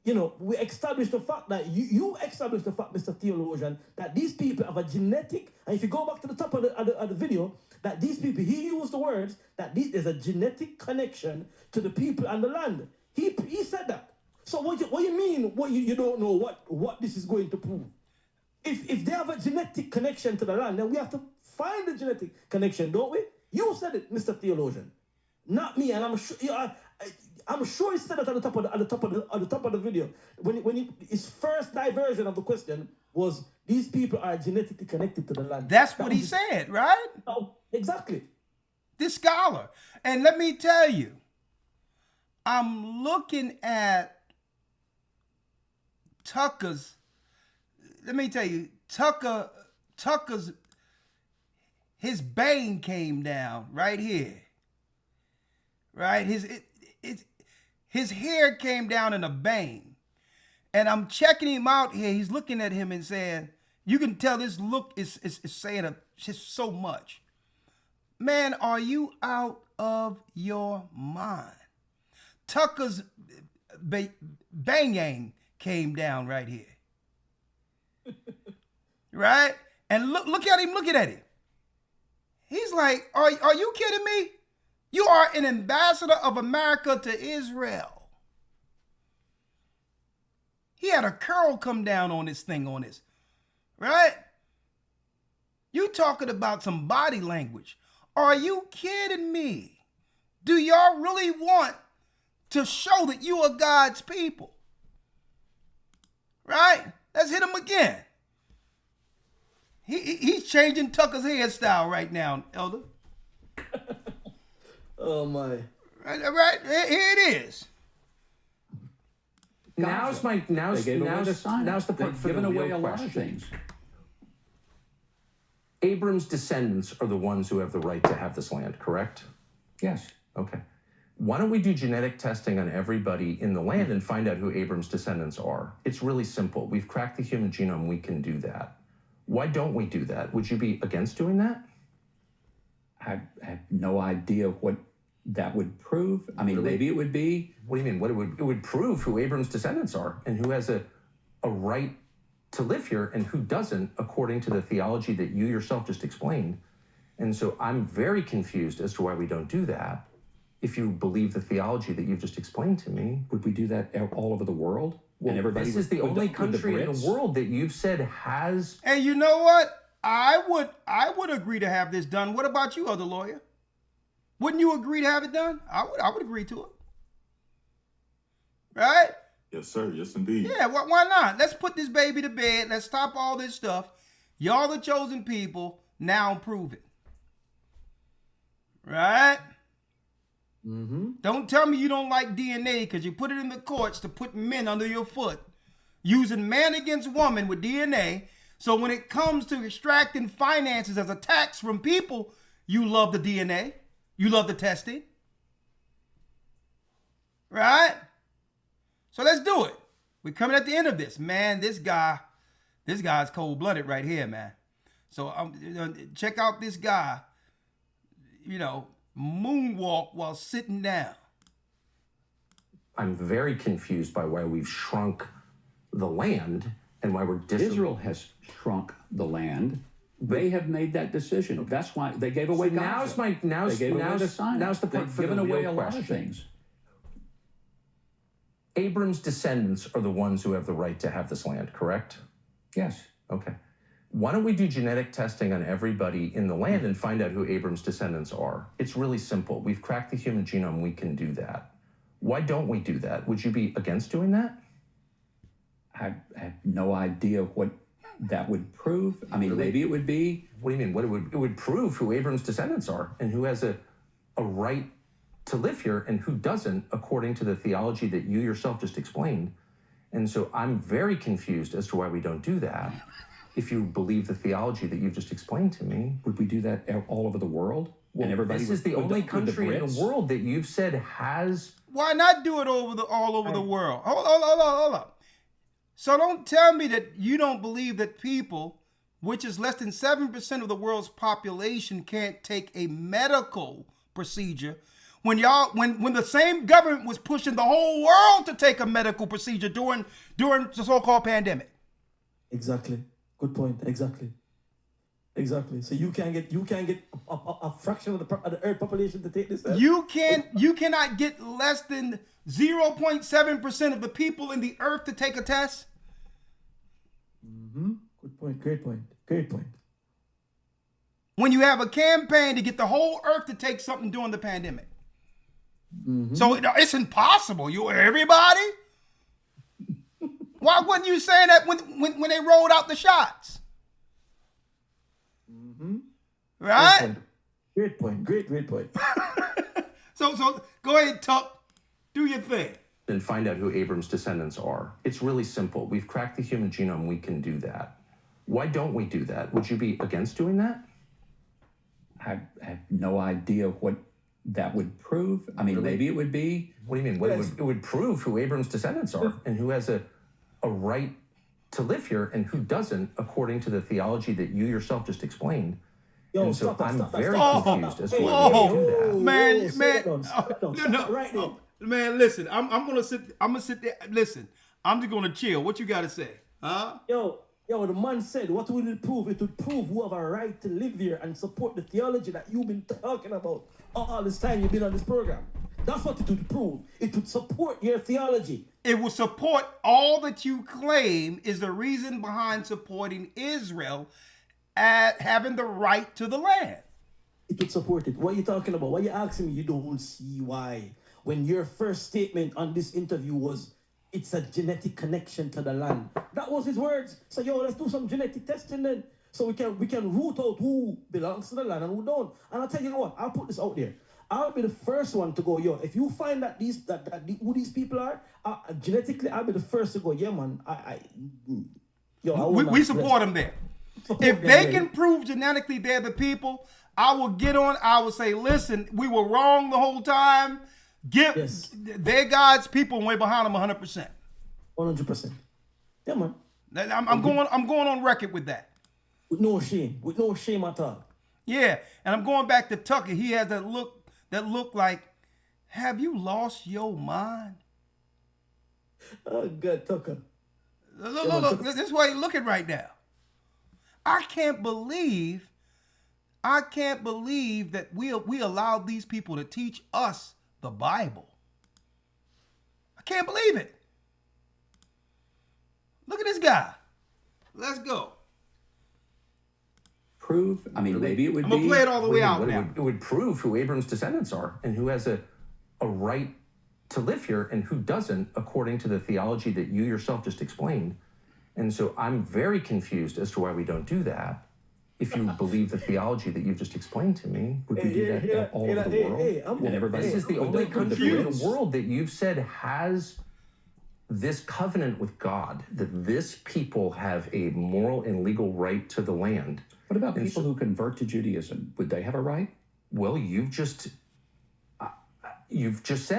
We established the fact that you established the fact, Mr. Theologian, that these people have a genetic, and if you go back to the top of the video, that these people, he used the words that there's a genetic connection to the people and the land. He said that. So what you mean? What you don't know what this is going to prove? If they have a genetic connection to the land, then we have to find the genetic connection, don't we? You said it, Mr. Theologian, not me, and I'm sure. I'm sure he said it at the top of the video when his first diversion of the question was these people are genetically connected to the land. That's what he said, right? Oh, exactly. This scholar, and let me tell you, I'm looking at Tucker's. Let me tell you, Tucker's. His bane came down right here. Right, his hair came down in a bang, and I'm checking him out here. He's looking at him and saying, "You can tell this look is saying just so much." Man, are you out of your mind? Tucker's bang came down right here, right? And look at him looking at him. He's like, "Are you kidding me? You are an ambassador of America to Israel." He had a curl come down on this thing, right? You talking about some body language. Are you kidding me? Do y'all really want to show that you are God's people? Right? Let's hit him again. He's changing Tucker's hairstyle right now, Elder. Oh my! Right, here it is. Now's the part for the giving away real a lot of question. things. Abram's descendants are the ones who have the right to have this land, correct? Yes. Okay. Why don't we do genetic testing on everybody in the land and find out who Abram's descendants are? It's really simple. We've cracked the human genome. We can do that. Why don't we do that? Would you be against doing that? I have no idea what that would prove. I mean, maybe it would be. What do you mean? It would prove who Abram's descendants are and who has a right to live here and who doesn't, according to the theology that you yourself just explained. And so I'm very confused as to why we don't do that. If you believe the theology that you've just explained to me, Would we do that all over the world? well, And everybody this is the only with country in Brits? the world that you've said has. And you know what? I would agree to have this done. What about you, Elder Lawyer? Wouldn't you agree to have it done? I would agree to it. Right? Yes, sir. Yes, indeed. Yeah, why not? Let's put this baby to bed. Let's stop all this stuff. Y'all the chosen people. Now prove it. Right? Mm-hmm. Don't tell me you don't like DNA because you put it in the courts to put men under your foot. Using man against woman with DNA. So when it comes to extracting finances as a tax from people, you love the DNA. You love the testing. Right? So let's do it. We're coming at the end of this. Man, this guy's cold-blooded right here, man. So check out this guy, moonwalk while sitting down. I'm very confused by why we've shrunk the land and why we're Israel has shrunk the land. They have made that decision. That's why they gave away Gaza. They gave away the Sinai. Now's the part They've for the given away real a lot question. of things. Abram's descendants are the ones who have the right to have this land, correct? Yes. Okay. Why don't we do genetic testing on everybody in the land and find out who Abram's descendants are? It's really simple. We've cracked the human genome. We can do that. Why don't we do that? Would you be against doing that? I have no idea what that would prove. I mean, maybe it would be. What do you mean? It would prove who Abram's descendants are and who has a right to live here and who doesn't, according to the theology that you yourself just explained. And so I'm very confused as to why we don't do that. If you believe the theology that you've just explained to me. Would we do that all over the world? Well, and everybody this is the with only the country in Brits. the world that you've said has. Why not do it all over the world? Hold on. So don't tell me that you don't believe that people, which is less than 7% of the world's population, can't take a medical procedure when the same government was pushing the whole world to take a medical procedure during the so-called pandemic. Exactly. Good point. Exactly. So you can't get a fraction of the earth population to take this test? You cannot get less than 0.7% of the people in the earth to take a test. Good point. Great point. When you have a campaign to get the whole earth to take something during the pandemic. So it's impossible. Everybody? Why wasn't you saying that when they rolled out the shots? Right? Great point. So go ahead, Tuck. Do your thing. And find out who Abram's descendants are. It's really simple. We've cracked the human genome. We can do that. Why don't we do that? Would you be against doing that? I have no idea what that would prove. I mean, maybe it would be. What do you mean? It would prove who Abram's descendants are and who has a right to live here and who doesn't, according to the theology that you yourself just explained. And so I'm very confused as to why we do that. Man, listen. I'm gonna sit there. Listen, I'm just gonna chill. What you gotta say, huh? Yo, the man said, what would it prove? It would prove who have a right to live here and support the theology that you've been talking about all this time you've been on this program. That's what it would prove. It would support your theology. It will support all that you claim is the reason behind supporting Israel at having the right to the land. It would support it. What are you talking about? Why are you asking me? You don't see why. When your first statement on this interview was, it's a genetic connection to the land. That was his words. So, let's do some genetic testing then. So we can root out who belongs to the land and who don't. And I'll tell you what, I'll put this out there. I'll be the first one to go, if you find that who these people are, genetically, I'll be the first to go, yeah, man. We support them there. If they can prove genetically they're the people, I will get on. I will say, listen, we were wrong the whole time. They're God's people and we're behind them 100%. 100%. Yeah, man. I'm going on record with that. With no shame at all. Yeah, and I'm going back to Tucker. He has that look like, have you lost your mind? Oh, God, Tucker. Look, this is why you're looking right now. I can't believe that we allowed these people to teach us the Bible. I can't believe it. Look at this guy. Let's go. Prove? I mean, maybe it would be. I'm going to play it all the way out now. It would prove who Abram's descendants are and who has a right to live here and who doesn't, according to the theology that you yourself just explained. And so I'm very confused as to why we don't do that. If you believe the theology that you've just explained to me, would we do that all over the world? And everybody. This is the only country in the world that you've said has this covenant with God, that this people have a moral and legal right to the land. What about people who convert to Judaism? Would they have a right? Well, you've just said. I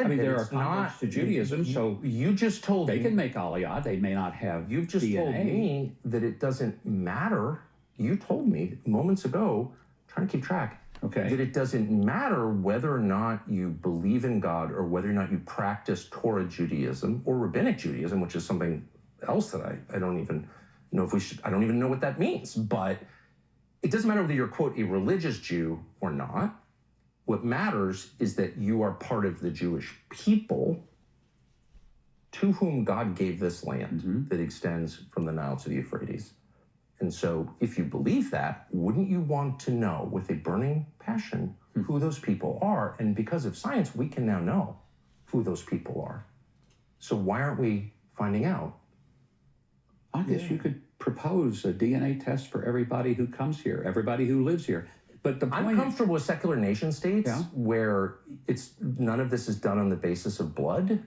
mean, that there are it's converts to Judaism, so you just told they me can make Aliyah. They may not have. You've just DNA. told me that it doesn't matter. You told me moments ago, trying to keep track, that it doesn't matter whether or not you believe in God or whether or not you practice Torah Judaism or Rabbinic Judaism, which is something else that I don't even know if we should. I don't even know what that means, but. It doesn't matter whether you're, quote, a religious Jew or not. What matters is that you are part of the Jewish people to whom God gave this land that extends from the Nile to the Euphrates. And so if you believe that, wouldn't you want to know with a burning passion who those people are? And because of science, we can now know who those people are. So why aren't we finding out? I guess you could propose a DNA test for everybody who comes here, everybody who lives here. But the point I'm comfortable with secular nation states where none of this is done on the basis of blood.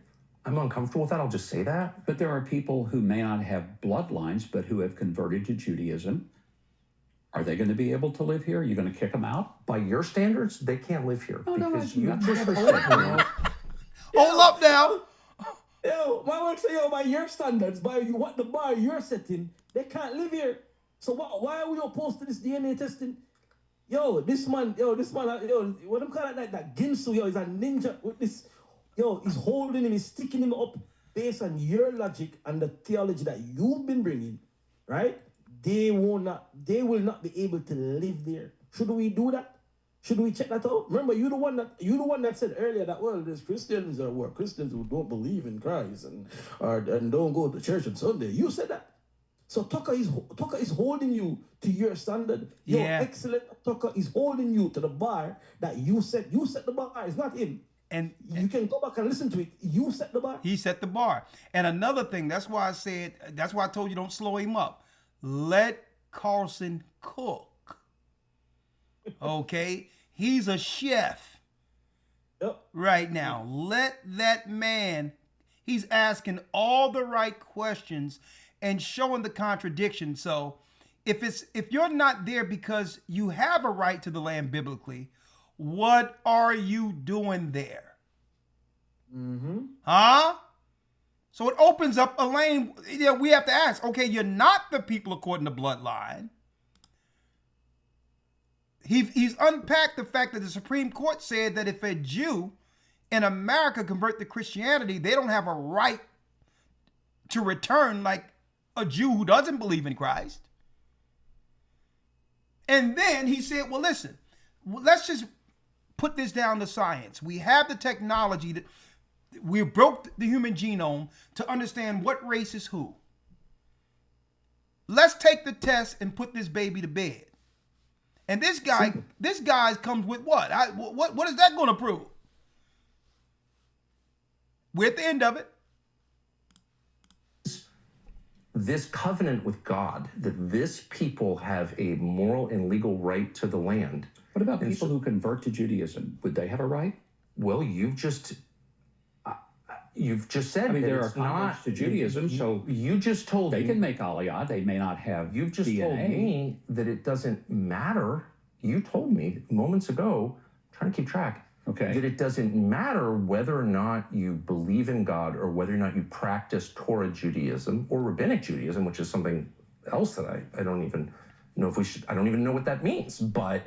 I'm uncomfortable with that. I'll just say that. But there are people who may not have bloodlines, but who have converted to Judaism, Are they going to be able to live here? Are you going to kick them out? By your standards, they can't live here because no, you that's just what I said, said. Hold up now. Yo, my word say, yo, by your standards, by you, what the bar you're setting, they can't live here. So why are we opposed to this DNA testing? Yo, this man, what I'm calling that Ginsu, yo, is a ninja with this. Yo, he's holding him, he's sticking him up based on your logic and the theology that you've been bringing, right? They will not be able to live there. Should we do that? Should we check that out? Remember, you're the one that said earlier that, well, there's Christians who don't believe in Christ and don't go to church on Sunday. You said that. So Tucker is holding you to your standard. Your excellent Tucker is holding you to the bar that you set. You set the bar. It's not him. And you can go back and listen to it. You set the bar. He set the bar. And another thing, that's why I told you don't slow him up. Let Carlson cook. Okay? He's a chef. Yep. Right now. Let that man, he's asking all the right questions and showing the contradiction. So if you're not there because you have a right to the land biblically, what are you doing there? Mm-hmm. Huh? So it opens up a lane. We have to ask, okay, you're not the people according to bloodline. He's unpacked the fact that the Supreme Court said that if a Jew in America convert to Christianity, they don't have a right to return like a Jew who doesn't believe in Christ. And then he said, well, listen, let's just put this down to science. We have the technology that we broke the human genome to understand what race is who. Let's take the test and put this baby to bed. And this guy comes with what? What is that going to prove? We're at the end of it. This covenant with God, that this people have a moral and legal right to the land. What about people who convert to Judaism? Would they have a right? Well, you've just said. I mean, that there are it's converts not to Judaism, so you just told they me can make Aliyah. They may not have. You've just DNA. told me that it doesn't matter. You told me moments ago, trying to keep track, that it doesn't matter whether or not you believe in God or whether or not you practice Torah Judaism or Rabbinic Judaism, which is something else that I don't even know if we should. I don't even know what that means. But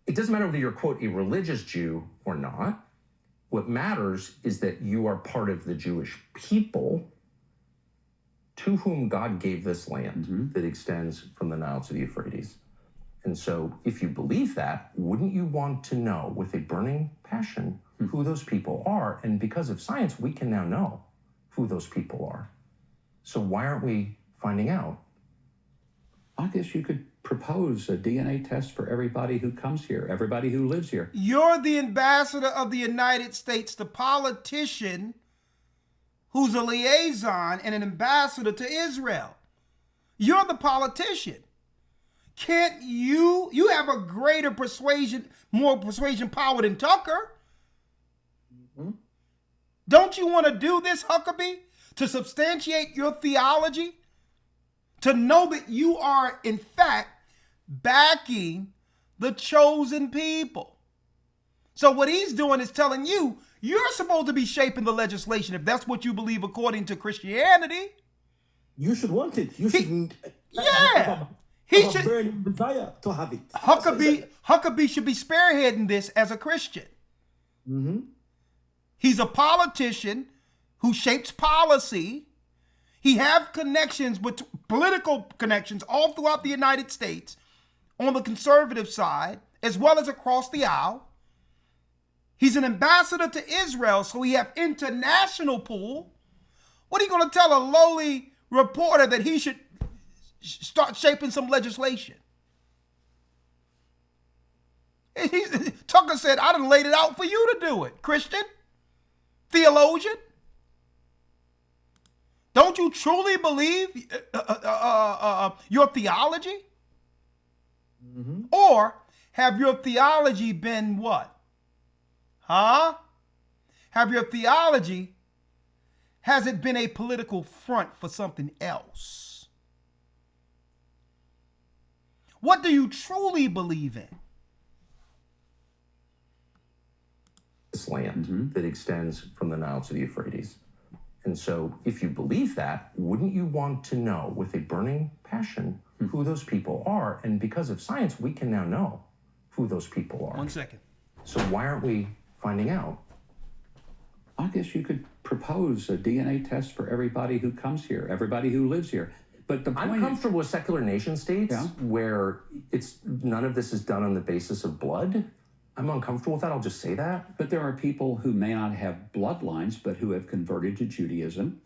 it doesn't matter whether you're, quote, a religious Jew or not. What matters is that you are part of the Jewish people to whom God gave this land that extends from the Nile to the Euphrates. And so if you believe that, wouldn't you want to know with a burning passion who those people are? And because of science, we can now know who those people are. So why aren't we finding out? I guess you could propose a DNA test for everybody who comes here, everybody who lives here. You're the ambassador of the United States, the politician who's a liaison and an ambassador to Israel. You're the politician. Can't you have a greater more persuasion power than Tucker? Mm-hmm. Don't you want to do this, Huckabee, to substantiate your theology? To know that you are, in fact, backing the chosen people. So what he's doing is telling you, you're supposed to be shaping the legislation if that's what you believe according to Christianity. You should want it. You should. He should burn desire to have it. Huckabee should be spearheading this as a Christian. Mm-hmm. He's a politician who shapes policy. He have connections, political connections all throughout the United States on the conservative side, as well as across the aisle. He's an ambassador to Israel, so he have international pull. What are you going to tell a lowly reporter that he should start shaping some legislation? Tucker said, I done laid it out for you to do it, Christian, theologian. Don't you truly believe your theology? Mm-hmm. Or have your theology been what? Has it been a political front for something else? What do you truly believe in? This land that extends from the Nile to the Euphrates. And so if you believe that, wouldn't you want to know with a burning passion who those people are? And because of science, we can now know who those people are. 1 second. So why aren't we finding out? I guess you could propose a DNA test for everybody who comes here, everybody who lives here. But the point I'm comfortable with secular nation states where none of this is done on the basis of blood. I'm uncomfortable with that. I'll just say that. But there are people who may not have bloodlines, but who have converted to Judaism.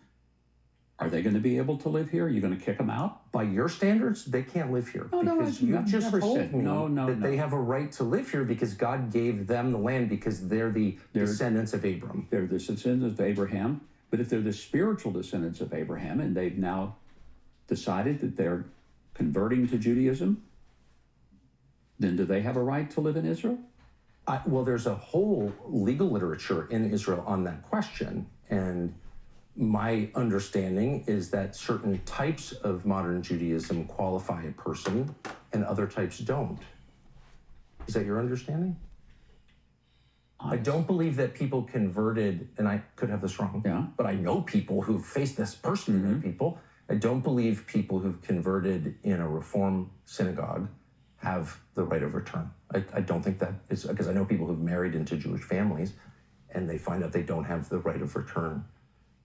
Are they going to be able to live here? Are you going to kick them out? By your standards, they can't live here. No, because you just never told said- me no, that they have a right to live here because God gave them the land because they're the descendants of Abram. They're the descendants of Abraham. But if they're the spiritual descendants of Abraham and they've now decided that they're converting to Judaism, then do they have a right to live in Israel? Well, there's a whole legal literature in Israel on that question. And my understanding is that certain types of modern Judaism qualify a person and other types don't. Is that your understanding? I don't believe that people converted, and I could have this wrong, but I know people who've faced this personally, people. I don't believe people who've converted in a Reform synagogue have the right of return. I don't think that is, because I know people who've married into Jewish families and they find out they don't have the right of return.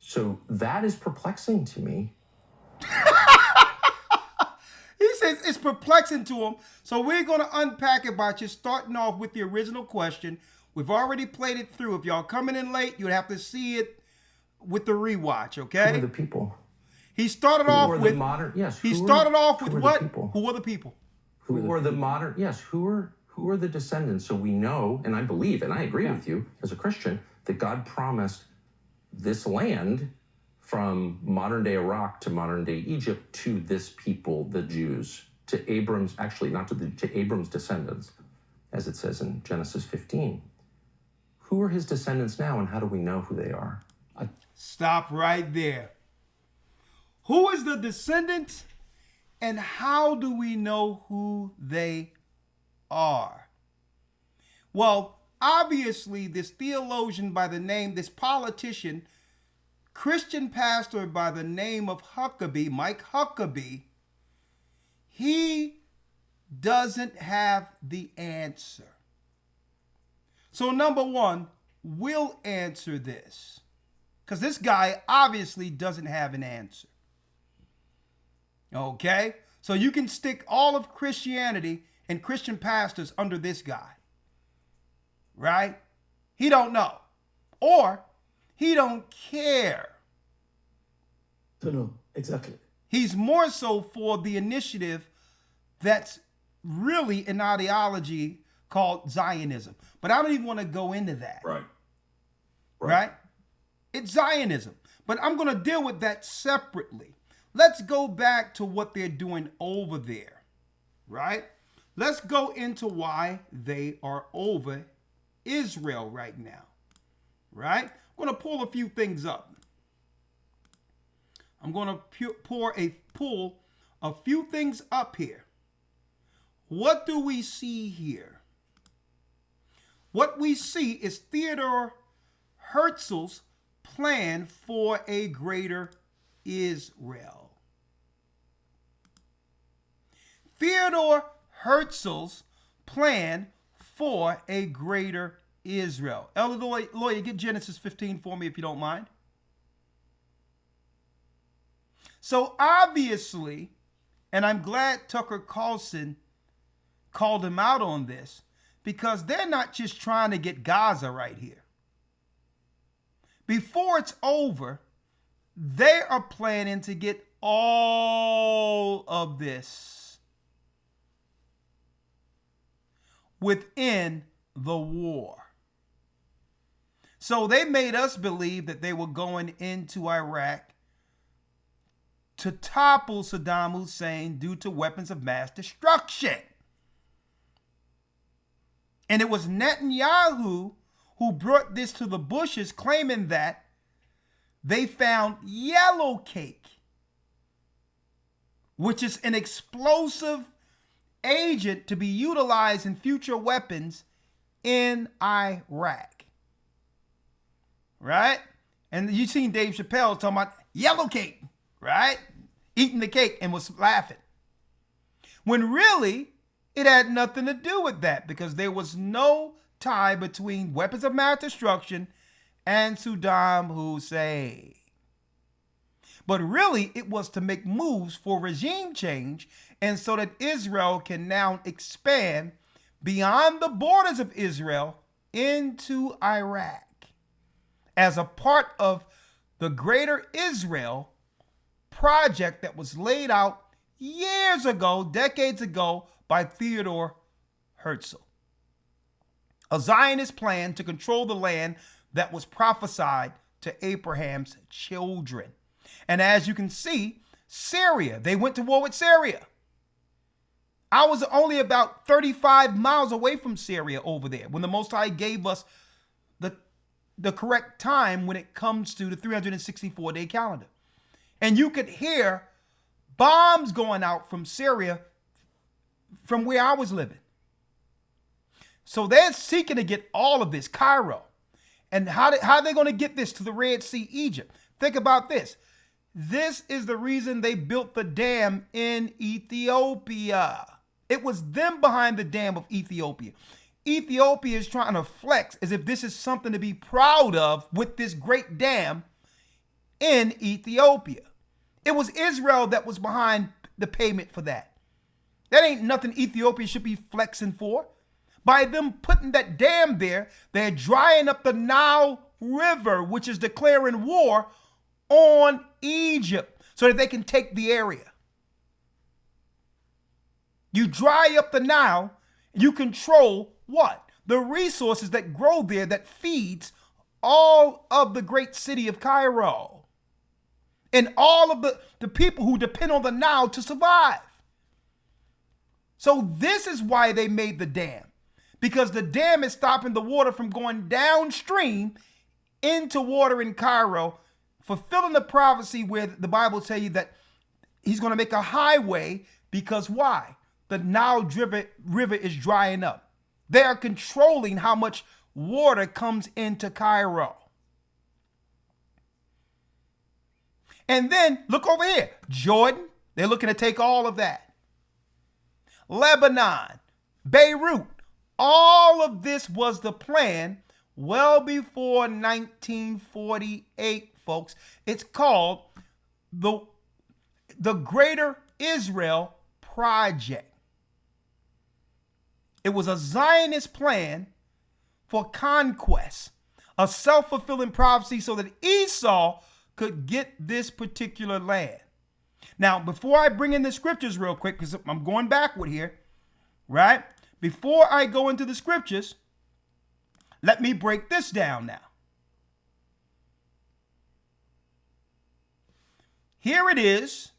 So that is perplexing to me. He says it's perplexing to him. So we're going to unpack it by just starting off with the original question. We've already played it through. If y'all coming in late, you'd have to see it with the rewatch, okay? Who are the people? He started off with the modern, yes. He started off with what? People? Who are the people? Who are the modern, yes, who are the descendants? So we know, and I believe, and I agree with you as a Christian, that God promised this land from modern day Iraq to modern day Egypt to this people, the Jews, to Abram's, actually not to Abram's descendants, as it says in Genesis 15. Who are his descendants now, and how do we know who they are? Stop right there. Who is the descendant, and how do we know who they are? Well, obviously, this theologian by the name, this politician, Christian pastor by the name of Huckabee, Mike Huckabee, he doesn't have the answer. So number one, we'll answer this, because this guy obviously doesn't have an answer. Okay? So you can stick all of Christianity and Christian pastors under this guy. Right? He don't know. Or he don't care. No, exactly. He's more so for the initiative that's really an ideology called Zionism. But I don't even want to go into that. Right? It's Zionism. But I'm going to deal with that separately. Let's go back to what they're doing over there. Right? Let's go into why they are over Israel right now. Right? I'm going to pull a few things up. I'm going to pull a few things up here. What do we see here? What we see is Theodore Herzl's plan for a greater Israel. Theodore Herzl's plan for a greater Israel. Elder Lawya, get Genesis 15 for me if you don't mind. So obviously, and I'm glad Tucker Carlson called him out on this, because they're not just trying to get Gaza right here. Before it's over, they are planning to get all of this within the war. So they made us believe that they were going into Iraq to topple Saddam Hussein due to weapons of mass destruction. And it was Netanyahu who brought this to the bushes, claiming that they found yellow cake, which is an explosive agent to be utilized in future weapons in Iraq. Right? And you seen Dave Chappelle talking about yellow cake, right? Eating the cake and was laughing. When really, it had nothing to do with that, because there was no tie between weapons of mass destruction and Saddam Hussein. But really, it was to make moves for regime change, and so that Israel can now expand beyond the borders of Israel into Iraq as a part of the Greater Israel project that was laid out years ago, decades ago, by Theodore Herzl. A Zionist plan to control the land that was prophesied to Abraham's children. And as you can see, Syria, they went to war with Syria. I was only about 35 miles away from Syria over there when the Most High gave us the correct time when it comes to the 364-day calendar. And you could hear bombs going out from Syria from where I was living. So they're seeking to get all of this, Cairo. And how are they going to get this to the Red Sea, Egypt? Think about this. This is the reason they built the dam in Ethiopia. It was them behind the dam of Ethiopia. Ethiopia is trying to flex as if this is something to be proud of with this great dam in Ethiopia. It was Israel that was behind the payment for that. That ain't nothing Ethiopia should be flexing for. By them putting that dam there, they're drying up the Nile River, which is declaring war on Egypt so that they can take the area. You dry up the Nile, you control what? The resources that grow there that feeds all of the great city of Cairo and all of the people who depend on the Nile to survive. So this is why they made the dam, because the dam is stopping the water from going downstream into water in Cairo, fulfilling the prophecy where the Bible tells you that he's going to make a highway, because why? The Nile River is drying up. They are controlling how much water comes into Cairo. And then look over here, Jordan, they're looking to take all of that. Lebanon, Beirut, all of this was the plan well before 1948, folks. It's called the Greater Israel Project. It was a Zionist plan for conquest, a self-fulfilling prophecy so that Esau could get this particular land. Now, before I bring in the scriptures real quick, because I'm going backward here, right? Before I go into the scriptures, let me break this down now. Here it is,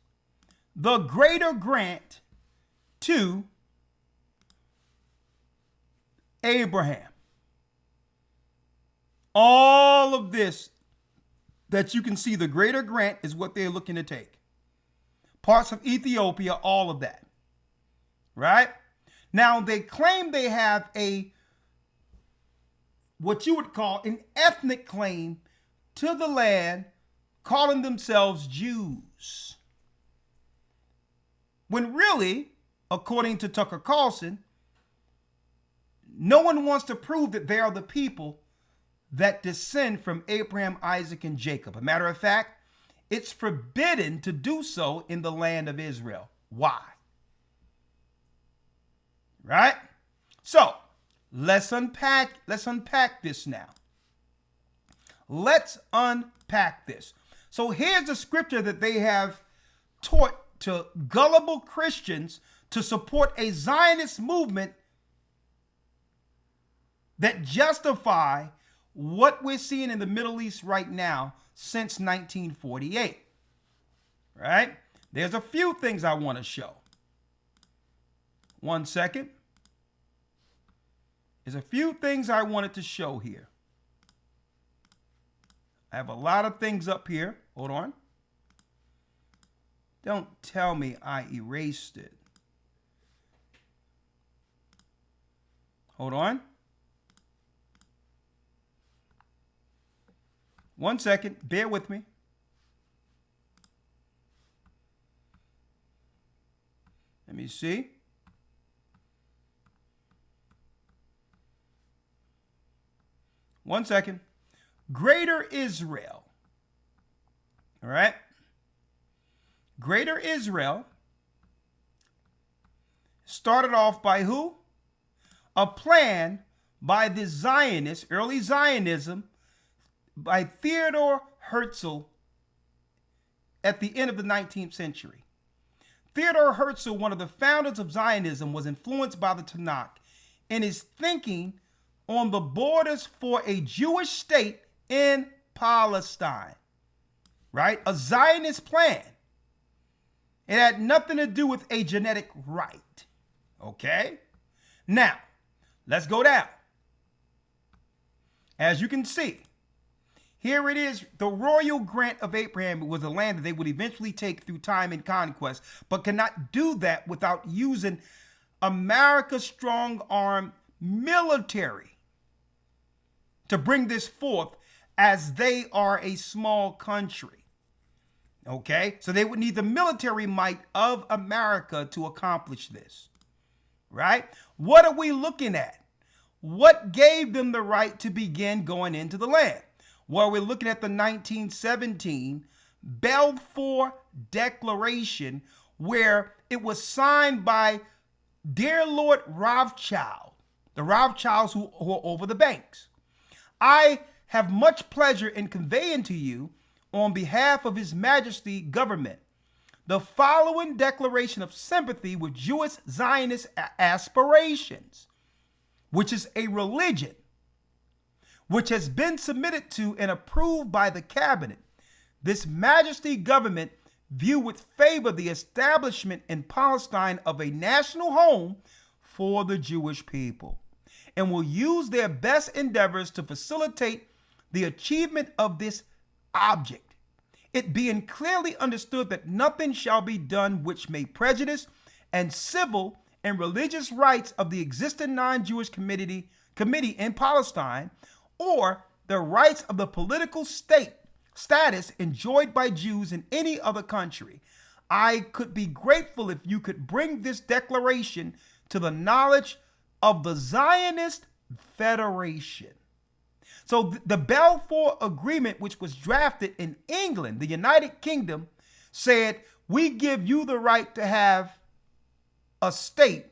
the greater grant to Abraham. All of this that you can see, the greater grant is what they're looking to take. Parts of Ethiopia, all of that. Right? Now, they claim they have what you would call an ethnic claim to the land, calling themselves Jews. When really, according to Tucker Carlson, no one wants to prove that they are the people that descend from Abraham, Isaac, and Jacob. A matter of fact, it's forbidden to do so in the land of Israel. Why? Right? So, let's unpack this now. Let's unpack this. So here's the scripture that they have taught to gullible Christians to support a Zionist movement that justify what we're seeing in the Middle East right now since 1948. Right? There's a few things I want to show. One second. There's a few things I wanted to show here. I have a lot of things up here. Hold on. Don't tell me I erased it. Hold on. 1 second. Bear with me. Let me see. One second. Greater Israel. All right. Greater Israel started off by who? A plan by the Zionists, early Zionism, by Theodor Herzl at the end of the 19th century. Theodor Herzl, one of the founders of Zionism, was influenced by the Tanakh in his thinking on the borders for a Jewish state in Palestine, right? A Zionist plan. It had nothing to do with a genetic right, okay? Now, let's go down. As you can see, here it is. The royal grant of Abraham was a land that they would eventually take through time and conquest, but cannot do that without using America's strong-arm military to bring this forth, as they are a small country. Okay? So they would need the military might of America to accomplish this. Right? What are we looking at? What gave them the right to begin going into the land? Well, we're looking at the 1917 Balfour Declaration, where it was signed by dear Lord Rawchaa, the Rawchaas who are over the banks. I have much pleasure in conveying to you, on behalf of His Majesty government, the following declaration of sympathy with Jewish Zionist aspirations, which is a religion which has been submitted to and approved by the cabinet. This Majesty government view with favor the establishment in Palestine of a national home for the Jewish people, and will use their best endeavors to facilitate the achievement of this object, it being clearly understood that nothing shall be done which may prejudice and civil and religious rights of the existing non-Jewish committee in Palestine, or the rights of the political status enjoyed by Jews in any other country. I could be grateful if you could bring this declaration to the knowledge of the Zionist Federation. So the Balfour Agreement, which was drafted in England, the United Kingdom, said, we give you the right to have a state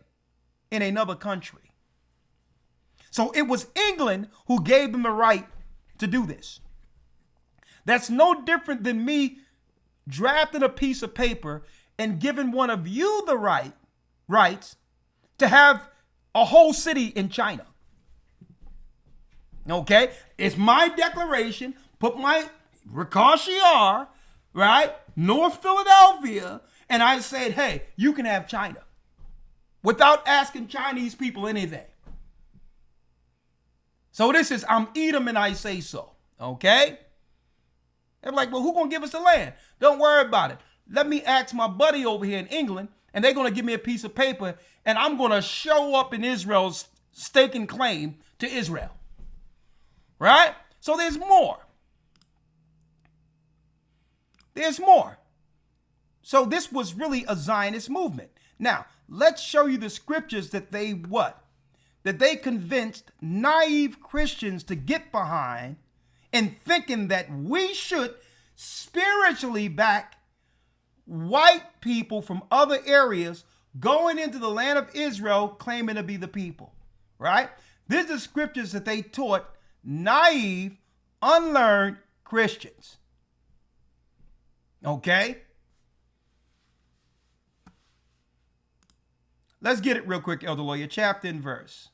in another country. So it was England who gave them the right to do this. That's no different than me drafting a piece of paper and giving one of you the rights to have a whole city in China. Okay, it's my declaration. Put my Rawchaa, right, North Philadelphia, and I said, hey, you can have China, without asking Chinese people anything. So this is, I'm Edom and I say so. Okay, they're like, well, who gonna give us the land? Don't worry about it. Let me ask my buddy over here in England, and they're gonna give me a piece of paper, and I'm gonna show up in Israel's staking claim to Israel. Right? So there's more. There's more. So this was really a Zionist movement. Now, let's show you the scriptures that they what? That they convinced naive Christians to get behind in thinking that we should spiritually back white people from other areas going into the land of Israel claiming to be the people. Right? These are scriptures that they taught naive, unlearned Christians. Okay? Let's get it real quick, Elder Lawya. Chapter and verse.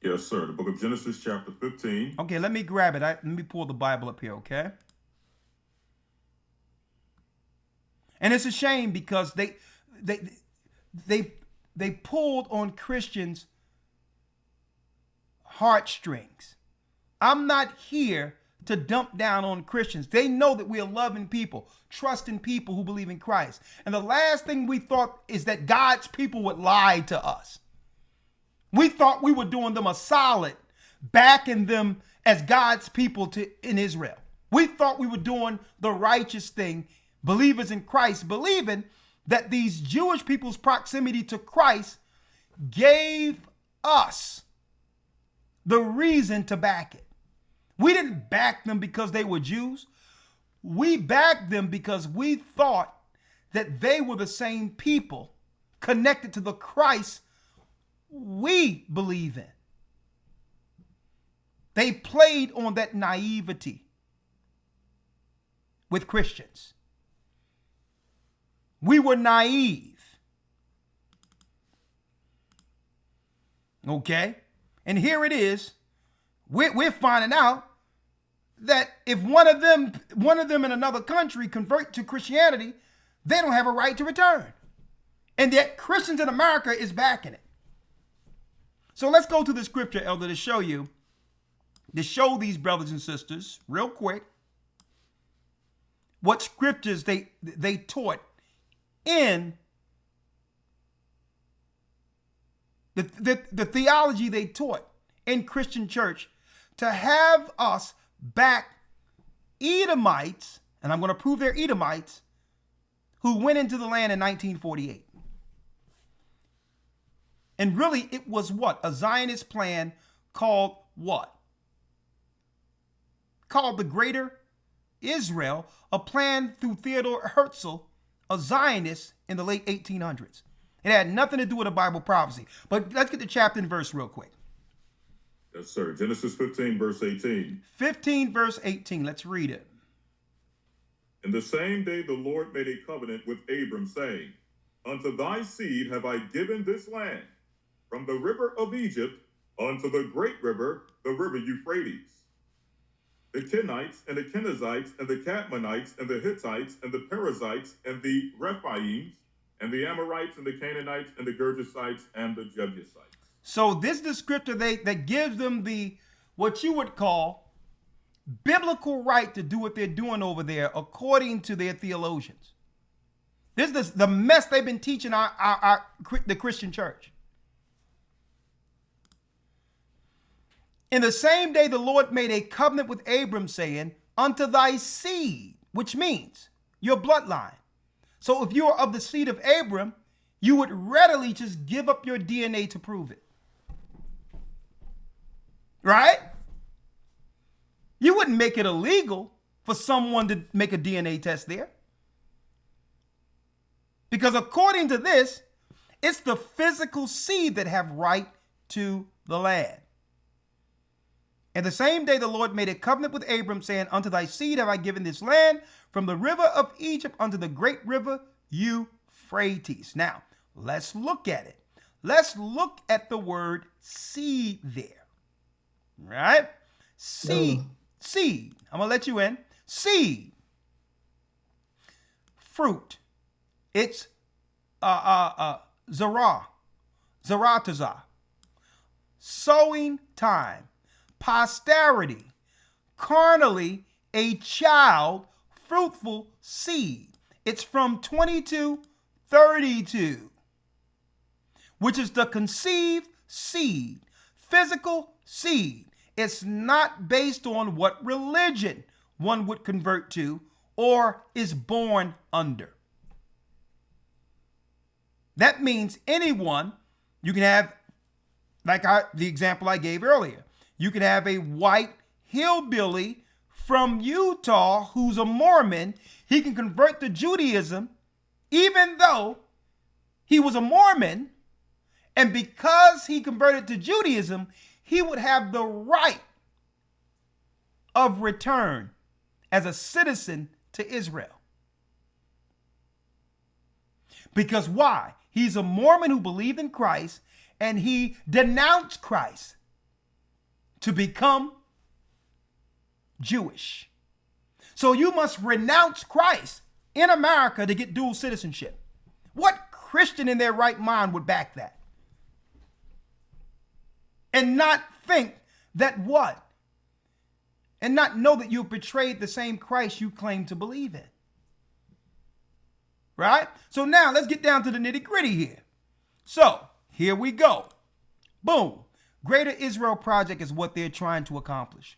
Yes, sir. The book of Genesis, chapter 15. Okay, let me grab it. Let me pull the Bible up here, okay? And it's a shame because they pulled on Christians' heartstrings. I'm not here to dump down on Christians. They know that we are loving people, trusting people who believe in Christ. And the last thing we thought is that God's people would lie to us. We thought we were doing them a solid, backing them as God's people in Israel. We thought we were doing the righteous thing, believers in Christ, believing that these Jewish people's proximity to Christ gave us the reason to back it. We didn't back them because they were Jews. We backed them because we thought that they were the same people connected to the Christ we believe in. They played on that naivety with Christians. We were naive. Okay? And here it is. We're finding out that if one of them in another country convert to Christianity, they don't have a right to return. And yet Christians in America is backing it. So let's go to the scripture, Elder, to show these brothers and sisters real quick what scriptures they taught in the theology they taught in Christian church to have us back Edomites, and I'm going to prove they're Edomites, who went into the land in 1948. And really, it was what? A Zionist plan called what? Called the Greater Israel, a plan through Theodore Herzl, a Zionist in the late 1800s. It had nothing to do with a Bible prophecy. But let's get the chapter and verse real quick. Yes, sir. Genesis 15, verse 18. 15, verse 18. Let's read it. In the same day the Lord made a covenant with Abram, saying, Unto thy seed have I given this land, from the river of Egypt unto the great river, the river Euphrates. The Kenites and the Kenizzites and the Cadmonites and the Hittites and the Perizzites and the Rephaims and the Amorites and the Canaanites and the Girgashites and the Jebusites. So this is the scripture that gives them the, what you would call, biblical right to do what they're doing over there according to their theologians. This is the mess they've been teaching the Christian church. In the same day, the Lord made a covenant with Abram, saying, Unto thy seed, which means your bloodline. So if you are of the seed of Abram, you would readily just give up your DNA to prove it. Right? You wouldn't make it illegal for someone to make a DNA test there. Because according to this, it's the physical seed that have right to the land. And the same day the Lord made a covenant with Abram, saying, Unto thy seed have I given this land, from the river of Egypt unto the great river Euphrates. Now, let's look at it. Let's look at the word seed there. Right? Seed. No. Seed. I'm going to let you in. Seed. Fruit. It's Rawchaa. Sowing time. Posterity. Carnally, a child, fruitful seed. It's from 22:32, which is the conceived seed, physical seed. It's not based on what religion one would convert to or is born under. That means anyone, you can have, like the example I gave earlier, you can have a white hillbilly from Utah who's a Mormon. He can convert to Judaism even though he was a Mormon. And because he converted to Judaism, he would have the right of return as a citizen to Israel. Because why? He's a Mormon who believed in Christ and he denounced Christ to become Jewish. So you must renounce Christ in America to get dual citizenship. What Christian in their right mind would back that? And not think that what? And not know that you've betrayed the same Christ you claim to believe in. Right? So now let's get down to the nitty-gritty here. So here we go. Boom. Greater Israel Project is what they're trying to accomplish.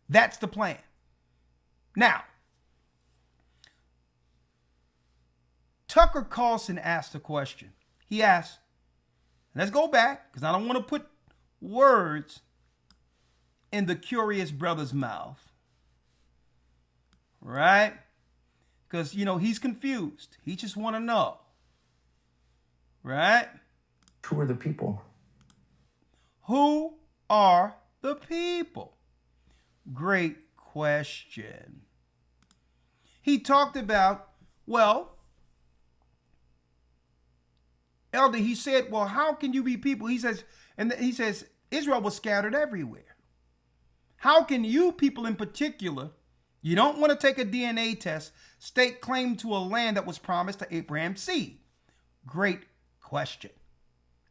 That's the plan. Now, Tucker Carlson asked a question. He asked, let's go back, because I don't want to put words in the curious brother's mouth. Right? Because, he's confused. He just want to know. Right? Who are the people? Who are the people? Great question. He talked about, Elder, he said, how can you be people? He says, Israel was scattered everywhere. How can you people in particular, you don't want to take a DNA test, stake claim to a land that was promised to Abraham's seed? Great question.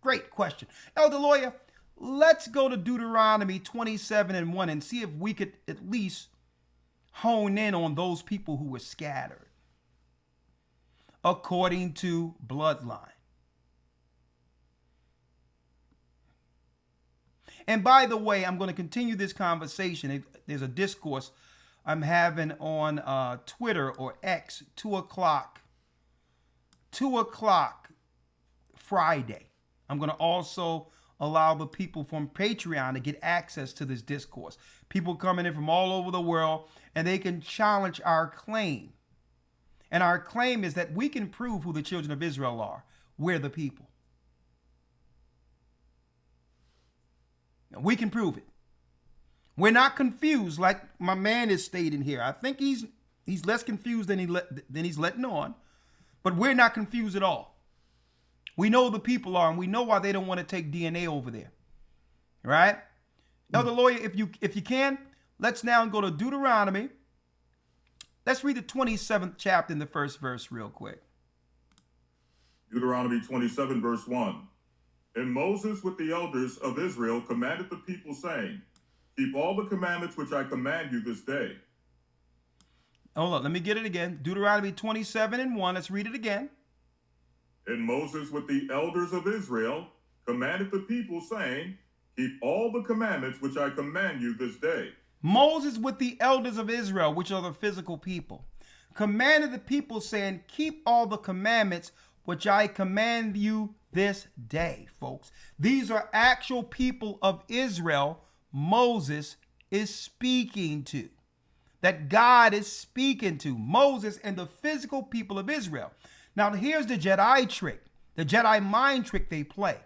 Great question. Elder Lawya, let's go to Deuteronomy 27:1 and see if we could at least hone in on those people who were scattered according to bloodline. And by the way, I'm going to continue this conversation. There's a discourse I'm having on Twitter or X, 2 o'clock Friday. I'm going to also allow the people from Patreon to get access to this discourse. People coming in from all over the world, and they can challenge our claim. And our claim is that we can prove who the children of Israel are. We're the people. We can prove it. We're not confused like my man is stating here. I think he's less confused than he's letting on, but we're not confused at all. We know the people are, and we know why they don't want to take DNA over there. Right? Elder Lawya, if you can, let's now go to Deuteronomy. Let's read the 27th chapter in the first verse real quick. Deuteronomy 27, verse 1. And Moses with the elders of Israel commanded the people, saying, keep all the commandments which I command you this day. Hold on, let me get it again. Deuteronomy 27:1. Let's read it again. And Moses with the elders of Israel commanded the people, saying, keep all the commandments which I command you this day. Moses with the elders of Israel, which are the physical people, commanded the people, saying, keep all the commandments which I command you this day, folks. These are actual people of Israel Moses is speaking to, that God is speaking to Moses and the physical people of Israel. Now, here's the Jedi trick, the Jedi mind trick they play.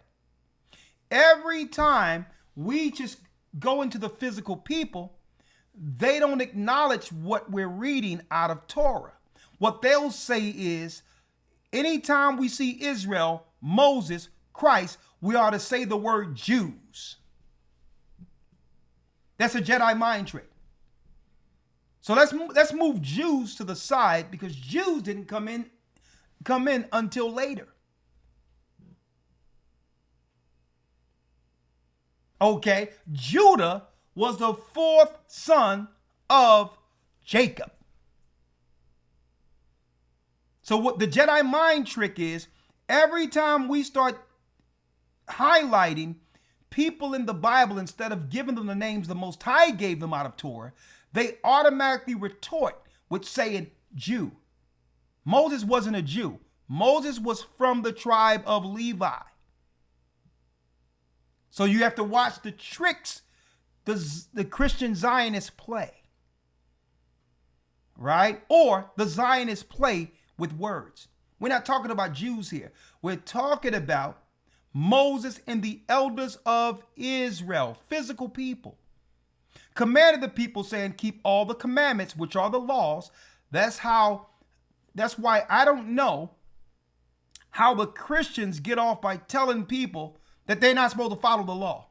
Every time we just go into the physical people, they don't acknowledge what we're reading out of Torah. What they'll say is, anytime we see Israel, Moses, Christ, we ought to say the word Jews. That's a Jedi mind trick. So let's move Jews to the side, because Jews didn't come in until later. Okay, Judah was the fourth son of Jacob. So what the Jedi mind trick is, every time we start highlighting people in the Bible, instead of giving them the names the Most High gave them out of Torah, they automatically retort with saying Jew. Moses wasn't a Jew. Moses was from the tribe of Levi. So you have to watch the tricks the Christian Zionists play. Right? Or the Zionists play with words. We're not talking about Jews here. We're talking about Moses and the elders of Israel, physical people. Commanded the people, saying, keep all the commandments, which are the laws. That's why I don't know how the Christians get off by telling people that they're not supposed to follow the law.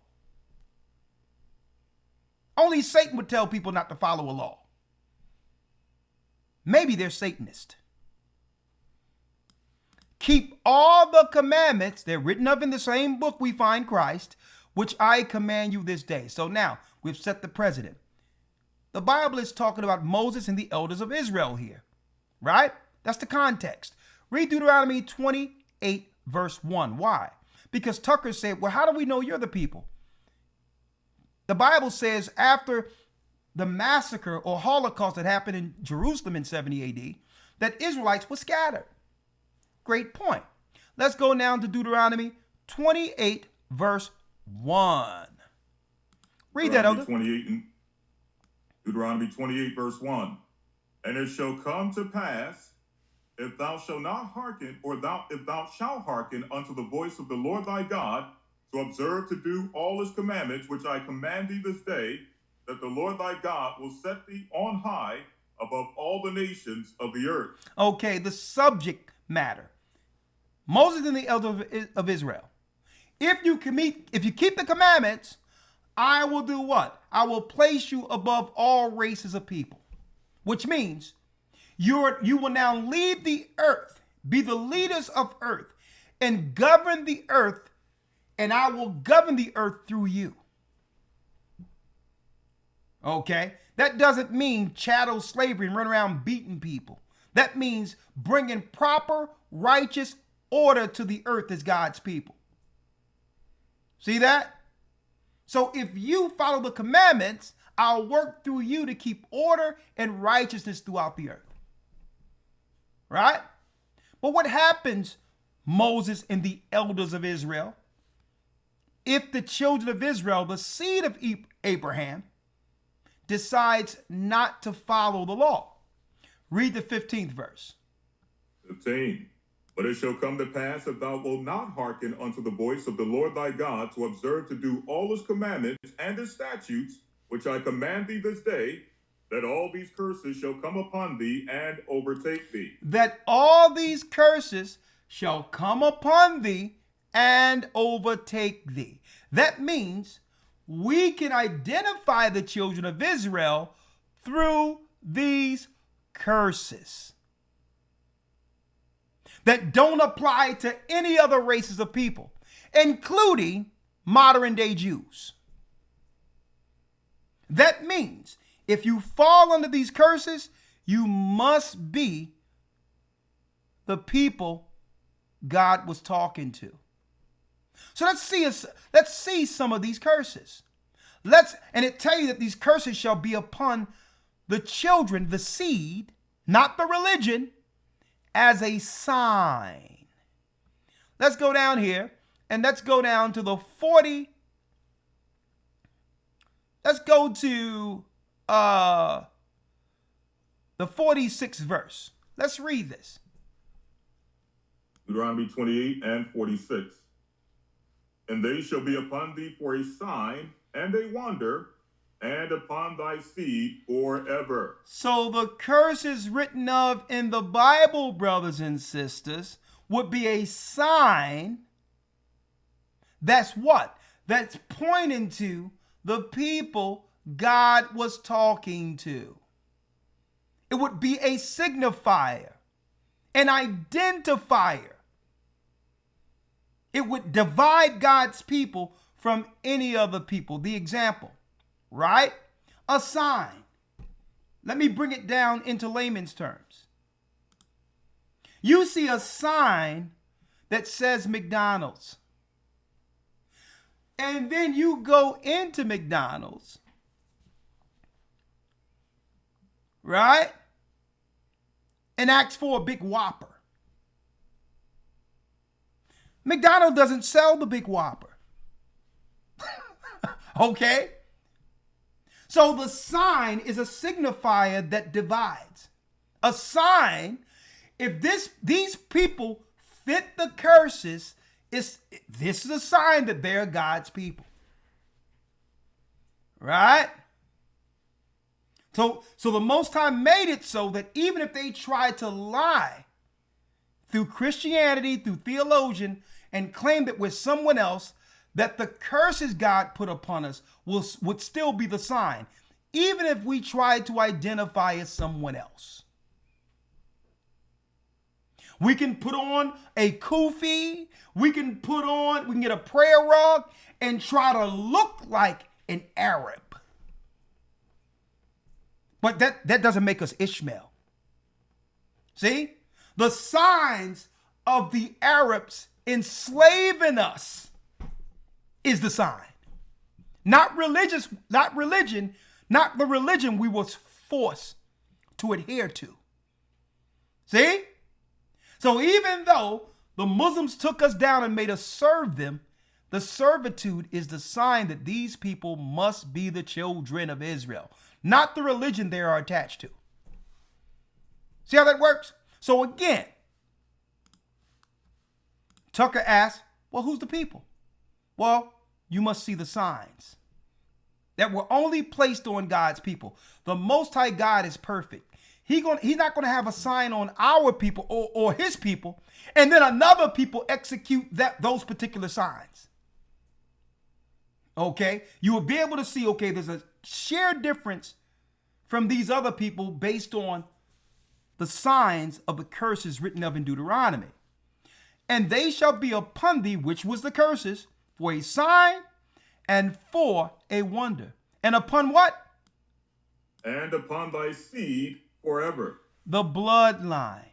Only Satan would tell people not to follow a law. Maybe they're Satanist. Keep all the commandments, they're written up in the same book we find Christ, which I command you this day. So now we've set the precedent. The Bible is talking about Moses and the elders of Israel here, right? That's the context. Read Deuteronomy 28, verse 1. Why? because Tucker said, well, how do we know you're the people? The Bible says after the massacre or Holocaust that happened in Jerusalem in 70 AD, that Israelites were scattered. Great point. Let's go now to Deuteronomy 28, verse 1. Read that, Elder. Deuteronomy 28, verse 1. And it shall come to pass, if thou shalt not hearken, or if thou shalt hearken unto the voice of the Lord thy God, to observe to do all his commandments, which I command thee this day, that the Lord thy God will set thee on high above all the nations of the earth. Okay, the subject matter. Moses and the elders of Israel. If you keep the commandments, I will do what? I will place you above all races of people. Which means you will now lead the earth, be the leaders of earth, and govern the earth, and I will govern the earth through you. Okay? That doesn't mean chattel slavery and run around beating people. That means bringing proper, righteous order to the earth as God's people. See that? So if you follow the commandments, I'll work through you to keep order and righteousness throughout the earth. Right? But what happens, Moses and the elders of Israel, if the children of Israel, the seed of Abraham, decides not to follow the law? Read the 15th verse. 15. But it shall come to pass, if thou wilt not hearken unto the voice of the Lord thy God, to observe to do all his commandments and his statutes, which I command thee this day, that all these curses shall come upon thee and overtake thee. That all these curses shall come upon thee and overtake thee. That means we can identify the children of Israel through these curses that don't apply to any other races of people, including modern day Jews. That means if you fall under these curses, you must be the people God was talking to. So let's see some of these curses. And it tells you that these curses shall be upon the children, the seed, not the religion, as a sign. Let's go down here and let's go down to the 40. Let's go to the 46th verse. Let's read this. Deuteronomy 28 and 46. And they shall be upon thee for a sign and a wonder, and upon thy seed forever. So the curses written of in the Bible, brothers and sisters, would be a sign. That's what? That's pointing to the people God was talking to. It would be a signifier, an identifier. It would divide God's people from any other people. The example, right? A sign. Let me bring it down into layman's terms. You see a sign that says McDonald's. And then you go into McDonald's, right? And ask for a big Whopper. McDonald's doesn't sell the big Whopper. Okay? So the sign is a signifier that divides. A sign, if these people fit the curses, this is a sign that they're God's people. Right? So the Most High made it so that even if they tried to lie through Christianity, through theologian, and claim that we're someone else, that the curses God put upon us would still be the sign, even if we tried to identify as someone else. We can put on a kufi, we can get a prayer rug and try to look like an Arab. But that doesn't make us Ishmael. See? The signs of the Arabs enslaving us is the sign. Not religion, not the religion we was forced to adhere to. See? So even though the Muslims took us down and made us serve them, the servitude is the sign that these people must be the children of Israel, not the religion they are attached to. See how that works? So again, Tucker asks, well, who's the people? Well, you must see the signs that were only placed on God's people. The Most High God is perfect. He's not going to have a sign on our people or his people, and then another people execute those particular signs. Okay? You will be able to see, okay, there's a sheer difference from these other people based on the signs of the curses written of in Deuteronomy. And they shall be upon thee, which was the curses, for a sign and for a wonder. And upon what? And upon thy seed forever. The bloodline.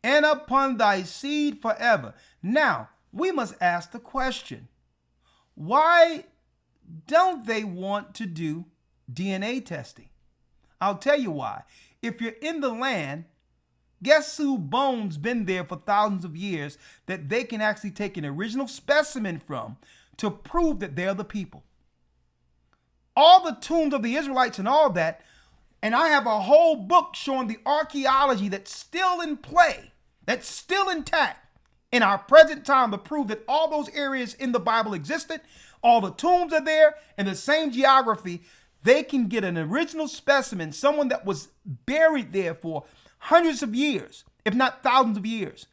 And upon thy seed forever. Now, we must ask the question, why don't they want to do DNA testing? I'll tell you why. If you're in the land, guess who bones been there for thousands of years that they can actually take an original specimen from to prove that they're the people? All the tombs of the Israelites and all that, and I have a whole book showing the archaeology that's still in play, that's still intact in our present time to prove that all those areas in the Bible existed, all the tombs are there, and the same geography. They can get an original specimen, someone that was buried there for hundreds of years, if not thousands of years,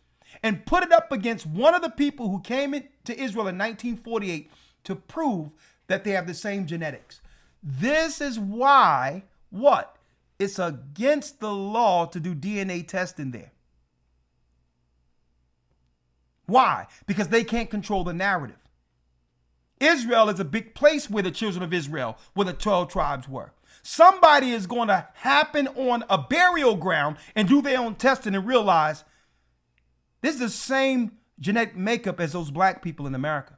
and put it up against one of the people who came into Israel in 1948 to prove that they have the same genetics. This is why, what? It's against the law to do DNA testing there. Why? Because they can't control the narrative. Israel is a big place where the children of Israel, where the 12 tribes were. Somebody is going to happen on a burial ground and do their own testing and realize this is the same genetic makeup as those black people in America,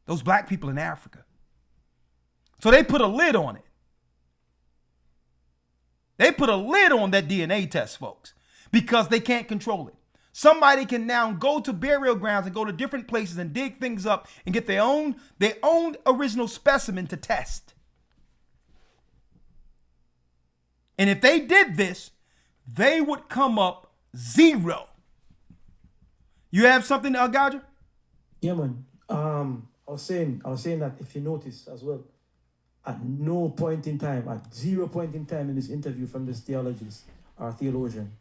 those black people in Africa. So they put a lid on it. They put a lid on that DNA test, folks, because they can't control it. Somebody can now go to burial grounds and go to different places and dig things up and get their own original specimen to test. And if they did this, they would come up zero. You have something, Gouger? Yeah, man. I was saying that if you notice as well, at no point in time, at 0 point in time in this interview from this theologist or theologian,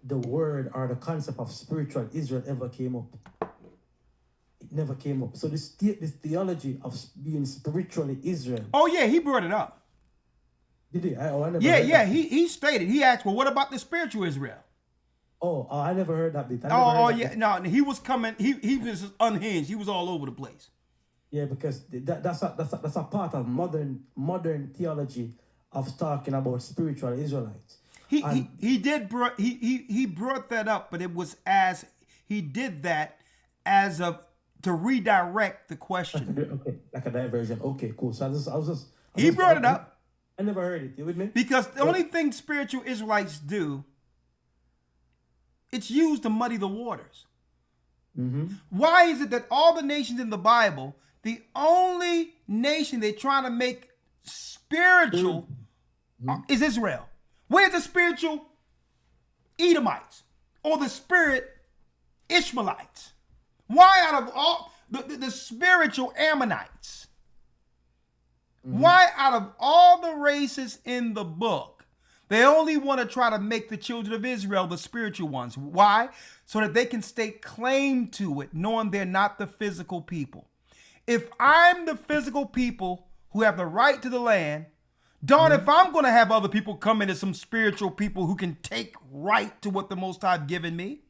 the word or the concept of spiritual Israel ever came up. It never came up. So this theology of being spiritually Israel. Oh yeah, he brought it up. Did he? I never Yeah. heard that. He stated. He asked, well, what about the spiritual Israel? Oh, I never heard that bit. No, he was coming. He was unhinged. He was all over the place. Yeah, because that's a part of modern theology of talking about spiritual Israelites. He brought that up, but it was as he did that as to redirect the question. Okay, like a diversion. Okay, cool. So He brought it up. I never heard it. You with me? Because the only thing spiritual Israelites do, it's used to muddy the waters. Mm-hmm. Why is it that all the nations in the Bible, the only nation they're trying to make spiritual is Israel? Where's the spiritual Edomites or the spirit Ishmaelites? Why out of all the spiritual Ammonites? Why out of all the races in the book, they only want to try to make the children of Israel the spiritual ones? Why? So that they can stake claim to it, knowing they're not the physical people. If I'm the physical people who have the right to the land, darn, if I'm going to have other people come in as some spiritual people who can take right to what the Most High have given me,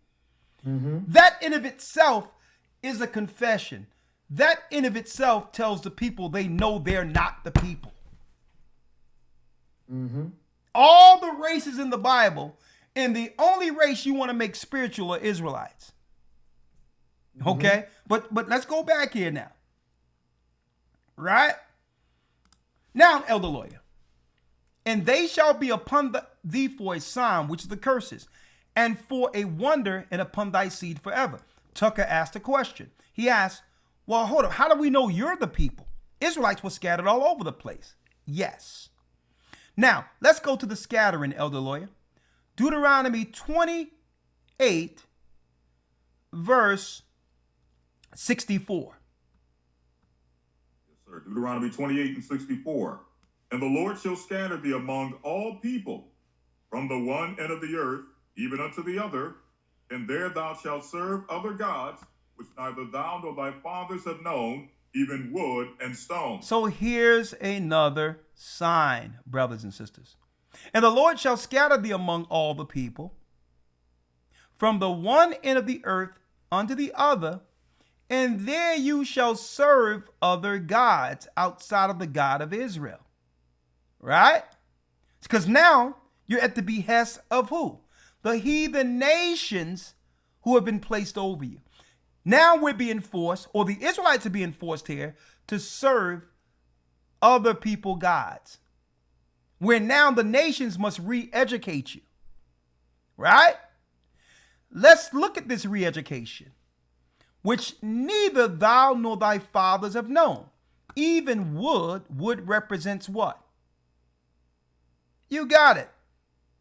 that in of itself is a confession. That in of itself tells the people they know they're not the people. All the races in the Bible, and the only race you want to make spiritual are Israelites. Okay? But let's go back here now. Right? Now, Elder Lawyer. And they shall be upon thee for a sign, which is the curses, and for a wonder, and upon thy seed forever. Tucker asked a question. He asked, well, hold up. How do we know you're the people? Israelites were scattered all over the place. Yes. Now, let's go to the scattering, Elder Lawyer. Deuteronomy 28, verse 64. Yes, sir. Deuteronomy 28 and 64. And the Lord shall scatter thee among all people, from the one end of the earth, even unto the other, and there thou shalt serve other gods, which neither thou nor thy fathers have known, even wood and stone. So here's another sign, brothers and sisters. And the Lord shall scatter thee among all the people, from the one end of the earth unto the other, and there you shall serve other gods outside of the God of Israel. Right? Because now you're at the behest of who? The heathen nations who have been placed over you. Now we're being forced, or the Israelites are being forced here, to serve other people gods. Where now the nations must re-educate you. Right? Let's look at this re-education, which neither thou nor thy fathers have known. Even wood. Wood represents what? You got it.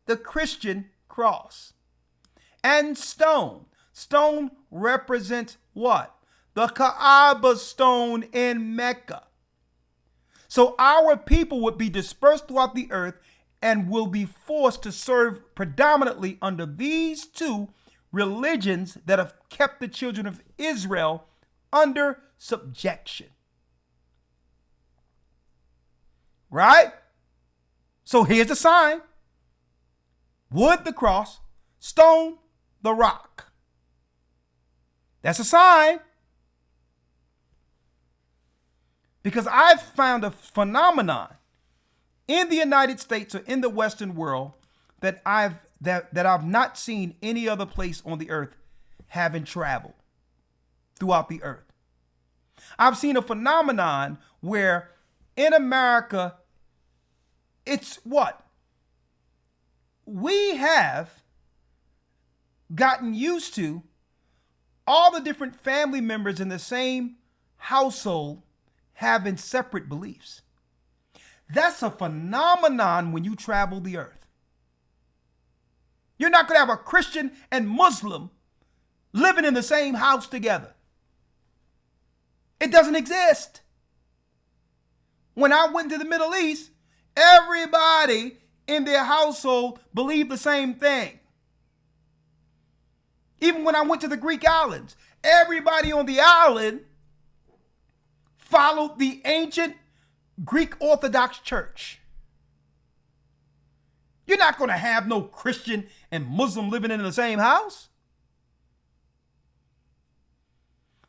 The Christian cross. And stone. Stone represents what? The Kaaba stone in Mecca. So our people would be dispersed throughout the earth and will be forced to serve predominantly under these two religions that have kept the children of Israel under subjection. Right? So here's the sign. Wood, the cross. Stone, the rock. That's a sign. Because I've found a phenomenon in the United States or in the Western world that I've not seen any other place on the earth having traveled throughout the earth. I've seen a phenomenon where in America, it's what? We have gotten used to all the different family members in the same household having separate beliefs. That's a phenomenon when you travel the earth. You're not going to have a Christian and Muslim living in the same house together. It doesn't exist. When I went to the Middle East, everybody in their household believed the same thing. Even when I went to the Greek islands, everybody on the island followed the ancient Greek Orthodox Church. You're not going to have no Christian and Muslim living in the same house.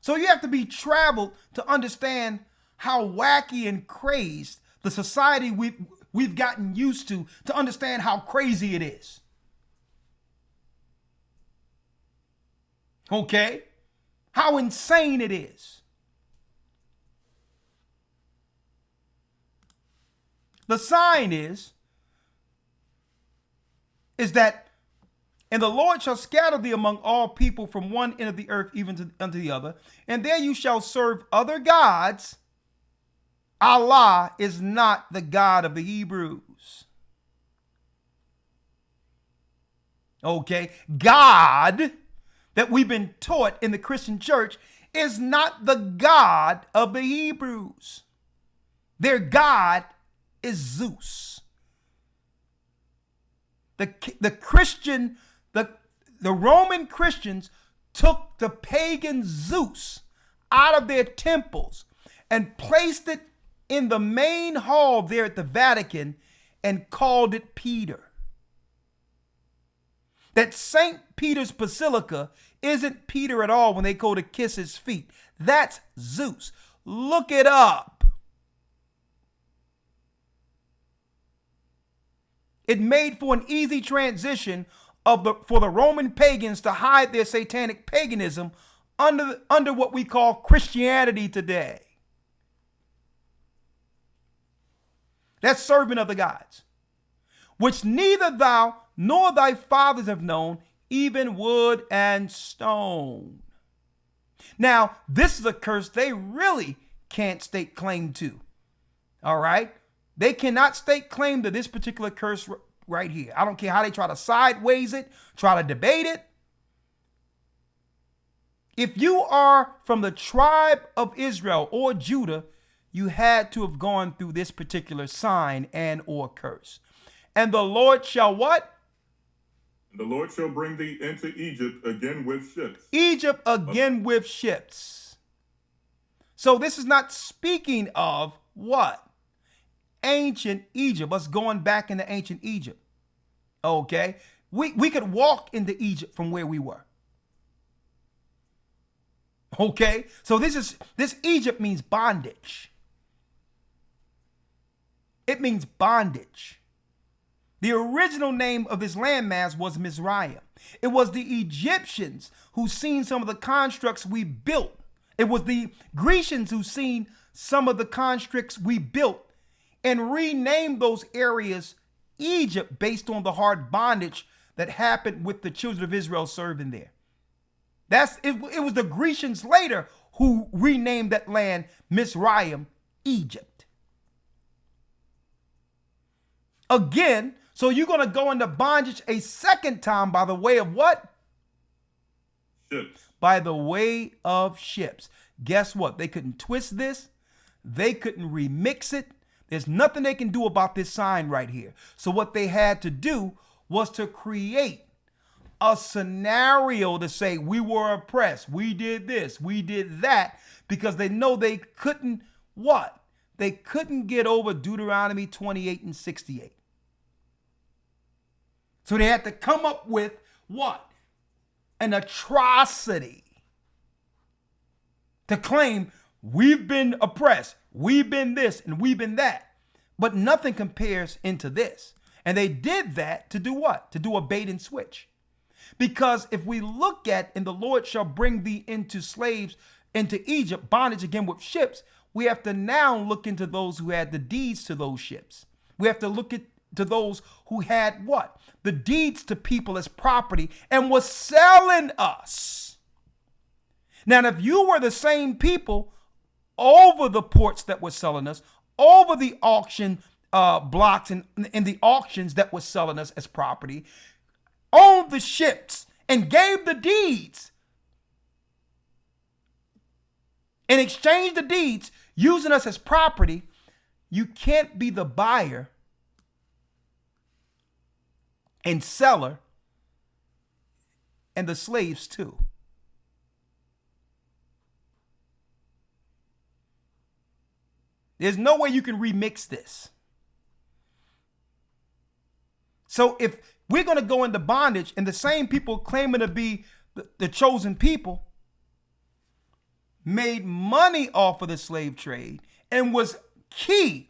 So you have to be traveled to understand how wacky and crazed the society we've gotten used to understand how crazy it is. Okay? How insane it is. The sign is that, and the Lord shall scatter thee among all people from one end of the earth even unto the other, and there you shall serve other gods. Allah is not the God of the Hebrews. Okay? God that we've been taught in the Christian church is not the God of the Hebrews. Their God is Zeus. The Roman Christians took the pagan Zeus out of their temples and placed it in the main hall there at the Vatican and called it Peter. That St. Peter's Basilica isn't Peter at all when they go to kiss his feet. That's Zeus. Look it up. It made for an easy transition for the Roman pagans to hide their satanic paganism under what we call Christianity today. That's serving other gods, which neither thou nor thy fathers have known, even wood and stone. Now, this is a curse they really can't stake claim to. All right? They cannot stake claim to this particular curse right here. I don't care how they try to sideways it, try to debate it. If you are from the tribe of Israel or Judah, you had to have gone through this particular sign and or curse. And the Lord shall what? The Lord shall bring thee into Egypt again with ships. Egypt again with ships. So this is not speaking of what? Ancient Egypt, us going back into ancient Egypt. Okay? We could walk into Egypt from where we were. Okay? So this Egypt means bondage. It means bondage. The original name of this landmass was Mizraim. It was the Egyptians who seen some of the constructs we built. It was the Grecians who seen some of the constructs we built and renamed those areas Egypt based on the hard bondage that happened with the children of Israel serving there. It was the Grecians later who renamed that land Mizraim, Egypt. Again, so you're going to go into bondage a second time by the way of what? Ships. By the way of ships. Guess what? They couldn't twist this. They couldn't remix it. There's nothing they can do about this sign right here. So what they had to do was to create a scenario to say we were oppressed. We did this. We did that. Because they know they couldn't what? They couldn't get over Deuteronomy 28 and 68. So they had to come up with what? An atrocity to claim we've been oppressed, we've been this, and we've been that. But nothing compares into this. And they did that to do what? To do a bait and switch. Because if we look at, and the Lord shall bring thee into slaves, into Egypt, bondage again with ships, we have to now look into those who had the deeds to those ships. We have to look to those who had what? The deeds to people as property and was selling us. Now, if you were the same people over the ports that were selling us, over the auction blocks and in the auctions that were selling us as property, owned the ships and gave the deeds, in exchange the deeds, using us as property, you can't be the buyer and seller and the slaves too. There's no way you can remix this. So if we're going to go into bondage and the same people claiming to be the chosen people made money off of the slave trade and was key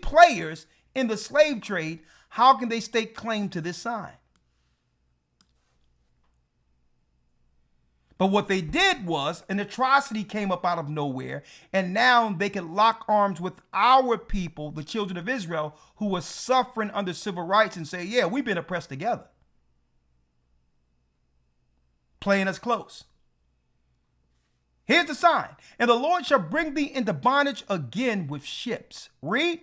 players in the slave trade, how can they stake claim to this sign? But what they did was an atrocity came up out of nowhere, and now they can lock arms with our people, the children of Israel, who were suffering under civil rights, and say, yeah, we've been oppressed together. Playing us close. Here's the sign. And the Lord shall bring thee into bondage again with ships. Read.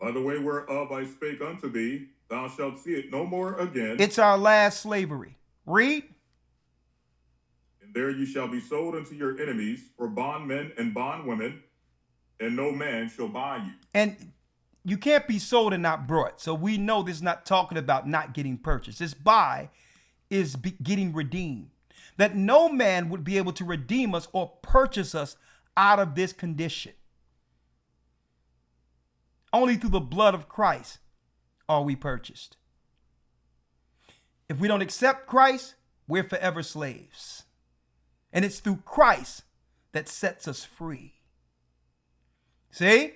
By the way whereof I spake unto thee, thou shalt see it no more again. It's our last slavery. Read. And there you shall be sold unto your enemies for bondmen and bondwomen, and no man shall buy you. And you can't be sold and not brought. So we know this is not talking about not getting purchased. This buy is getting redeemed. That no man would be able to redeem us or purchase us out of this condition. Only through the blood of Christ are we purchased. If we don't accept Christ, we're forever slaves. And it's through Christ that sets us free. See?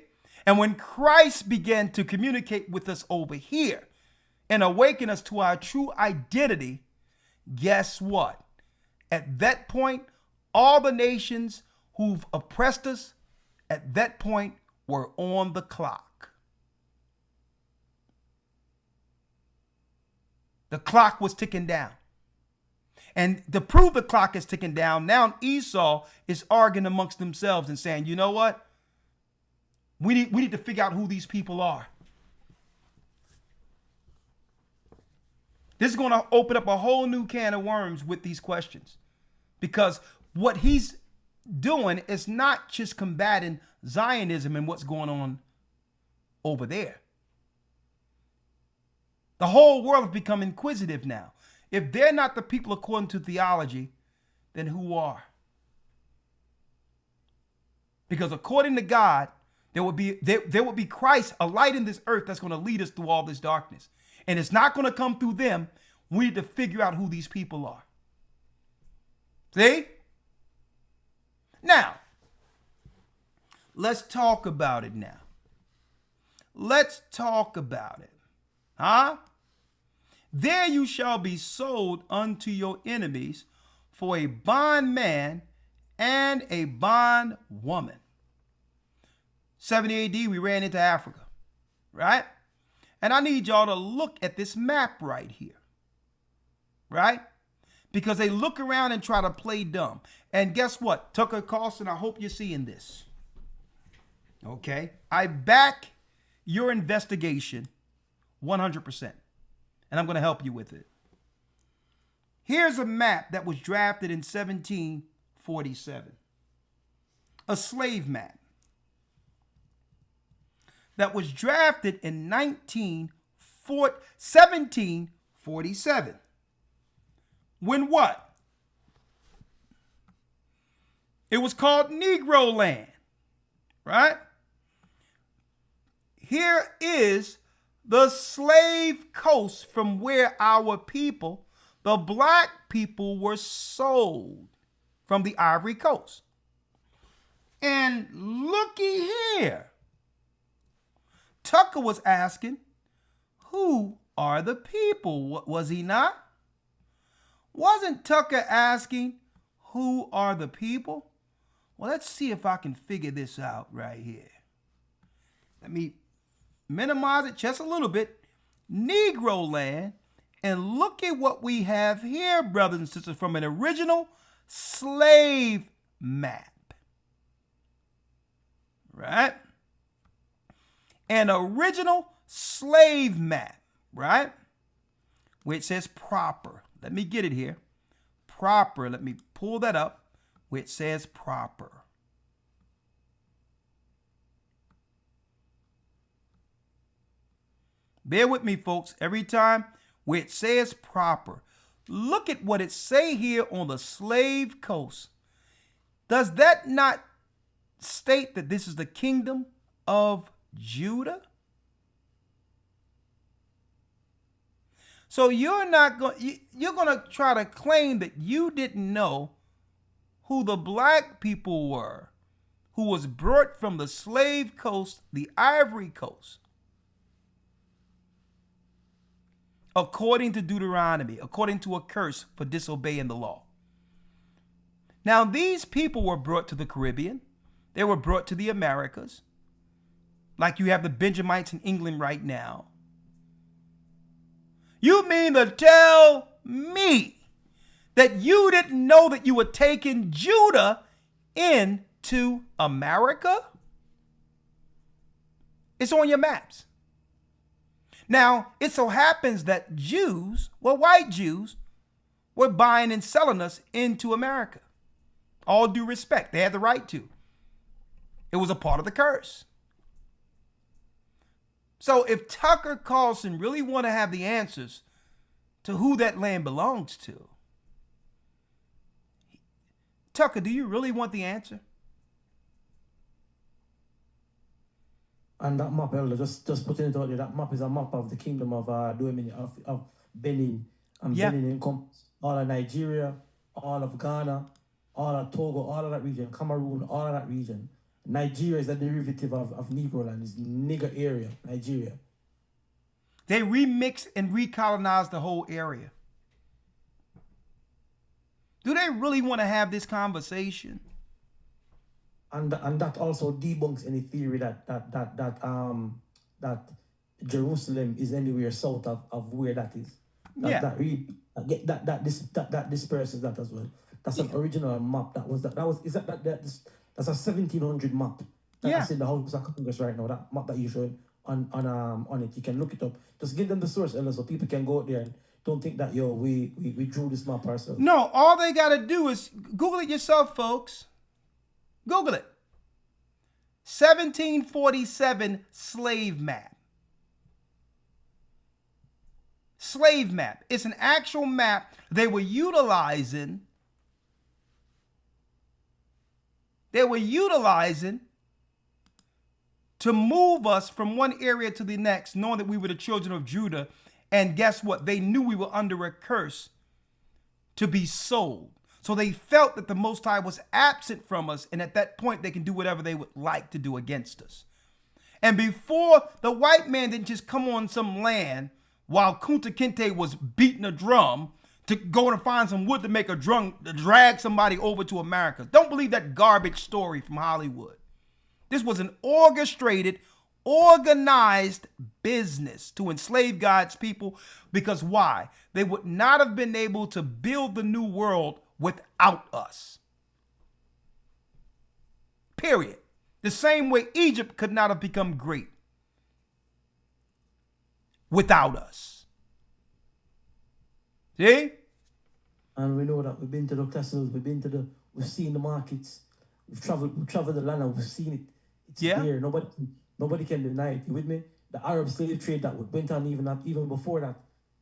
And when Christ began to communicate with us over here and awaken us to our true identity, guess what? At that point, all the nations who've oppressed us at that point were on the clock. The clock was ticking down. And to prove the clock is ticking down, now Esau is arguing amongst themselves and saying, you know what? We need to figure out who these people are. This is going to open up a whole new can of worms with these questions. Because what he's doing is not just combating Zionism and what's going on over there. The whole world has become inquisitive now. If they're not the people according to theology, then who are? Because according to God, there will be Christ, a light in this earth that's going to lead us through all this darkness. And it's not going to come through them. We need to figure out who these people are. See? Now, let's talk about it now. Let's talk about it. Huh? There you shall be sold unto your enemies for a bondman and a bondwoman. 70 AD, we ran into Africa, right? And I need y'all to look at this map right here, right? Because they look around and try to play dumb. And guess what? Tucker Carlson, I hope you're seeing this. Okay? I back your investigation 100%. And I'm going to help you with it. Here's a map that was drafted in 1747. A slave map that was drafted in 1747. When what? It was called Negro land, right? Here is the slave coast from where our people, the black people, were sold from the Ivory Coast. And looky here. Tucker was asking, who are the people? Was he not? Wasn't Tucker asking, who are the people? Well, let's see if I can figure this out right here. Let me minimize it just a little bit. Negro land. And look at what we have here, brothers and sisters, from an original slave map. Right? An original slave map, right? Where it says proper. Let me get it here. Proper. Let me pull that up where it says proper. Bear with me, folks. Every time where it says proper, look at what it say here on the slave coast. Does that not state that this is the kingdom of Judah? So you're going to try to claim that you didn't know who the black people were who was brought from the slave coast, the Ivory Coast, according to Deuteronomy, according to a curse for disobeying the law. Now, these people were brought to the Caribbean. They were brought to the Americas. Like you have the Benjamites in England right now. You mean to tell me that you didn't know that you were taking Judah into America? It's on your maps. Now, it so happens that Jews, well, white Jews, were buying and selling us into America. All due respect. They had the right to. It was a part of the curse. So if Tucker Carlson really want to have the answers to who that land belongs to, Tucker, do you really want the answer? And that map, Elder, just putting it out there, that map is a map of the kingdom of Benin. And Benin encompasses all of Nigeria, all of Ghana, all of Togo, all of that region, Cameroon, all of that region. Nigeria is a derivative of Negro land, it's nigger area, Nigeria. They remixed and recolonized the whole area. they really want to have this conversation? And that also debunks any theory that Jerusalem is anywhere south of where that is. That disperses that as well. That's an original map. That's a 1700 map. That's in the House of Congress right now. That map that you showed on it. You can look it up. Just give them the source, Ella, so people can go out there and don't think that we drew this map ourselves. No, all they gotta do is Google it yourself, folks. Google it. 1747 slave map. Slave map. It's an actual map they were utilizing. To move us from one area to the next, knowing that we were the children of Judah. And guess what? They knew we were under a curse to be sold. So they felt that the Most High was absent from us. And at that point, they can do whatever they would like to do against us. And before, the white man didn't just come on some land while Kunta Kinte was beating a drum to go and find some wood to make a drum, to drag somebody over to America. Don't believe that garbage story from Hollywood. This was an orchestrated, organized business to enslave God's people, because why? They would not have been able to build the new world without us. Period. The same way Egypt could not have become great without us. See? And we know that we've been to the castles, we've seen the markets, we've traveled the land and we've seen it. It's there. Nobody can deny it. You with me? The Arab slave trade that went on even before that.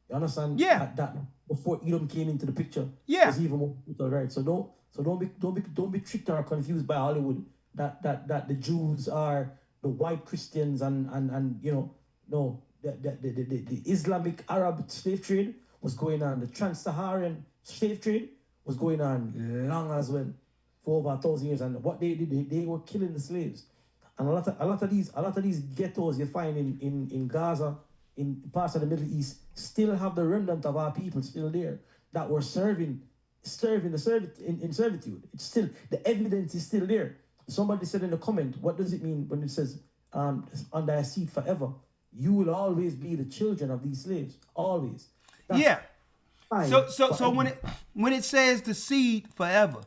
You understand? Yeah. That before Edom came into the picture. Yeah. Was even more brutal, right? So don't be tricked or confused by Hollywood that the Jews are the white Christians and you know, no, the Islamic Arab slave trade was going on. The trans-Saharan slave trade was going on long as well, for over 1,000 years. And what they did, they were killing the slaves. And a lot of these ghettos you find in Gaza, in parts of the Middle East, still have the remnant of our people still there that were serving in servitude. It's still, the evidence is still there. Somebody said in the comment, what does it mean when it says under a seat forever? You will always be the children of these slaves. Always. That's fine. So when it says the seed forever,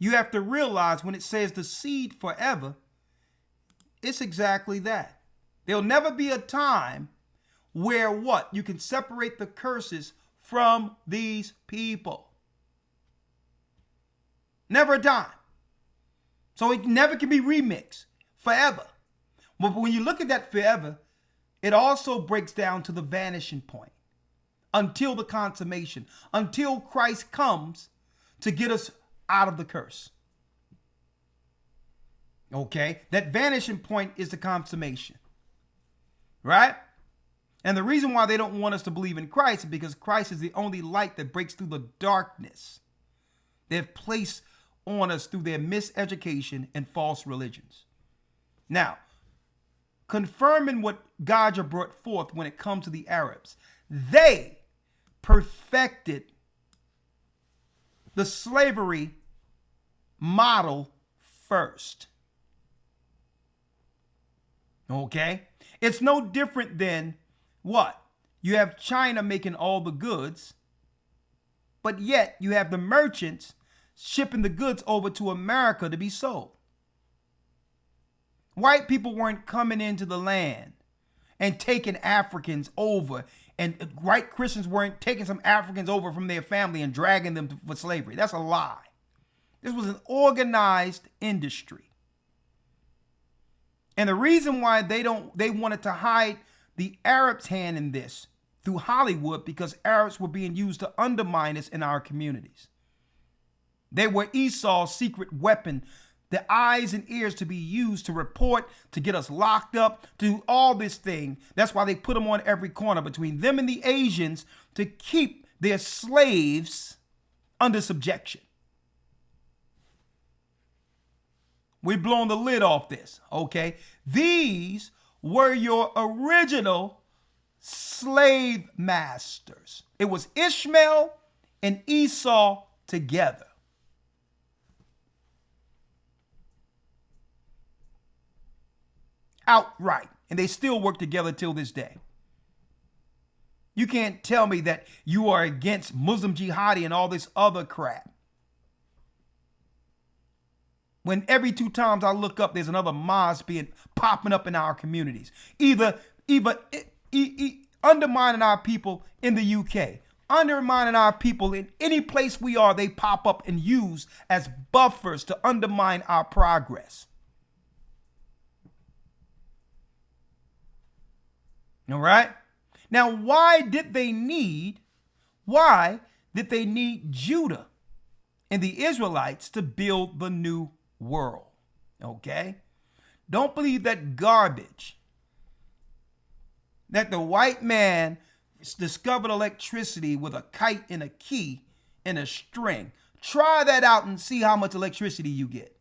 you have to realize when it says the seed forever, it's exactly that. There'll never be a time where what? You can separate the curses from these people. Never a time. So it never can be remixed forever. But when you look at that forever, it also breaks down to the vanishing point until the consummation, until Christ comes to get us out of the curse. Okay, that vanishing point is the consummation, right? And the reason why they don't want us to believe in Christ is because Christ is the only light that breaks through the darkness they've placed on us through their miseducation and false religions. Now, confirming what Rawchaa brought forth when it comes to the Arabs, they perfected the slavery model first. Okay? It's no different than what? You have China making all the goods, but yet you have the merchants shipping the goods over to America to be sold. White people weren't coming into the land and taking Africans over, and white Christians weren't taking some Africans over from their family and dragging them for slavery. That's a lie. This was an organized industry. And the reason why they wanted to hide the Arabs' hand in this through Hollywood, because Arabs were being used to undermine us in our communities. They were Esau's secret weapon, the eyes and ears to be used to report, to get us locked up, to do all this thing. That's why they put them on every corner between them and the Asians to keep their slaves under subjection. We've blown the lid off this, okay? These were your original slave masters. It was Ishmael and Esau together. Outright. And they still work together till this day. You can't tell me that you are against Muslim jihadi and all this other crap. When every 2 times I look up, there's another mosque popping up in our communities. Either undermining our people in the UK, undermining our people in any place we are, they pop up and use as buffers to undermine our progress. All right. Now, why did they need Judah and the Israelites to build the new world? Okay. Don't believe that garbage that the white man discovered electricity with a kite and a key and a string. Try that out and see how much electricity you get.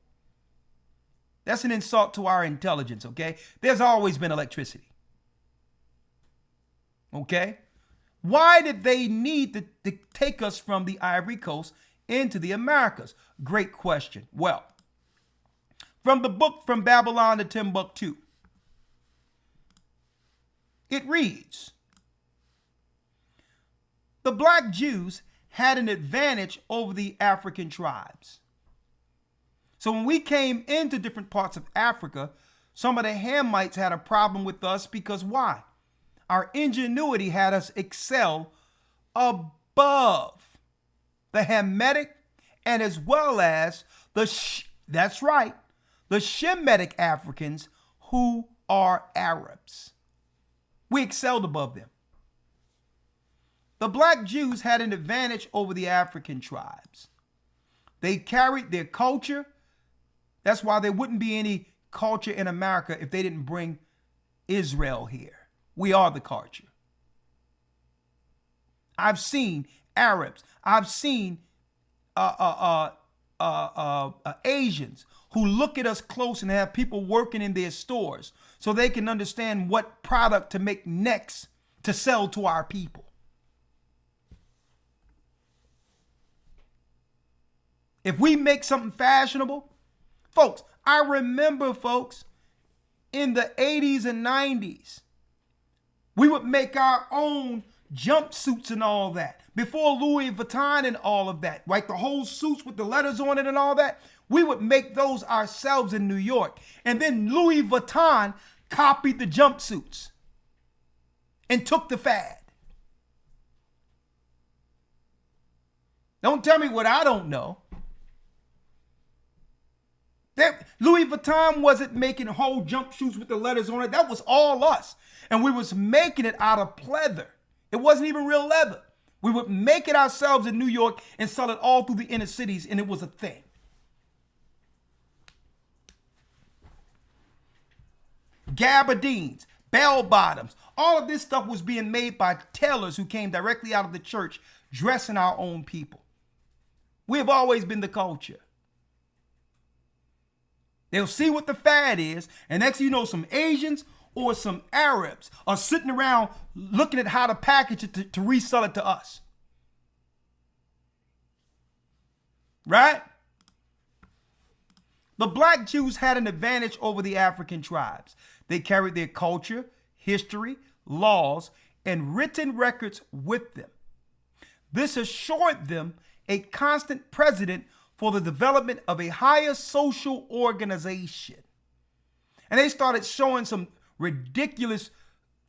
That's an insult to our intelligence. Okay. There's always been electricity. Okay, why did they need to take us from the Ivory Coast into the Americas? Great question. Well, from the book From Babylon to Timbuktu, it reads, the black Jews had an advantage over the African tribes. So when we came into different parts of Africa, some of the Hamites had a problem with us because why? Our ingenuity had us excel above the Hamitic and as well as the Shemitic Africans who are Arabs. We excelled above them. The black Jews had an advantage over the African tribes. They carried their culture. That's why there wouldn't be any culture in America if they didn't bring Israel here. We are the culture. I've seen Arabs. I've seen Asians who look at us close and have people working in their stores so they can understand what product to make next to sell to our people. If we make something fashionable, folks, I remember, folks, in the 80s and 90s, we would make our own jumpsuits and all that. Before Louis Vuitton and all of that, like the whole suits with the letters on it and all that, we would make those ourselves in New York. And then Louis Vuitton copied the jumpsuits and took the fad. Don't tell me what I don't know. Louis Vuitton wasn't making whole jumpsuits with the letters on it. That was all us. And we was making it out of pleather. It wasn't even real leather. We would make it ourselves in New York and sell it all through the inner cities, and it was a thing. Gabardines, bell bottoms, all of this stuff was being made by tailors who came directly out of the church, dressing our own people. We have always been the culture. They'll see what the fad is, and next thing you know, some Asians or some Arabs are sitting around looking at how to package it to resell it to us. Right? The black Jews had an advantage over the African tribes. They carried their culture, history, laws, and written records with them. This assured them a constant precedent for the development of a higher social organization. And they started showing some ridiculous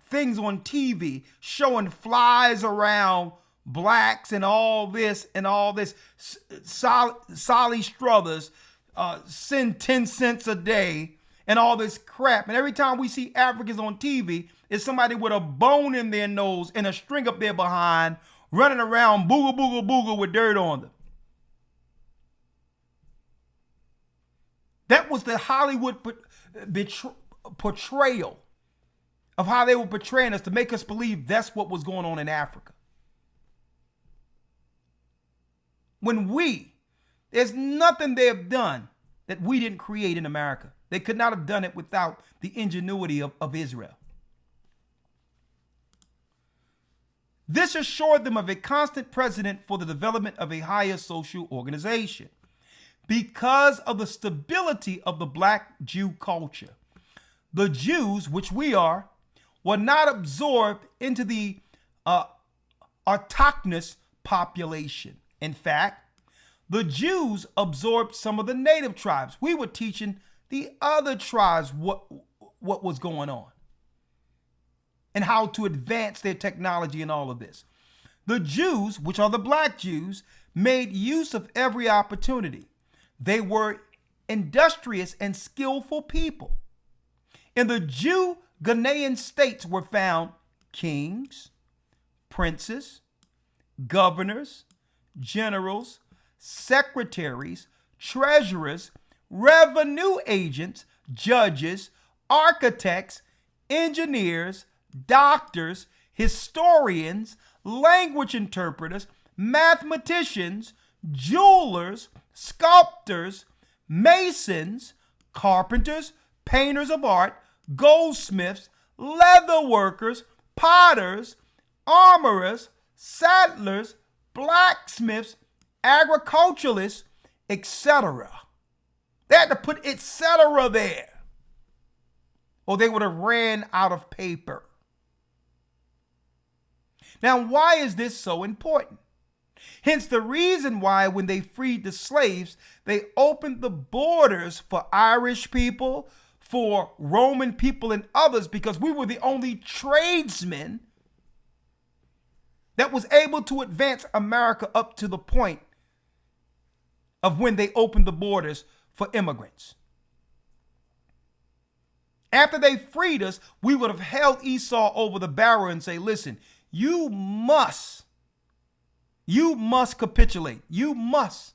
things on TV, showing flies around blacks and all this. Solly Struthers send 10 cents a day and all this crap. And every time we see Africans on TV, it's somebody with a bone in their nose and a string up their behind, running around boogle, boogle, boogle with dirt on them. That was the Hollywood portrayal of how they were portraying us to make us believe that's what was going on in Africa. When there's nothing they have done that we didn't create in America. They could not have done it without the ingenuity of Israel. This assured them of a constant precedent for the development of a higher social organization. Because of the stability of the black Jew culture, the Jews, which we are, were not absorbed into the autochthonous population. In fact, the Jews absorbed some of the native tribes. We were teaching the other tribes what was going on and how to advance their technology and all of this. The Jews, which are the black Jews, made use of every opportunity. They were industrious and skillful people. In the Jew Ghanaian states were found kings, princes, governors, generals, secretaries, treasurers, revenue agents, judges, architects, engineers, doctors, historians, language interpreters, mathematicians, jewelers, sculptors, masons, carpenters, painters of art, goldsmiths, leather workers, potters, armorers, saddlers, blacksmiths, agriculturalists, etc. They had to put etc. there, or they would have ran out of paper. Now, why is this so important? Hence the reason why when they freed the slaves, they opened the borders for Irish people, for Roman people and others, because we were the only tradesmen that was able to advance America up to the point of when they opened the borders for immigrants. After they freed us, we would have held Esau over the barrel and say, listen, you must capitulate. You must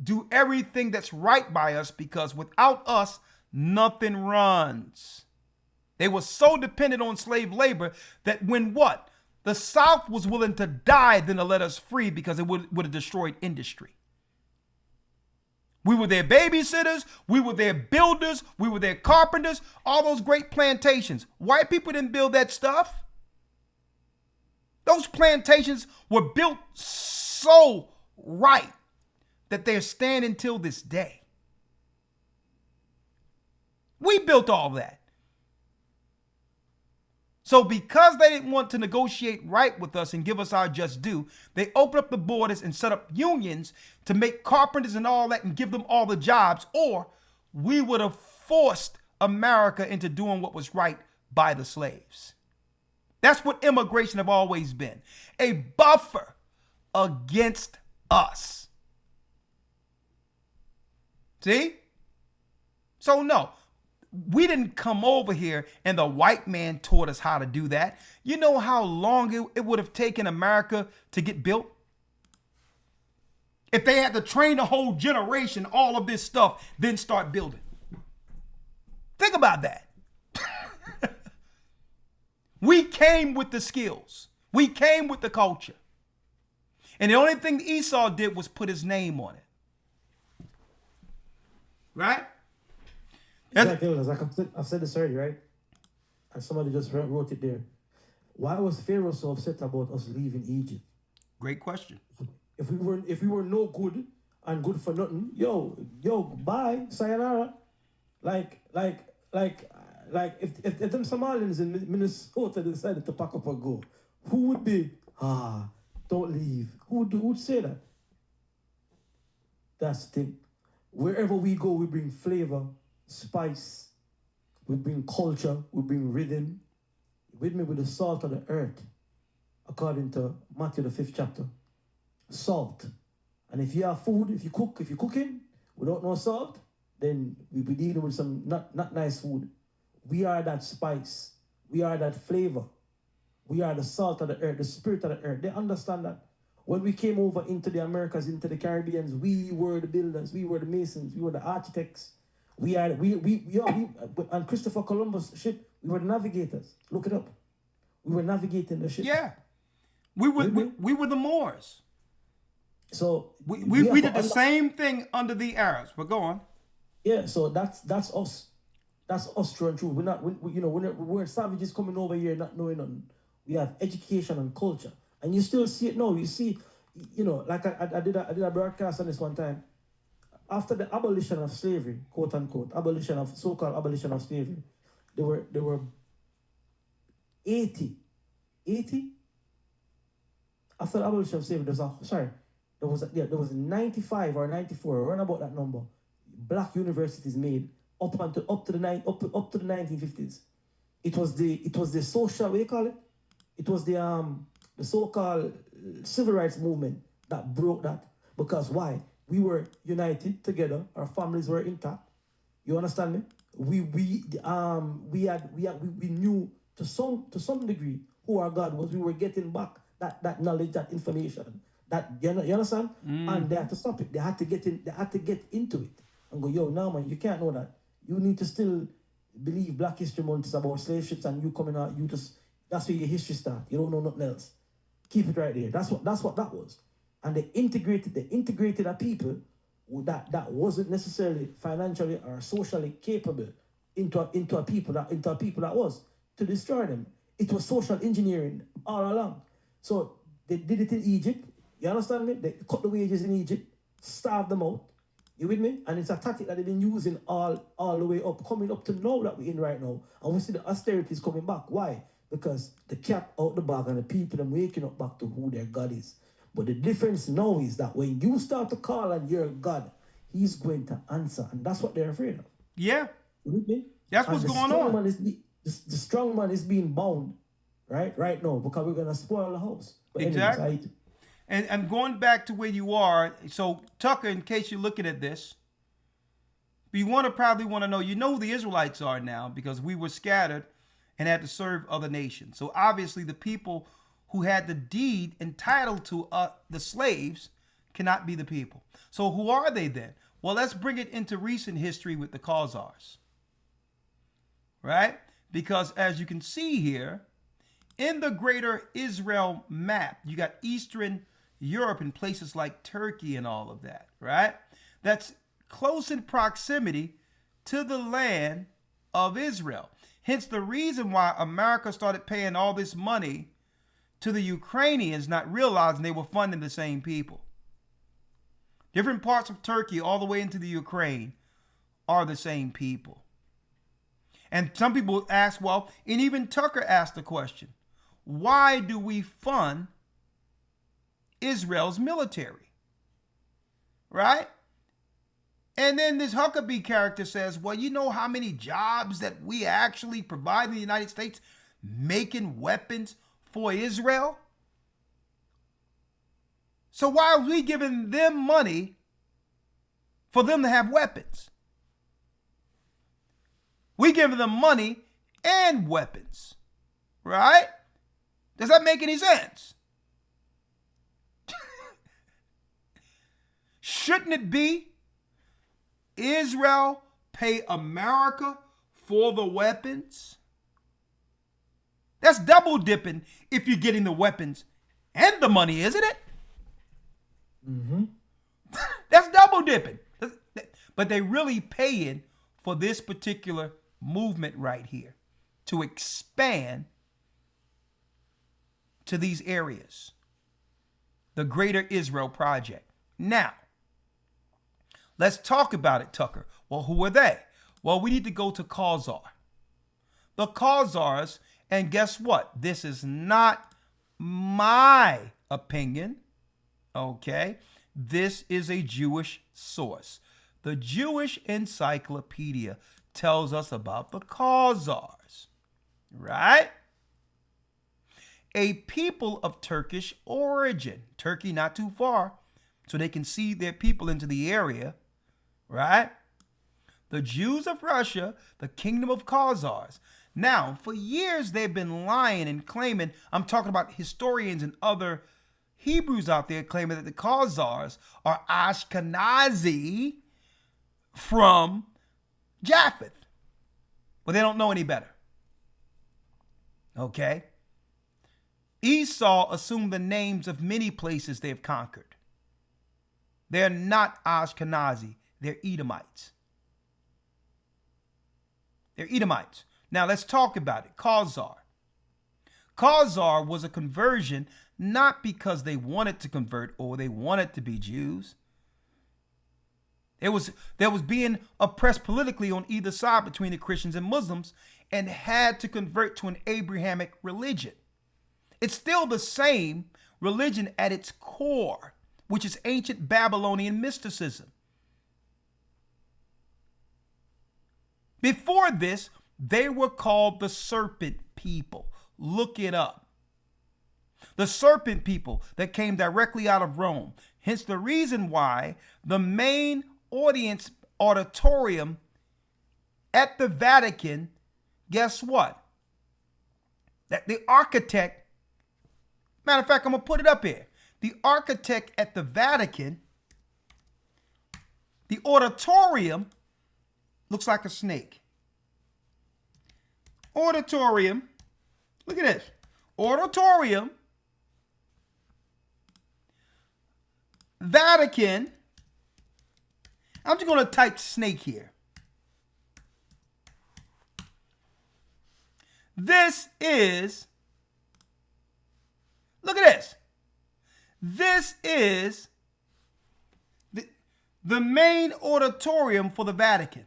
do everything that's right by us, because without us, nothing runs. They were so dependent on slave labor that when what? The South was willing to die than to let us free, because it would have destroyed industry. We were their babysitters. We were their builders. We were their carpenters. All those great plantations. White people didn't build that stuff. Those plantations were built so right that they're standing till this day. We built all that. So because they didn't want to negotiate right with us and give us our just due, they opened up the borders and set up unions to make carpenters and all that and give them all the jobs, or we would have forced America into doing what was right by the slaves. That's what immigration have always been, a buffer against us. See? So no, we didn't come over here and the white man taught us how to do that. You know how long it would have taken America to get built? If they had to train a whole generation, all of this stuff, then start building. Think about that. We came with the skills. We came with the culture. And the only thing Esau did was put his name on it. Right? Exactly. Like I've said this already, right? And somebody just wrote it there. Why was Pharaoh so upset about us leaving Egypt? Great question. If we were no good and good for nothing, yo, bye, sayonara. Like if them Somalians in Minnesota decided to pack up and go, who would be, don't leave? Who would say that? That's the thing. Wherever we go, we bring flavor, spice, we bring culture, we bring rhythm. With me with the salt of the earth, according to Matthew the 5th chapter. Salt. And if you have food, if you're cooking without no salt, then we be dealing with some not nice food. We are that spice. We are that flavor. We are the salt of the earth, the spirit of the earth. They understand that. When we came over into the Americas, into the Caribbeans, we were the builders, we were the masons, we were the architects. We on Christopher Columbus' ship, we were the navigators. Look it up. We were navigating the ship. Yeah. We were the Moors. So we did the same thing under the Arabs, but go on. Yeah, so that's us. That's us true and true. We're savages coming over here not knowing nothing. We have education and culture. And you still see it now. You see, like I did a broadcast on this one time. After the abolition of slavery, quote unquote, so-called abolition of slavery, there were 80. After the abolition of slavery, there was 95 or 94, around about that number, black universities made up to the 1950s. It was the social, what do you call it? It was the so-called civil rights movement that broke that. Because why? We were united together. Our families were intact. You understand me? We knew to some degree who our God was. We were getting back that knowledge, that information. That you understand? And they had to stop it. They had to get into it and go, yo, now man, you can't know that. You need to still believe Black History Month is about slave ships, and you coming out, that's where your history starts. You don't know nothing else. Keep it right there. That's what that was. And they integrated a people that wasn't necessarily financially or socially capable into a people that was to destroy them. It was social engineering all along. So they did it in Egypt. You understand me? They cut the wages in Egypt, starved them out. You with me? And it's a tactic that they've been using all the way up, coming up to now that we're in right now. And we see the austerity is coming back. Why? Because the cat out the bag and the people are waking up back to who their God is. But the difference now is that when you start to call on your God, he's going to answer. And that's what they're afraid of. Yeah. You with me? That's what's going on. The strong man is being bound right now because we're going to spoil the house. But exactly. Anyways, And going back to where you are, so Tucker, in case you're looking at this, you probably want to know, who the Israelites are now because we were scattered and had to serve other nations. So obviously the people who had the deed entitled to the slaves cannot be the people. So who are they then? Well, let's bring it into recent history with the Khazars, right? Because as you can see here, in the greater Israel map, you got Eastern Europe and places like Turkey and all of that, right? That's close in proximity to the land of Israel. Hence the reason why America started paying all this money to the Ukrainians, not realizing they were funding the same people. Different parts of Turkey all the way into the Ukraine are the same people. And some people ask, well, and even Tucker asked the question, why do we fund Israel's military? Right? And then this Huckabee character says, well, you know how many jobs that we actually provide in the United States making weapons for Israel? So why are we giving them money for them to have weapons? We giving them money and weapons, right? Does that make any sense? Shouldn't it be Israel pay America for the weapons? That's double dipping if you're getting the weapons and the money, isn't it? Mm-hmm. That's double dipping. But they really paying for this particular movement right here to expand to these areas. The Greater Israel Project. Now, let's talk about it, Tucker. Well, who are they? Well, we need to go to Khazar. The Khazars, and guess what? This is not my opinion, okay? This is a Jewish source. The Jewish Encyclopedia tells us about the Khazars, right? A people of Turkish origin. Turkey not too far, so they can see their people into the area, right? The Jews of Russia, the kingdom of Khazars. Now, for years, they've been lying and claiming, I'm talking about historians and other Hebrews out there claiming that the Khazars are Ashkenazi from Japheth. But they don't know any better. Okay? Esau assumed the names of many places they have conquered. They're not Ashkenazi. They're Edomites. They're Edomites. Now let's talk about it. Khazar. Khazar was a conversion not because they wanted to convert or they wanted to be Jews. There was being oppressed politically on either side between the Christians and Muslims, and had to convert to an Abrahamic religion. It's still the same religion at its core, which is ancient Babylonian mysticism. Before this, they were called the serpent people. Look it up. The serpent people that came directly out of Rome. Hence the reason why the main auditorium at the Vatican, guess what? That the architect, matter of fact, I'm going to put it up here. The architect at the Vatican, the auditorium looks like a snake. Auditorium, look at this. Auditorium, Vatican. I'm just going to type snake here. This is, look at this. This is the main auditorium for the Vatican.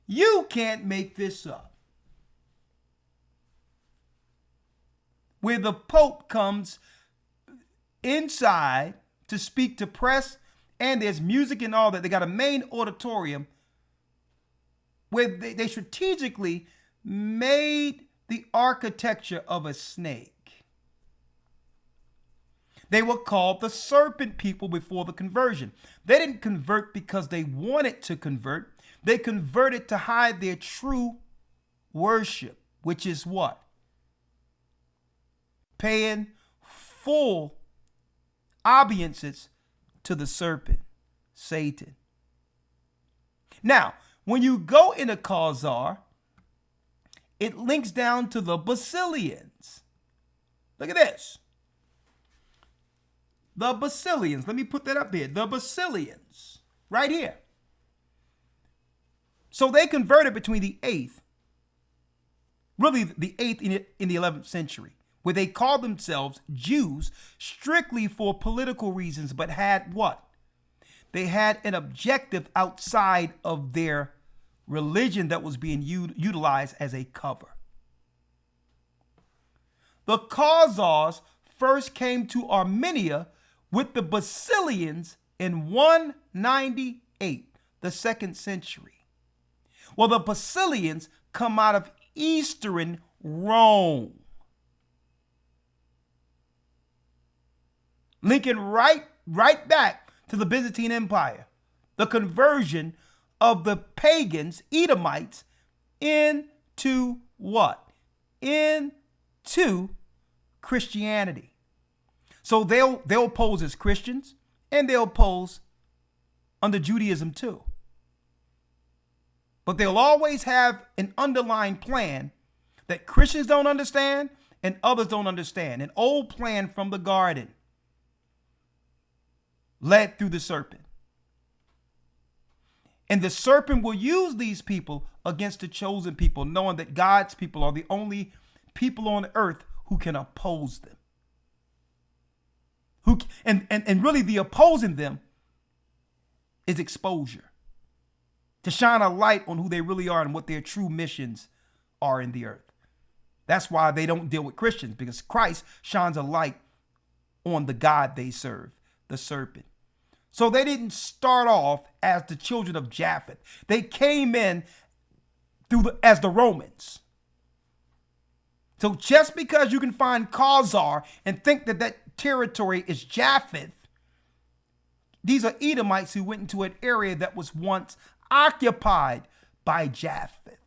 You can't make this up. Where the Pope comes inside to speak to press, and there's music and all that. They got a main auditorium where they strategically made the architecture of a snake. They were called the serpent people before the conversion. They didn't convert because they wanted to convert. They converted to hide their true worship, which is what? Paying full obeisances to the serpent, Satan. Now, when you go into Khazar, it links down to the Basilians. Look at this. The Basilians. Let me put that up here. The Basilians. Right here. So they converted between the 8th, really the 8th in the 11th century, where they called themselves Jews strictly for political reasons, but had what? They had an objective outside of their religion that was being utilized as a cover. The Khazars first came to Armenia with the Basilians in 198, the 2nd century. Well, the Basilians come out of Eastern Rome, linking right back to the Byzantine Empire, the conversion of the pagans, Edomites, into what? Into Christianity. So they'll pose as Christians, and they'll pose under Judaism too. But they'll always have an underlying plan that Christians don't understand and others don't understand. An old plan from the garden led through the serpent. And the serpent will use these people against the chosen people, knowing that God's people are the only people on earth who can oppose them. And really the opposing them is exposure. To shine a light on who they really are and what their true missions are in the earth. That's why they don't deal with Christians, because Christ shines a light on the God they serve, the serpent. So they didn't start off as the children of Japheth. They came in as the Romans. So just because you can find Khazar and think that territory is Japheth, these are Edomites who went into an area that was once occupied by Japheth.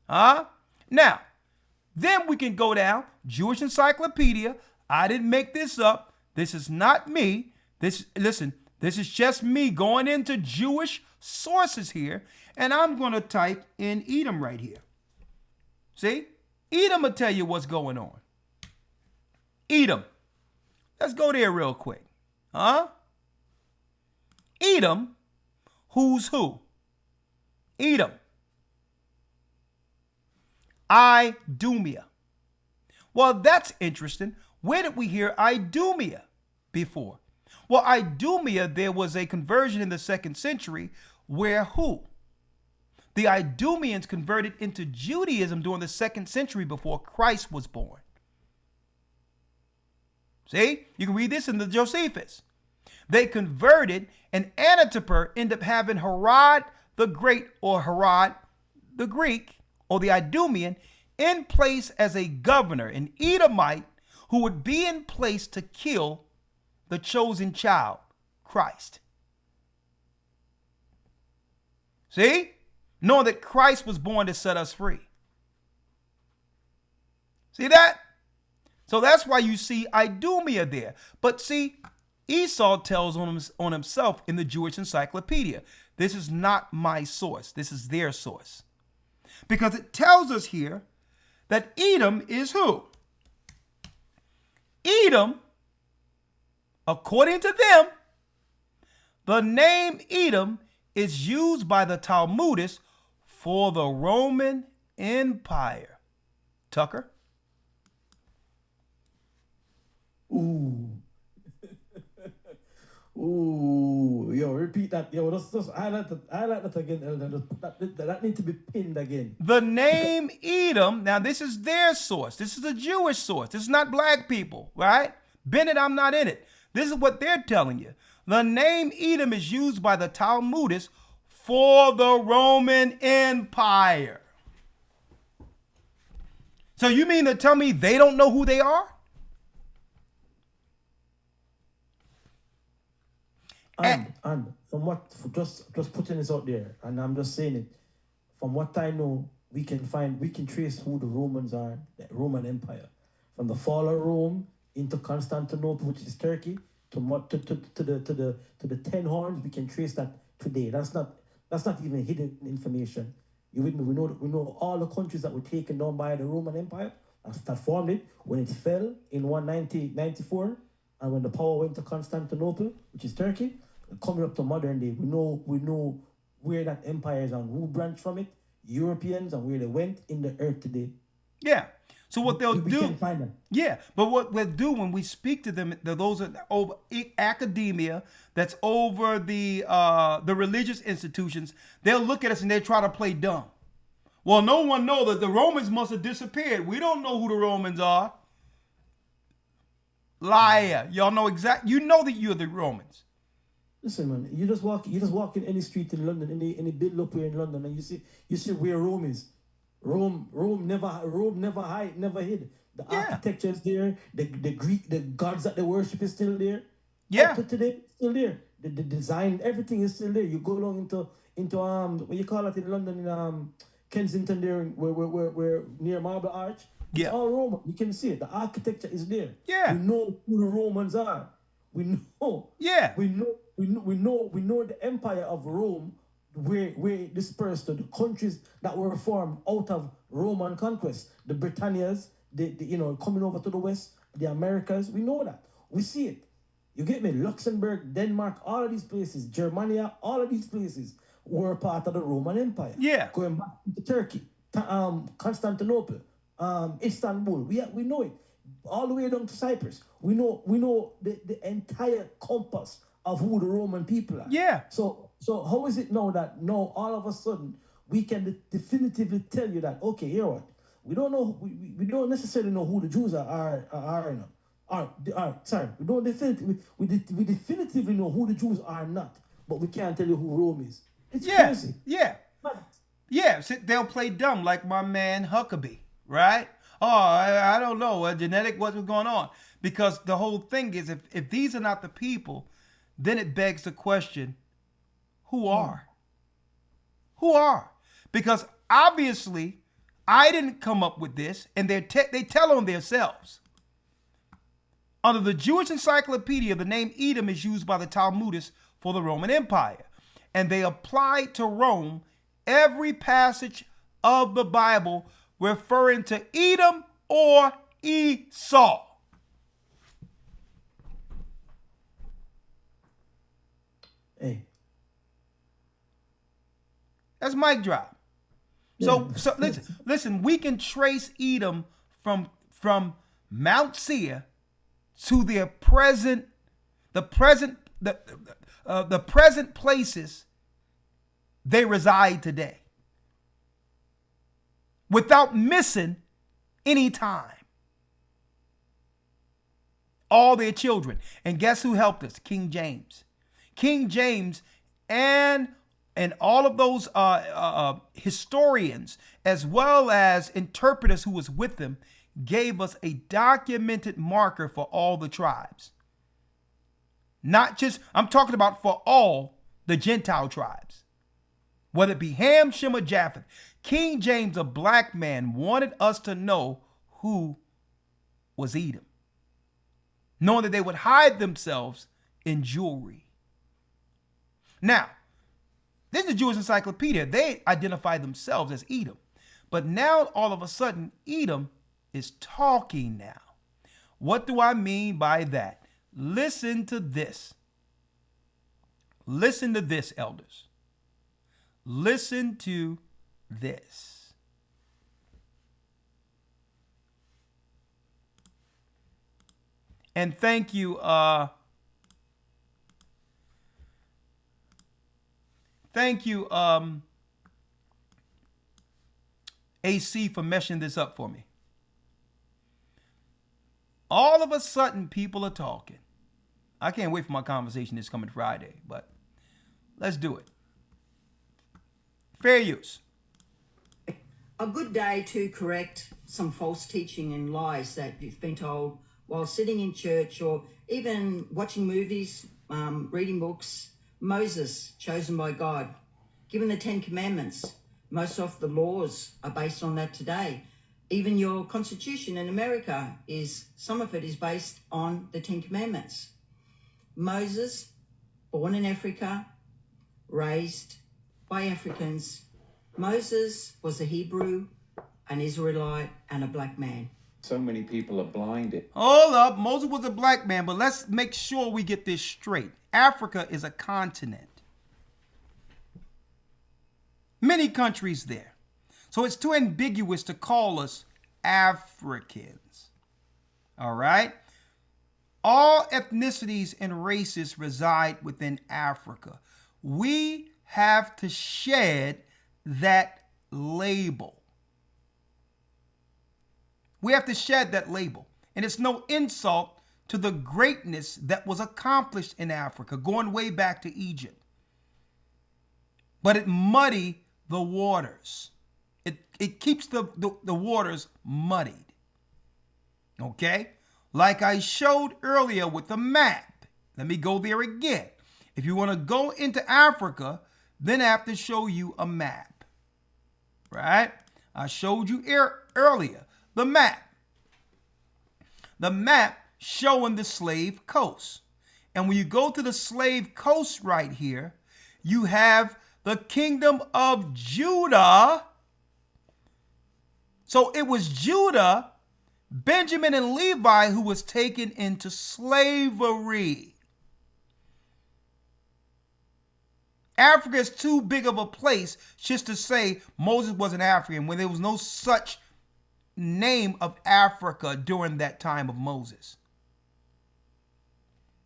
Now, then we can go down, Jewish Encyclopedia. I didn't make this up. This is not me. This is just me going into Jewish sources here, and I'm going to type in Edom right here. See? Edom will tell you what's going on. Edom. Let's go there real quick. Edom. Who's who? Edom. Idumea. Well, that's interesting. Where did we hear Idumea before? Well, Idumea, there was a conversion in the 2nd century where who? The Idumeans converted into Judaism during the 2nd century before Christ was born. See, you can read this in the Josephus. They converted, and Antipater ended up having Herod the Great, or Herod the Greek, or the Idumean, in place as a governor, an Edomite, who would be in place to kill the chosen child, Christ. See? Knowing that Christ was born to set us free. See that? So that's why you see Idumea there. But see, Esau tells on himself in the Jewish Encyclopedia. This is not my source. This is their source. Because it tells us here that Edom is who? Edom, according to them, the name Edom is used by the Talmudists for the Roman Empire. Tucker? Ooh. Ooh. Yo, repeat that. Yo, just highlight that again, Elder. That needs to be pinned again. The name Edom, now this is their source. This is a Jewish source. This is not black people, right? Bennett, I'm not in it. This is what they're telling you. The name Edom is used by the Talmudists for the Roman Empire. So you mean to tell me they don't know who they are? And from what, just putting this out there, and I'm just saying it, from what I know, we can trace who the Romans are, the Roman Empire, from the fall of Rome into Constantinople, which is Turkey, to the 10 horns. We can trace that today. That's not even hidden information. You with me? We know all the countries that were taken down by the Roman Empire that formed it when it fell in 194, and when the power went to Constantinople, which is Turkey. Coming up to modern day, we know where that empire is and who branched from it, Europeans, and where they went in the earth today. Yeah. So what they'll do, can find them. Yeah, but what we'll do when we speak to them, those are over academia, that's over the religious institutions. They'll look at us and they try to play dumb. Well, no one knows that the Romans must have disappeared. We don't know who the Romans are. Liar, y'all know exactly. You know that you're the Romans. Listen, man, you just walk in any street in London, any build up here in London, and you see where Rome is. Rome never hid. The architecture is there. The gods that they worship is still there. Yeah. Up to today, still there. The design, everything is still there. You go along into what you call it in London, in Kensington there, where near Marble Arch. It's all Roman. You can see it. The architecture is there. Yeah. We know who the Romans are. We know. Yeah. We know the empire of Rome, where dispersed to the countries that were formed out of Roman conquest. The Britannias, coming over to the west, the Americas. We know that. We see it. You get me? Luxembourg, Denmark, all of these places, Germania, all of these places were part of the Roman Empire. Yeah. Going back to Turkey, Constantinople, Istanbul. We know it. All the way down to Cyprus. We know the entire compass of who the Roman people are. Yeah. So how is it now that all of a sudden we can definitively tell you that, okay, here what? We don't know, we don't necessarily know who the Jews are sorry. We don't definitively know who the Jews are not, but we can't tell you who Rome is. It's crazy. Yeah. Yeah, they'll play dumb like my man Huckabee, right? Oh, I don't know, what's going on? Because the whole thing is, if these are not the people, then it begs the question, who are? Who are? Because obviously, I didn't come up with this, and they tell on themselves. Under the Jewish Encyclopedia, the name Edom is used by the Talmudists for the Roman Empire, and they apply to Rome every passage of the Bible referring to Edom or Esau. Hey. That's mic drop. So listen, we can trace Edom from from Mount Seir to their present, the present places they reside today, without missing any time. All their children. And guess who helped us? King James. King James and all of those historians, as well as interpreters who was with them, gave us a documented marker for all the tribes. Not just, I'm talking about for all the Gentile tribes, whether it be Ham, Shem, or Japheth. King James, a black man, wanted us to know who was Edom, knowing that they would hide themselves in jewelry. Now, this is a Jewish encyclopedia. They identify themselves as Edom. But now, all of a sudden, Edom is talking now. What do I mean by that? Listen to this. Listen to this, elders. Listen to this. And thank you, AC, for meshing this up for me. All of a sudden, people are talking. I can't wait for my conversation this coming Friday, but let's do it. Fair use. A good day to correct some false teaching and lies that you've been told while sitting in church or even watching movies, reading books. Moses, chosen by God, given the 10 Commandments. Most of the laws are based on that today. Even your Constitution in America some of it is based on the 10 Commandments. Moses, born in Africa, raised by Africans. Moses was a Hebrew, an Israelite, and a black man. So many people are blinded. Hold up. Moses was a black man, but let's make sure we get this straight. Africa is a continent. Many countries there. So it's too ambiguous to call us Africans. All right? All ethnicities and races reside within Africa. We have to shed that label. We have to shed that label. And it's no insult to the greatness that was accomplished in Africa, going way back to Egypt. But it muddied the waters. It keeps the waters muddied. Okay? Like I showed earlier with the map. Let me go there again. If you want to go into Africa, then I have to show you a map. Right? I showed you earlier the map. The map showing the slave coast. And when you go to the slave coast right here, you have the kingdom of Judah. So it was Judah, Benjamin, and Levi who was taken into slavery. Africa is too big of a place just to say Moses was an African when there was no such name of Africa during that time of Moses.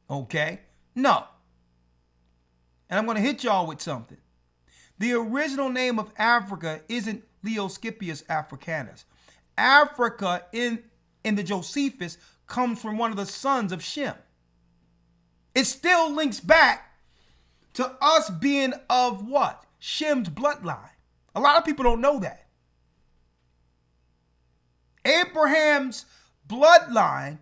Okay? No. And I'm going to hit y'all with something. The original name of Africa isn't Leoscipius Africanus. Africa in the Josephus comes from one of the sons of Shem. It still links back to us being of what? Shem's bloodline. A lot of people don't know that. Abraham's bloodline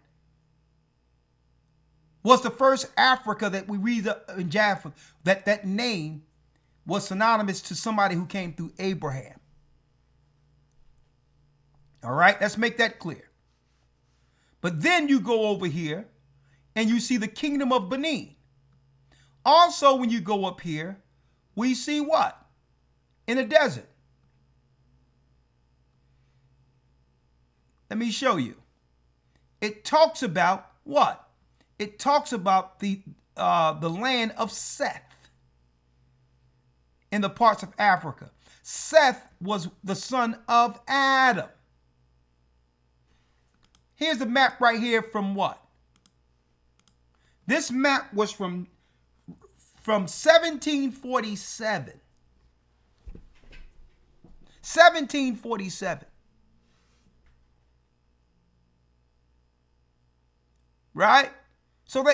was the first Africa that we read in Japheth. That name was synonymous to somebody who came through Abraham. All right, let's make that clear. But then you go over here and you see the kingdom of Benin. Also, when you go up here, we see what? In the desert. Let me show you. It talks about what? It talks about the land of Seth in the parts of Africa. Seth was the son of Adam. Here's the map right here from what? This map was from 1747. 1747. Right? So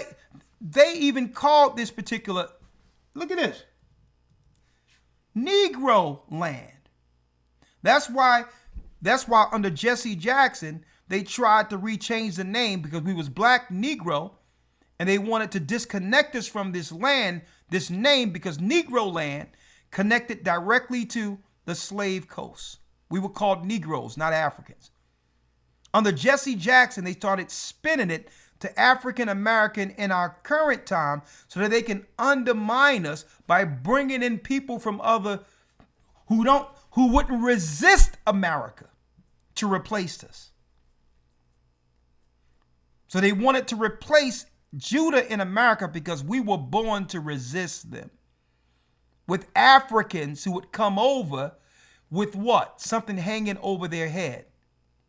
they even called this particular, look at this, Negro land. That's why under Jesse Jackson, they tried to rechange the name because we was black Negro, and they wanted to disconnect us from this land, this name, because Negro land connected directly to the slave coast. We were called Negroes, not Africans. Under Jesse Jackson, they started spinning it to African American in our current time so that they can undermine us by bringing in people from other who wouldn't resist America to replace us. So they wanted to replace Judah in America because we were born to resist them, with Africans who would come over with what? Something hanging over their head.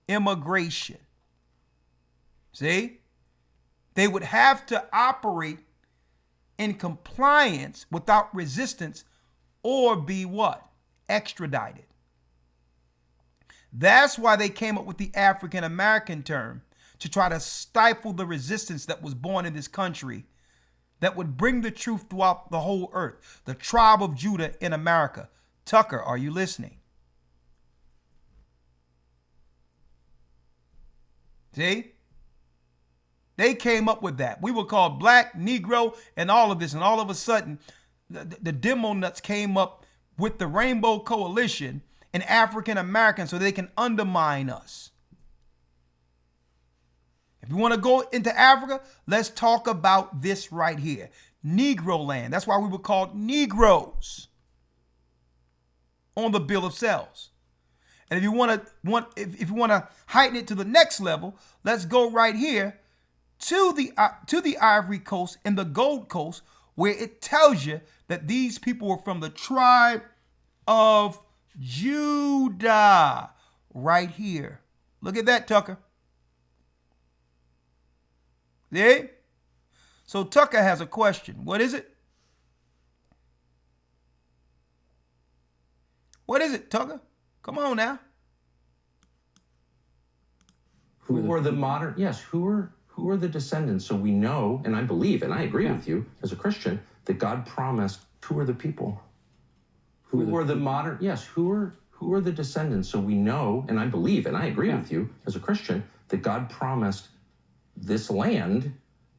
Immigration. See? They would have to operate in compliance without resistance or be what? Extradited. That's why they came up with the African American term, to try to stifle the resistance that was born in this country that would bring the truth throughout the whole earth. The tribe of Judah in America. Tucker, are you listening? See? They came up with that. We were called black, Negro, and all of this. And all of a sudden, the demo nuts came up with the Rainbow Coalition and African Americans so they can undermine us. If you want to go into Africa, let's talk about this right here. Negro land. That's why we were called Negroes on the Bill of Sales. And if you want to heighten it to the next level, let's go right here to the Ivory Coast and the Gold Coast, where it tells you that these people were from the tribe of Judah. Right here. Look at that, Tucker. See? So Tucker has a question. What is it? What is it, Tucker? Come on now. Who are the modern? Yes. Who are the descendants? So we know, and I believe, and I agree with you as a Christian, that God promised. Who are the people? Who are the modern? Yes. Who are the descendants? So we know, and I believe, and I agree with you as a Christian, that God promised this land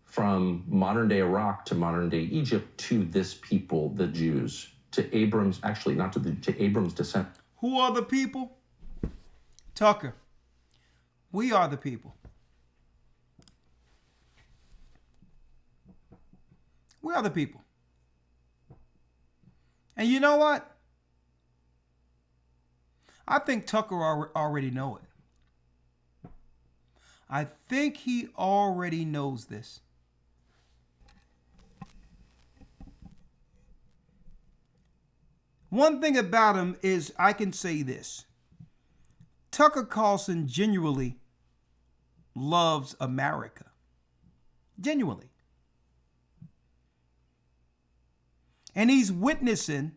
from modern day Iraq to modern day Egypt to this people, the Jews, to Abram's, actually not to Abram's descent. Who are the people? Tucker. We are the people. We are the people. And you know what? I think Tucker already know it. I think he already knows this. One thing about him is I can say this. Tucker Carlson genuinely loves America. Genuinely. And he's witnessing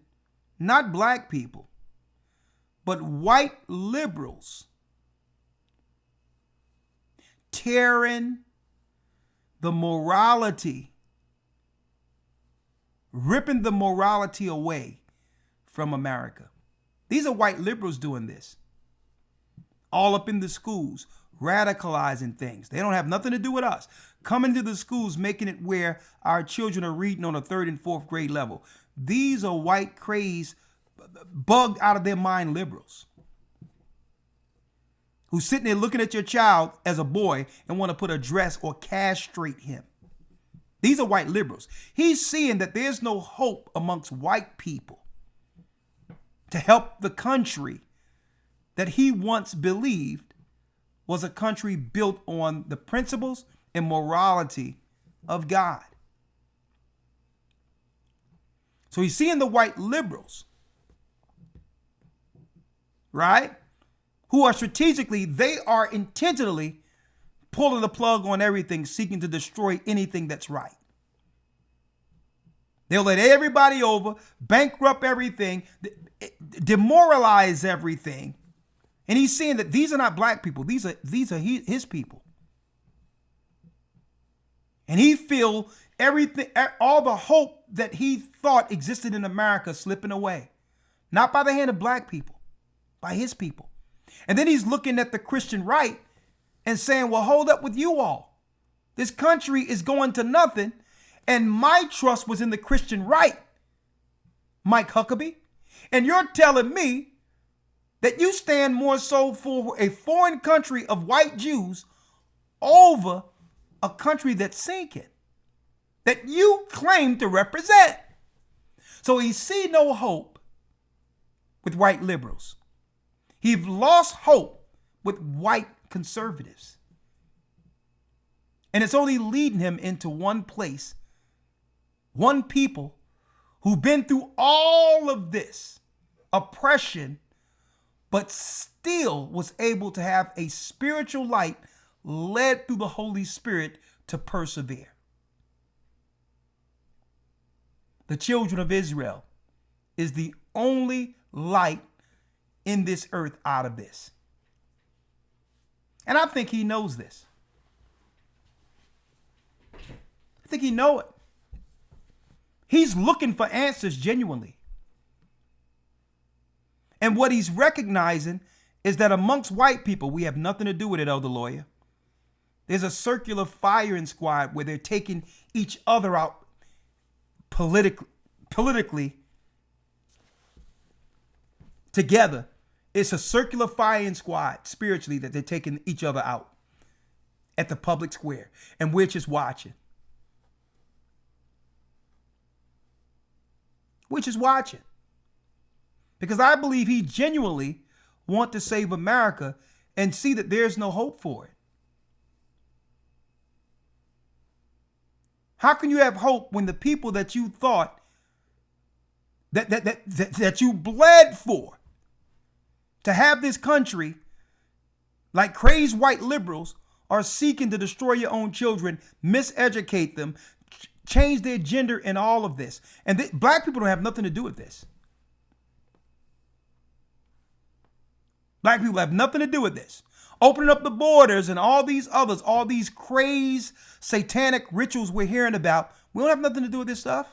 not black people, but white liberals tearing the morality, ripping the morality away from America. These are white liberals doing this. All up in the schools, radicalizing things. They don't have nothing to do with us. Coming to the schools, making it where our children are reading on a 3rd and 4th grade level. These are white crazed, bugged out of their mind liberals who's sitting there looking at your child as a boy and want to put a dress or castrate him. These are white liberals. He's seeing that there's no hope amongst white people to help the country that he once believed was a country built on the principles and morality of God. So he's seeing the white liberals, right? Who are strategically, they are intentionally pulling the plug on everything, seeking to destroy anything that's right. They'll let everybody over, bankrupt everything, demoralize everything. And he's saying that these are not black people. These are his people. And he feel everything, all the hope that he thought existed in America slipping away. Not by the hand of black people, by his people. And then he's looking at the Christian right and saying, well, hold up with you all. This country is going to nothing. And my trust was in the Christian right, Mike Huckabee. And you're telling me that you stand more so for a foreign country of white Jews over a country that's sinking, that you claim to represent. So he see no hope with white liberals. He's lost hope with white conservatives. And it's only leading him into one place, one people who've been through all of this oppression, but still was able to have a spiritual light led through the Holy Spirit to persevere. The children of Israel is the only light in this earth out of this. And I think he knows this. I think he knows it. He's looking for answers genuinely. And what he's recognizing is that amongst white people, we have nothing to do with it, Elder Lawya. There's a circular firing squad where they're taking each other out politically together. It's a circular firing squad spiritually that they're taking each other out at the public square. And we're just watching. We're just watching. Because I believe he genuinely wants to save America and see that there's no hope for it. How can you have hope when the people that you thought that you bled for to have this country, like crazed white liberals, are seeking to destroy your own children, miseducate them, change their gender and all of this. And black people don't have nothing to do with this. Black people have nothing to do with this. Opening up the borders and all these others, all these crazed satanic rituals we're hearing about, we don't have nothing to do with this stuff.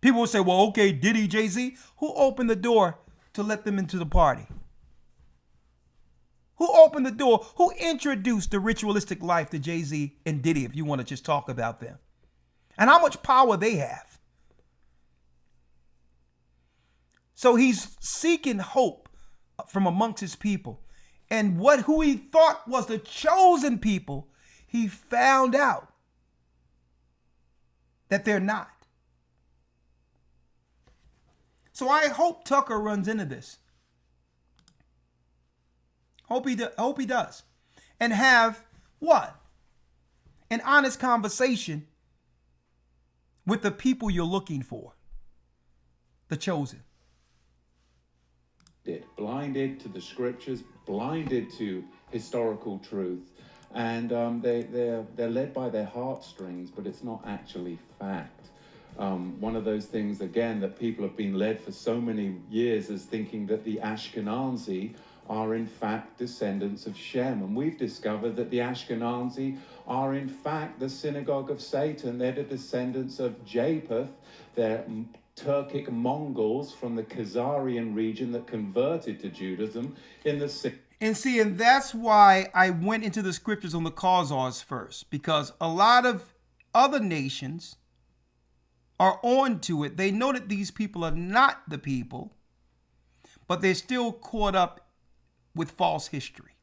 People will say, well, okay, Diddy, Jay-Z, who opened the door to let them into the party? Who opened the door? Who introduced the ritualistic life to Jay-Z and Diddy, if you want to just talk about them? And how much power they have. So he's seeking hope from amongst his people. And who he thought was the chosen people, he found out that they're not. So I hope Tucker runs into this. Hope he does. And have what? An honest conversation with the people you're looking for. The chosen. Blinded to the scriptures, blinded to historical truth, and they're led by their heartstrings, but it's not actually fact. One of those things, again, that people have been led for so many years is thinking that the Ashkenazi are in fact descendants of Shem, and we've discovered that the Ashkenazi are in fact the synagogue of Satan. They're the descendants of Japheth. They're Turkic Mongols from the Khazarian region that converted to Judaism in the And that's why I went into the scriptures on the Khazars first, because a lot of other nations are on to it. They know that these people are not the people, but they're still caught up with false history.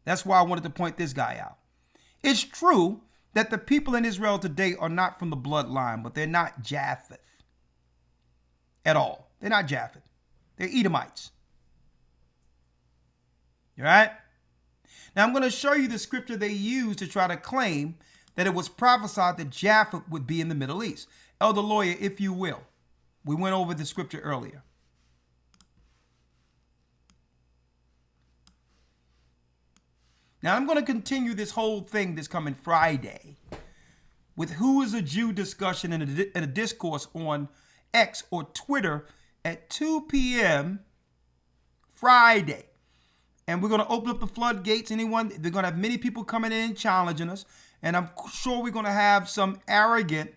That's why I wanted to point this guy out. It's true that the people in Israel today are not from the bloodline, but they're not Japheth at all. They're not Japheth. They're Edomites. All right? Now I'm going to show you the scripture they use to try to claim that it was prophesied that Japheth would be in the Middle East. Elder Lawya, if you will. We went over the scripture earlier. Now, I'm going to continue this whole thing this coming Friday with Who is a Jew discussion and a discourse on X or Twitter at 2 p.m. Friday. And we're going to open up the floodgates. They're going to have many people coming in challenging us. And I'm sure we're going to have some arrogant,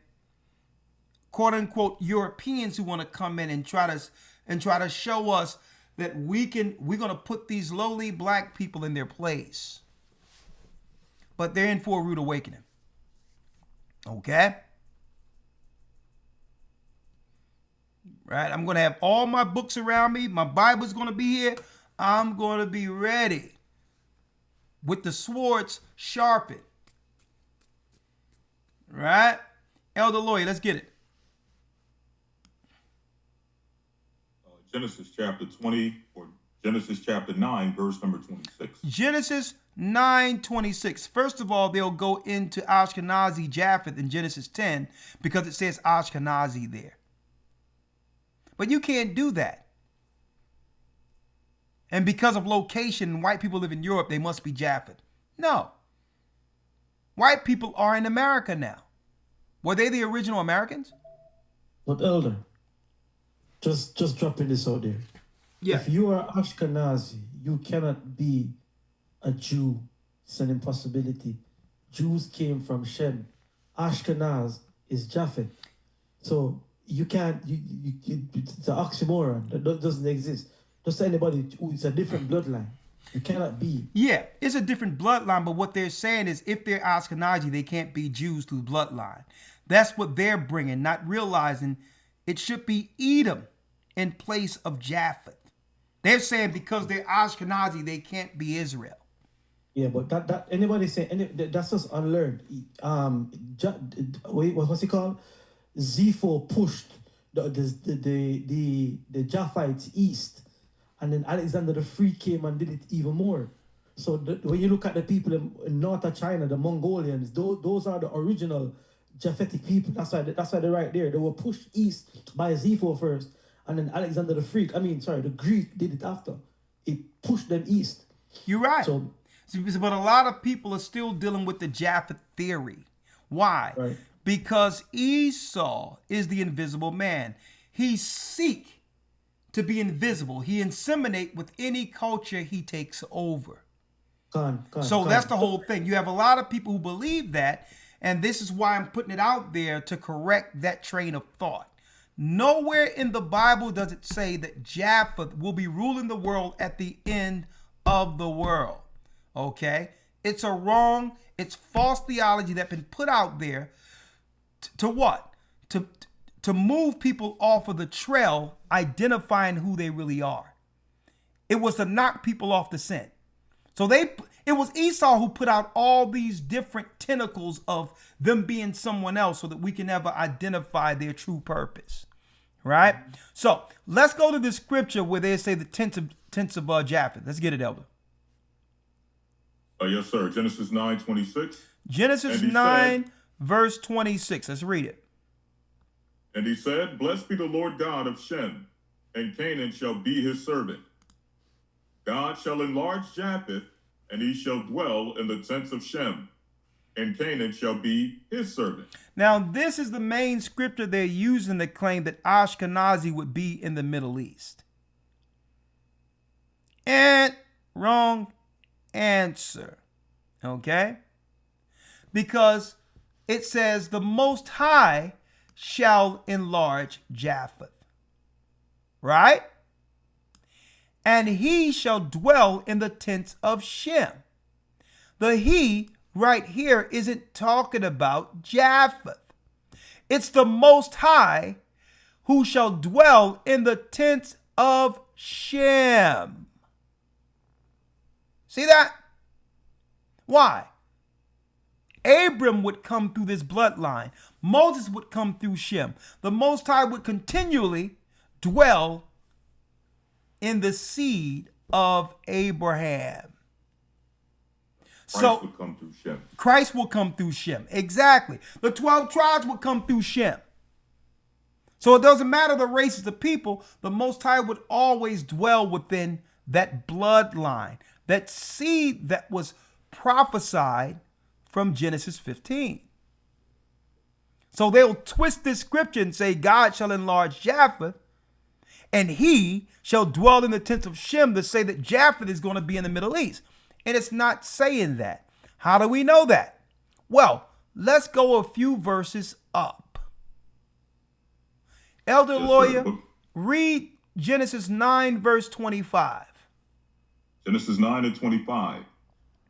quote unquote, Europeans who want to come in and try to show us that we're going to put these lowly black people in their place. But they're in for a rude awakening. Okay? Right? I'm going to have all my books around me. My Bible's going to be here. I'm going to be ready with the swords sharpened. Right? Elder Lawya, let's get it. Genesis chapter 20 or Genesis chapter 9, verse number 26. Genesis 9:26. First of all, they'll go into Ashkenazi Japheth in Genesis 10 because it says Ashkenazi there. But you can't do that. And because of location, white people live in Europe, they must be Japheth. No. White people are in America now. Were they the original Americans? But Elder, just dropping this out there. Yeah. If you are Ashkenazi, you cannot be a Jew. It's an impossibility. Jews came from Shem. Ashkenaz is Japheth. So you can't, it's an oxymoron. That doesn't exist. Just anybody, it's a different bloodline. You cannot be. Yeah, it's a different bloodline, but what they're saying is if they're Ashkenazi, they can't be Jews through bloodline. That's what they're bringing, not realizing it should be Edom in place of Japheth. They're saying because they're Ashkenazi, they can't be Israel. Yeah, but that anybody saying that's just unlearned. What's it called? Zepho pushed the Japhites east. And then Alexander the Free came and did it even more. So when you look at the people in north of China, the Mongolians, those are the original Japhetic people. That's why they're right there. They were pushed east by Zepho first, and then Alexander the the Greek did it after. It pushed them east. You're right. So, but a lot of people are still dealing with the Japheth theory. Why? Right. Because Esau is the invisible man. He seeks to be invisible. He inseminate with any culture he takes over. That's the whole thing. You have a lot of people who believe that, and this is why I'm putting it out there to correct that train of thought. Nowhere in the Bible does it say that Japheth will be ruling the world at the end of the world. Okay? It's it's false theology that's been put out there to what? To move people off of the trail, identifying who they really are. It was to knock people off the scent. So it was Esau who put out all these different tentacles of them being someone else so that we can never identify their true purpose. Right? So let's go to the scripture where they say the tense of Japheth. Let's get it, Elder. Yes, sir. Genesis 9:26. Genesis 9, verse 26. Let's read it. And he said, Blessed be the Lord God of Shem, and Canaan shall be his servant. God shall enlarge Japheth, and he shall dwell in the tents of Shem, and Canaan shall be his servant. Now, this is the main scripture they're using to claim that Ashkenazi would be in the Middle East. And wrong answer. Okay? Because it says the Most High shall enlarge Japheth. Right? And he shall dwell in the tents of Shem. The he right here isn't talking about Japheth. It's the Most High who shall dwell in the tents of Shem. See that? Why? Abram would come through this bloodline. Moses would come through Shem. The Most High would continually dwell in the seed of Abraham. Christ would come through Shem. Christ will come through Shem. Exactly. The 12 tribes will come through Shem. So it doesn't matter the races of people. The Most High would always dwell within that bloodline, that seed that was prophesied from Genesis 15. So they'll twist this scripture and say God shall enlarge Japheth and he shall dwell in the tents of Shem, to say that Japheth is going to be in the Middle East. And it's not saying that. How do we know that? Well, let's go a few verses up. Elder Lawya, read Genesis 9, verse 25. Genesis 9:25.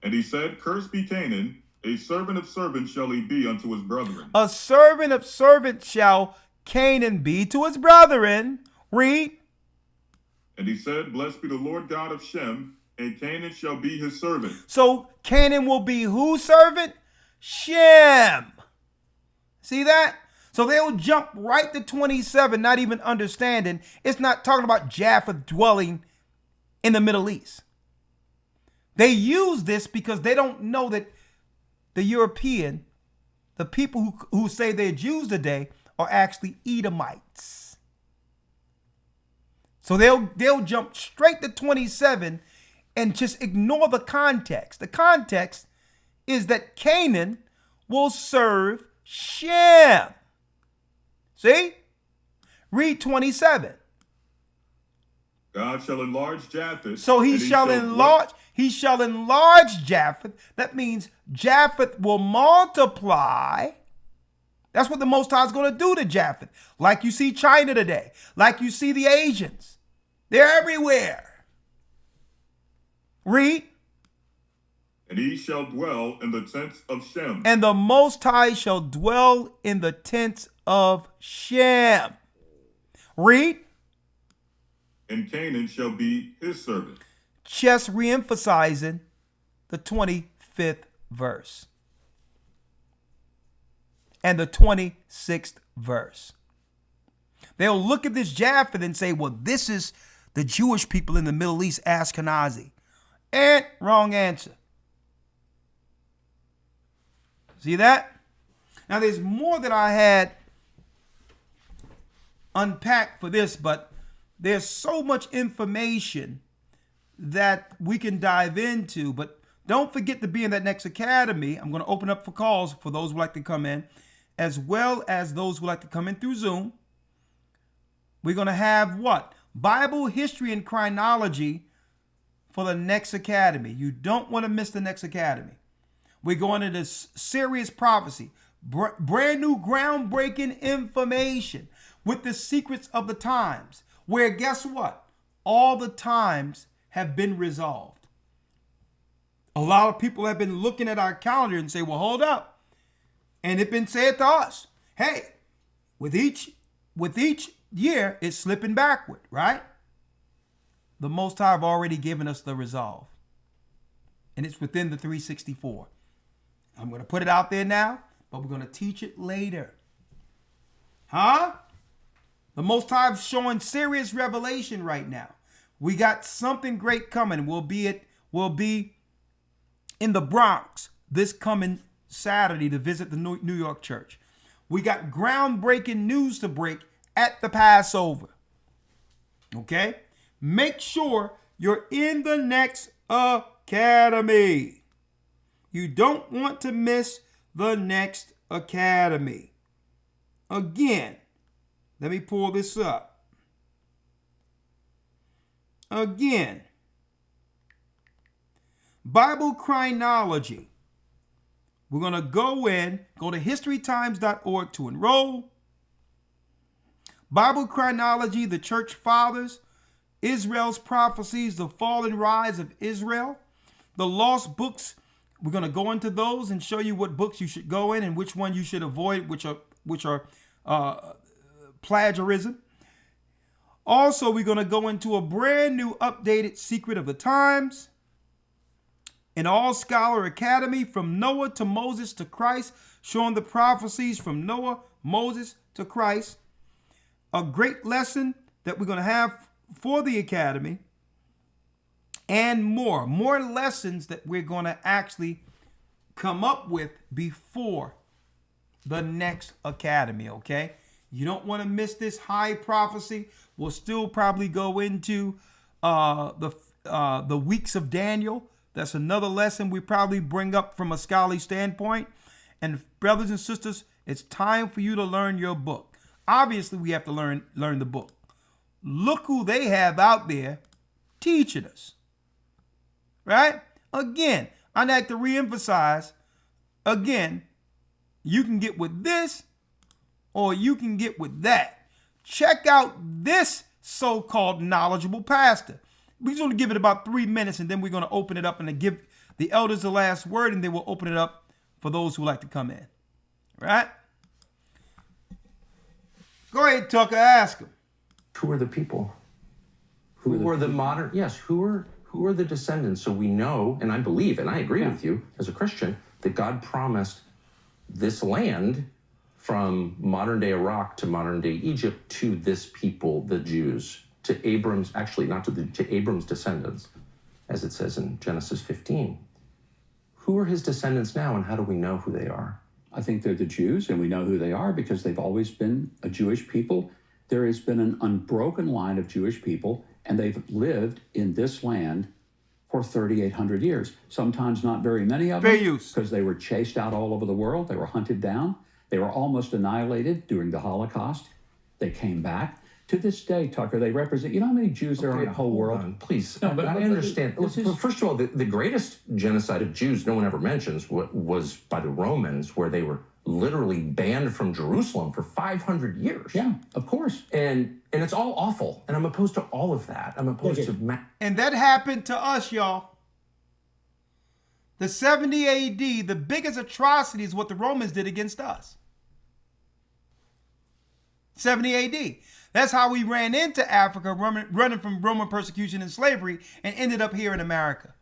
And he said, Cursed be Canaan, a servant of servants shall he be unto his brethren. A servant of servants shall Canaan be to his brethren. Read. And he said, Blessed be the Lord God of Shem, and Canaan shall be his servant. So Canaan will be whose servant? Shem. See that? So they'll jump right to 27, not even understanding. It's not talking about Japheth dwelling in the Middle East. They use this because they don't know that the European, the people who say they're Jews today, are actually Edomites. So they'll jump straight to 27 and just ignore the context. The context is that Canaan will serve Shem. See? Read 27. God shall enlarge Japheth. So he shall enlarge Japheth. That means Japheth will multiply. That's what the Most High is going to do to Japheth. Like you see China today. Like you see the Asians. They're everywhere. Read. And he shall dwell in the tents of Shem. And the Most High shall dwell in the tents of Shem. Read. And Canaan shall be his servant. Just re-emphasizing the 25th verse. And the 26th verse. They'll look at this Japheth and say, well, this is the Jewish people in the Middle East, Ashkenazi. And wrong answer. See that? Now, there's more that I had unpacked for this, but there's so much information that we can dive into. But don't forget to be in that next academy. I'm going to open up for calls for those who like to come in, as well as those who like to come in through Zoom. We're going to have what? Bible, history, and chronology for the next academy. You don't want to miss the next academy. We're going into serious prophecy, brand new groundbreaking information with the secrets of the times, where guess what? All the times have been resolved. A lot of people have been looking at our calendar and say, well, hold up. And it's been said to us, hey, with each year, it's slipping backward, right? The Most High have already given us the resolve. And it's within the 364. I'm going to put it out there now, but we're going to teach it later. Huh? The Most High is showing serious revelation right now. We got something great coming. We'll be in the Bronx this coming Saturday to visit the New York church. We got groundbreaking news to break at the Passover. Okay? Make sure you're in the next academy. You don't want to miss the next academy. Again, let me pull this up. Again, Bible chronology. We're going to go to historytimes.org to enroll. Bible chronology, the church fathers, Israel's prophecies, the fall and rise of Israel, the lost books. We're going to go into those and show you what books you should go in and which one you should avoid, which are plagiarism. Also, we're going to go into a brand new updated secret of the times, an all-scholar academy from Noah to Moses to Christ, showing the prophecies from Noah, Moses to Christ. A great lesson that we're going to have for the academy, and more lessons that we're going to actually come up with before the next academy. Okay, you don't want to miss this high prophecy. We'll still probably go into the weeks of Daniel, That's another lesson we probably bring up from a scholarly standpoint. And brothers and sisters, it's time for you to learn your book. Obviously, we have to learn the book. Look who they have out there teaching us. Right? Again, I'd like to reemphasize, again, you can get with this or you can get with that. Check out this so-called knowledgeable pastor. We're going to give it about 3 minutes, and then we're going to open it up and give the elders the last word, and then we'll open it up for those who like to come in. Right? Go ahead, Tucker, ask him. Who are the people? Who are the modern? Yes, who are the descendants? So we know, and I believe, and I agree with you as a Christian, that God promised this land from modern-day Iraq to modern-day Egypt to this people, the Jews, to Abram's, actually not to Abram's descendants, as it says in Genesis 15. Who are his descendants now, and how do we know who they are? I think they're the Jews, and we know who they are because they've always been a Jewish people. There has been an unbroken line of Jewish people, and they've lived in this land for 3,800 years. Sometimes not very many of them, because they were chased out all over the world. They were hunted down. They were almost annihilated during the Holocaust. They came back. To this day, Tucker, they represent, you know how many Jews there are in the whole world? Please, no, but I understand. First of all, the greatest genocide of Jews no one ever mentions was by the Romans, where they were literally banned from Jerusalem for 500 years. Yeah, of course. And it's all awful. And I'm opposed to all of that. I'm opposed to... And that happened to us, y'all. The 70 AD, the biggest atrocity is what the Romans did against us. 70 AD. That's how we ran into Africa, running from Roman persecution and slavery, and ended up here in America.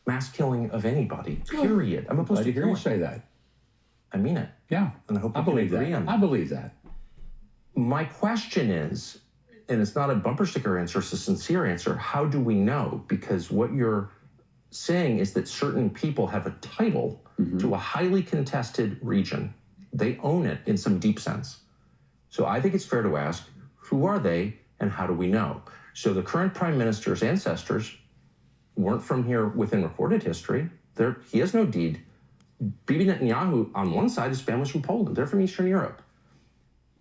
Mass killing of anybody, period. I'm opposed to hear you say that. I mean it. Yeah. And I hope I believe that. I believe that. My question is, and it's not a bumper sticker answer, it's a sincere answer, how do we know? Because what you're saying is that certain people have a title to a highly contested region. They own it in some deep sense. So I think it's fair to ask, who are they and how do we know? So the current prime minister's ancestors weren't from here within recorded history. He has no deed. Bibi Netanyahu, on one side, his family's from Poland. They're from Eastern Europe.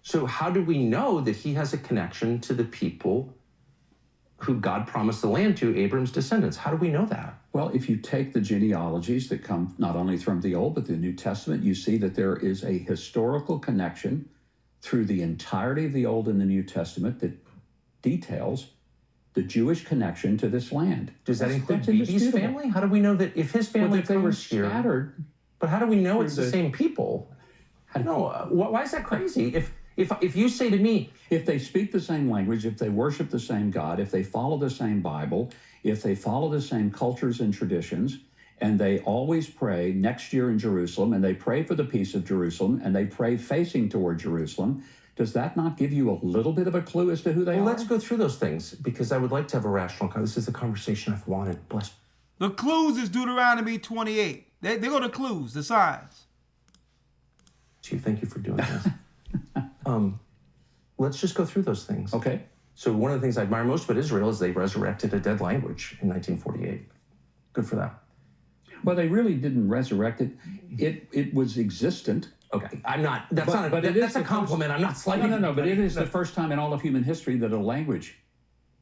So how do we know that he has a connection to the people who God promised the land to, Abram's descendants? How do we know that? Well, if you take the genealogies that come not only from the Old but the New Testament, you see that there is a historical connection through the entirety of the Old and the New Testament that details the Jewish connection to this land. Does that include Bibi's family? How do we know that if his family they were scattered here, but how do we know it's the same people? No, why is that crazy? If you say to me, if they speak the same language, if they worship the same God, if they follow the same Bible, if they follow the same cultures and traditions, and they always pray next year in Jerusalem, and they pray for the peace of Jerusalem, and they pray facing toward Jerusalem, does that not give you a little bit of a clue as to who they are? Let's go through those things, because I would like to have a rational conversation. This is a conversation I've wanted. Bless. The clues is Deuteronomy 28. They go to clues, the signs. Chief, thank you for doing this. Let's just go through those things. Okay. So one of the things I admire most about Israel is they resurrected a dead language in 1948. Good for them. Well, they really didn't resurrect it. It was existent. Okay, I'm not. That's a compliment. I'm not slighting. No. But it is the first time in all of human history that a language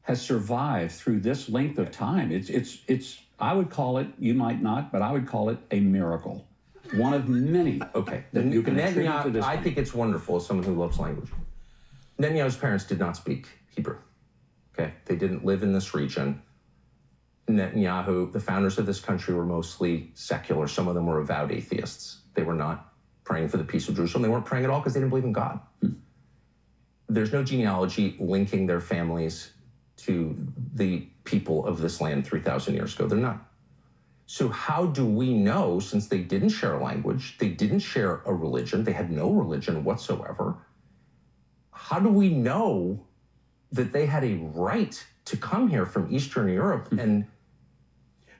has survived through this length of time. It's. I would call it. You might not, but I would call it a miracle. One of many. Okay. That you can attribute to this. I think it's wonderful as someone who loves language. Netanyahu's parents did not speak Hebrew. Okay, they didn't live in this region. Netanyahu, the founders of this country, were mostly secular. Some of them were avowed atheists. They were not praying for the peace of Jerusalem. They weren't praying at all because they didn't believe in God. There's no genealogy linking their families to the people of this land 3,000 years ago. They're not. So how do we know, since they didn't share a language, they didn't share a religion, they had no religion whatsoever, how do we know that they had a right to come here from Eastern Europe and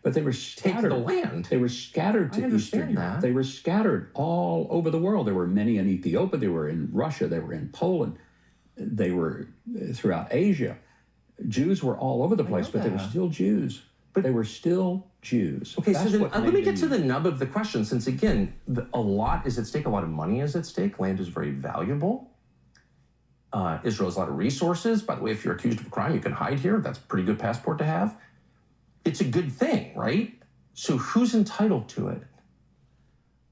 but they were scattered. Take the land? They were scattered to Eastern Europe. They were scattered all over the world. There were many in Ethiopia. They were in Russia. They were in Poland. They were throughout Asia. Jews were all over the place, but they were still Jews. but they were still Jews. Okay, That's so then, what let me made get to them the nub of the question, since again, a lot is at stake, a lot of money is at stake, land is very valuable. Israel has a lot of resources. By the way, if you're accused of a crime, you can hide here. That's a pretty good passport to have. It's a good thing, right? So who's entitled to it?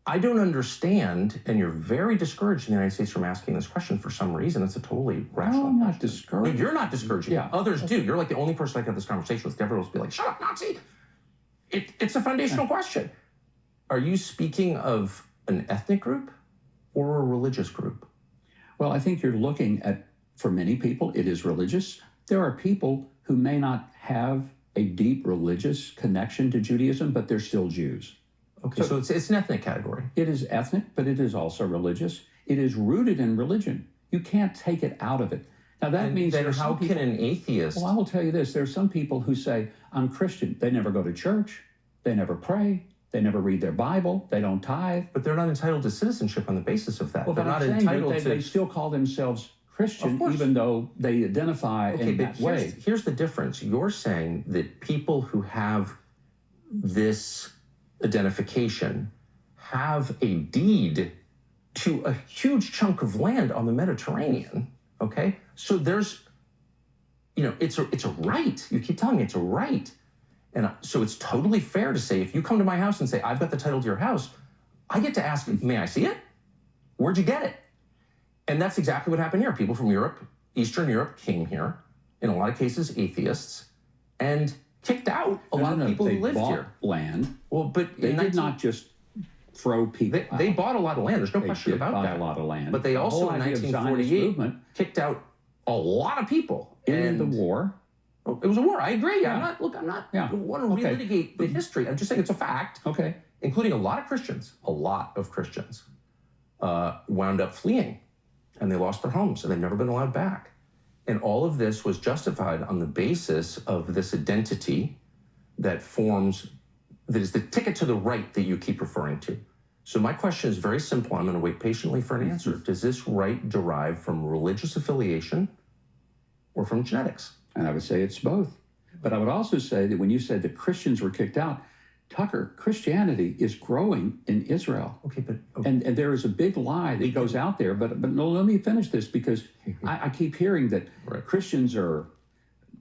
I don't understand, and you're very discouraged in the United States from asking this question for some reason. It's a totally rational No, I'm not question. discouraged. No, you're not discouraging. Yeah. Others do. You're like the only person I can have this conversation with. Everyone else will be like, shut up, Nazi. It's a foundational question. Are you speaking of an ethnic group or a religious group? Well, I think you're looking at, for many people, it is religious. There are people who may not have a deep religious connection to Judaism, but they're still Jews. Okay, so it's an ethnic category. It is ethnic, but it is also religious. It is rooted in religion. You can't take it out of it. Now, that means then there's how some people, can an atheist... Well, I will tell you this. There are some people who say, I'm Christian. They never go to church. They never pray. They never read their Bible. They don't tithe. But they're not entitled to citizenship on the basis of that. Well, they're but not I'm saying entitled that to... they still call themselves Christian, Of course. even though they identify in that way. Here's the difference. You're saying that people who have this identification have a deed to a huge chunk of land on the Mediterranean, okay? So there's, it's a right. You keep telling me it's a right. And so it's totally fair to say, if you come to my house and say, I've got the title to your house, I get to ask, may I see it? Where'd you get it? And that's exactly what happened here. People from Europe, Eastern Europe, came here, in a lot of cases atheists, and kicked out a lot of people who lived here. Land. Well, but They did not just throw people out. They bought a lot of land. There's no question about that. They did buy a lot of land. But they The also, whole in idea of Zionist 1948, movement kicked out a lot of people. in the war. It was a war. I agree. Yeah. I'm not Yeah. I want to Okay. relitigate the history. I'm just saying it's a fact. Okay. Including a lot of Christians. A lot of Christians wound up fleeing, and they lost their homes, and they've never been allowed back. And all of this was justified on the basis of this identity that is the ticket to the right that you keep referring to. So my question is very simple. I'm going to wait patiently for an answer. Does this right derive from religious affiliation or from genetics? And I would say it's both. But I would also say that when you said that Christians were kicked out, Tucker, Christianity is growing in Israel. Okay, but... And there is a big lie that goes out there. But no, let me finish this, because I keep hearing that Christians are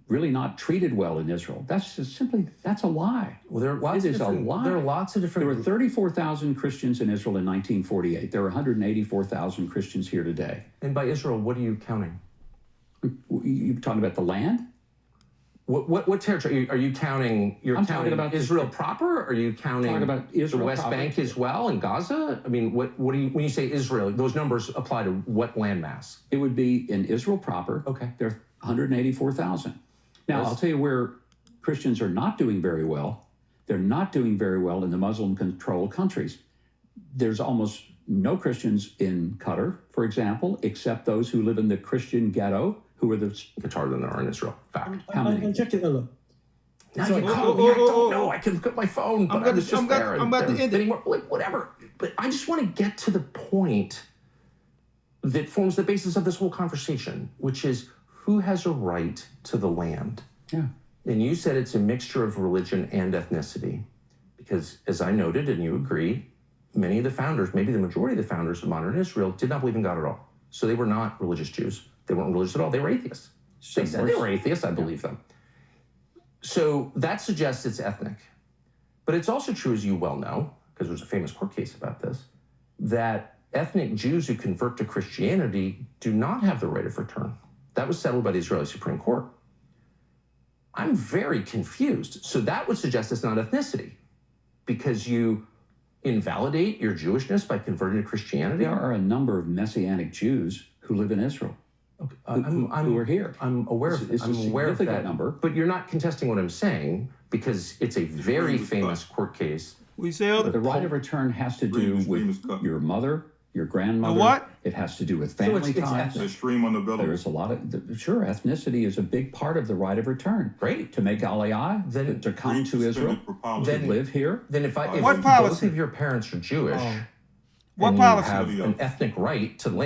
really not treated well in Israel. That's a lie. Well, there are lots It of is different... a lie. There are lots of different... There were 34,000 Christians in Israel in 1948. There are 184,000 Christians here today. And by Israel, what are you counting? You talking about the land? What territory are you counting? I'm talking about Israel proper? Or are you counting about Israel the West proper. Bank as well and Gaza? I mean, what do you, when you say Israel, those numbers apply to what landmass? It would be in Israel proper. Okay. There are 184,000. Now, I'll tell you where Christians are not doing very well. They're not doing very well in the Muslim-controlled countries. There's almost no Christians in Qatar, for example, except those who live in the Christian ghetto, who are the... Qatar than there are in Israel. Fact. How many? I'm checking, Elder. Now you call me. I don't know. I can look at my phone, but I was just there. I'm about to end it. Like, whatever. But I just want to get to the point that forms the basis of this whole conversation, which is who has a right to the land? Yeah. And you said it's a mixture of religion and ethnicity, because as I noted, and you agree, many of the founders, maybe the majority of the founders of modern Israel, did not believe in God at all. So they were not religious Jews. They weren't religious at all. They were atheists. They said they were atheists. I believe them. So that suggests it's ethnic. But it's also true, as you well know, because there's a famous court case about this, that ethnic Jews who convert to Christianity do not have the right of return. That was settled by the Israeli Supreme Court. I'm very confused. So that would suggest it's not ethnicity, because you invalidate your Jewishness by converting to Christianity. There are a number of Messianic Jews who live in Israel. Okay. Who are here. I'm aware of It's a significant number. But you're not contesting what I'm saying, because it's a very famous court case. We say The right of return has to do with your mother, your grandmother. The what? It has to do with family ties. The stream on the belly. There's a lot of, sure, ethnicity is a big part of the right of return. Great. To make aliyah, Then- to come to Israel, to live here. Then if What both policy? of your parents are Jewish, What and policy? you have an ethnic right to land,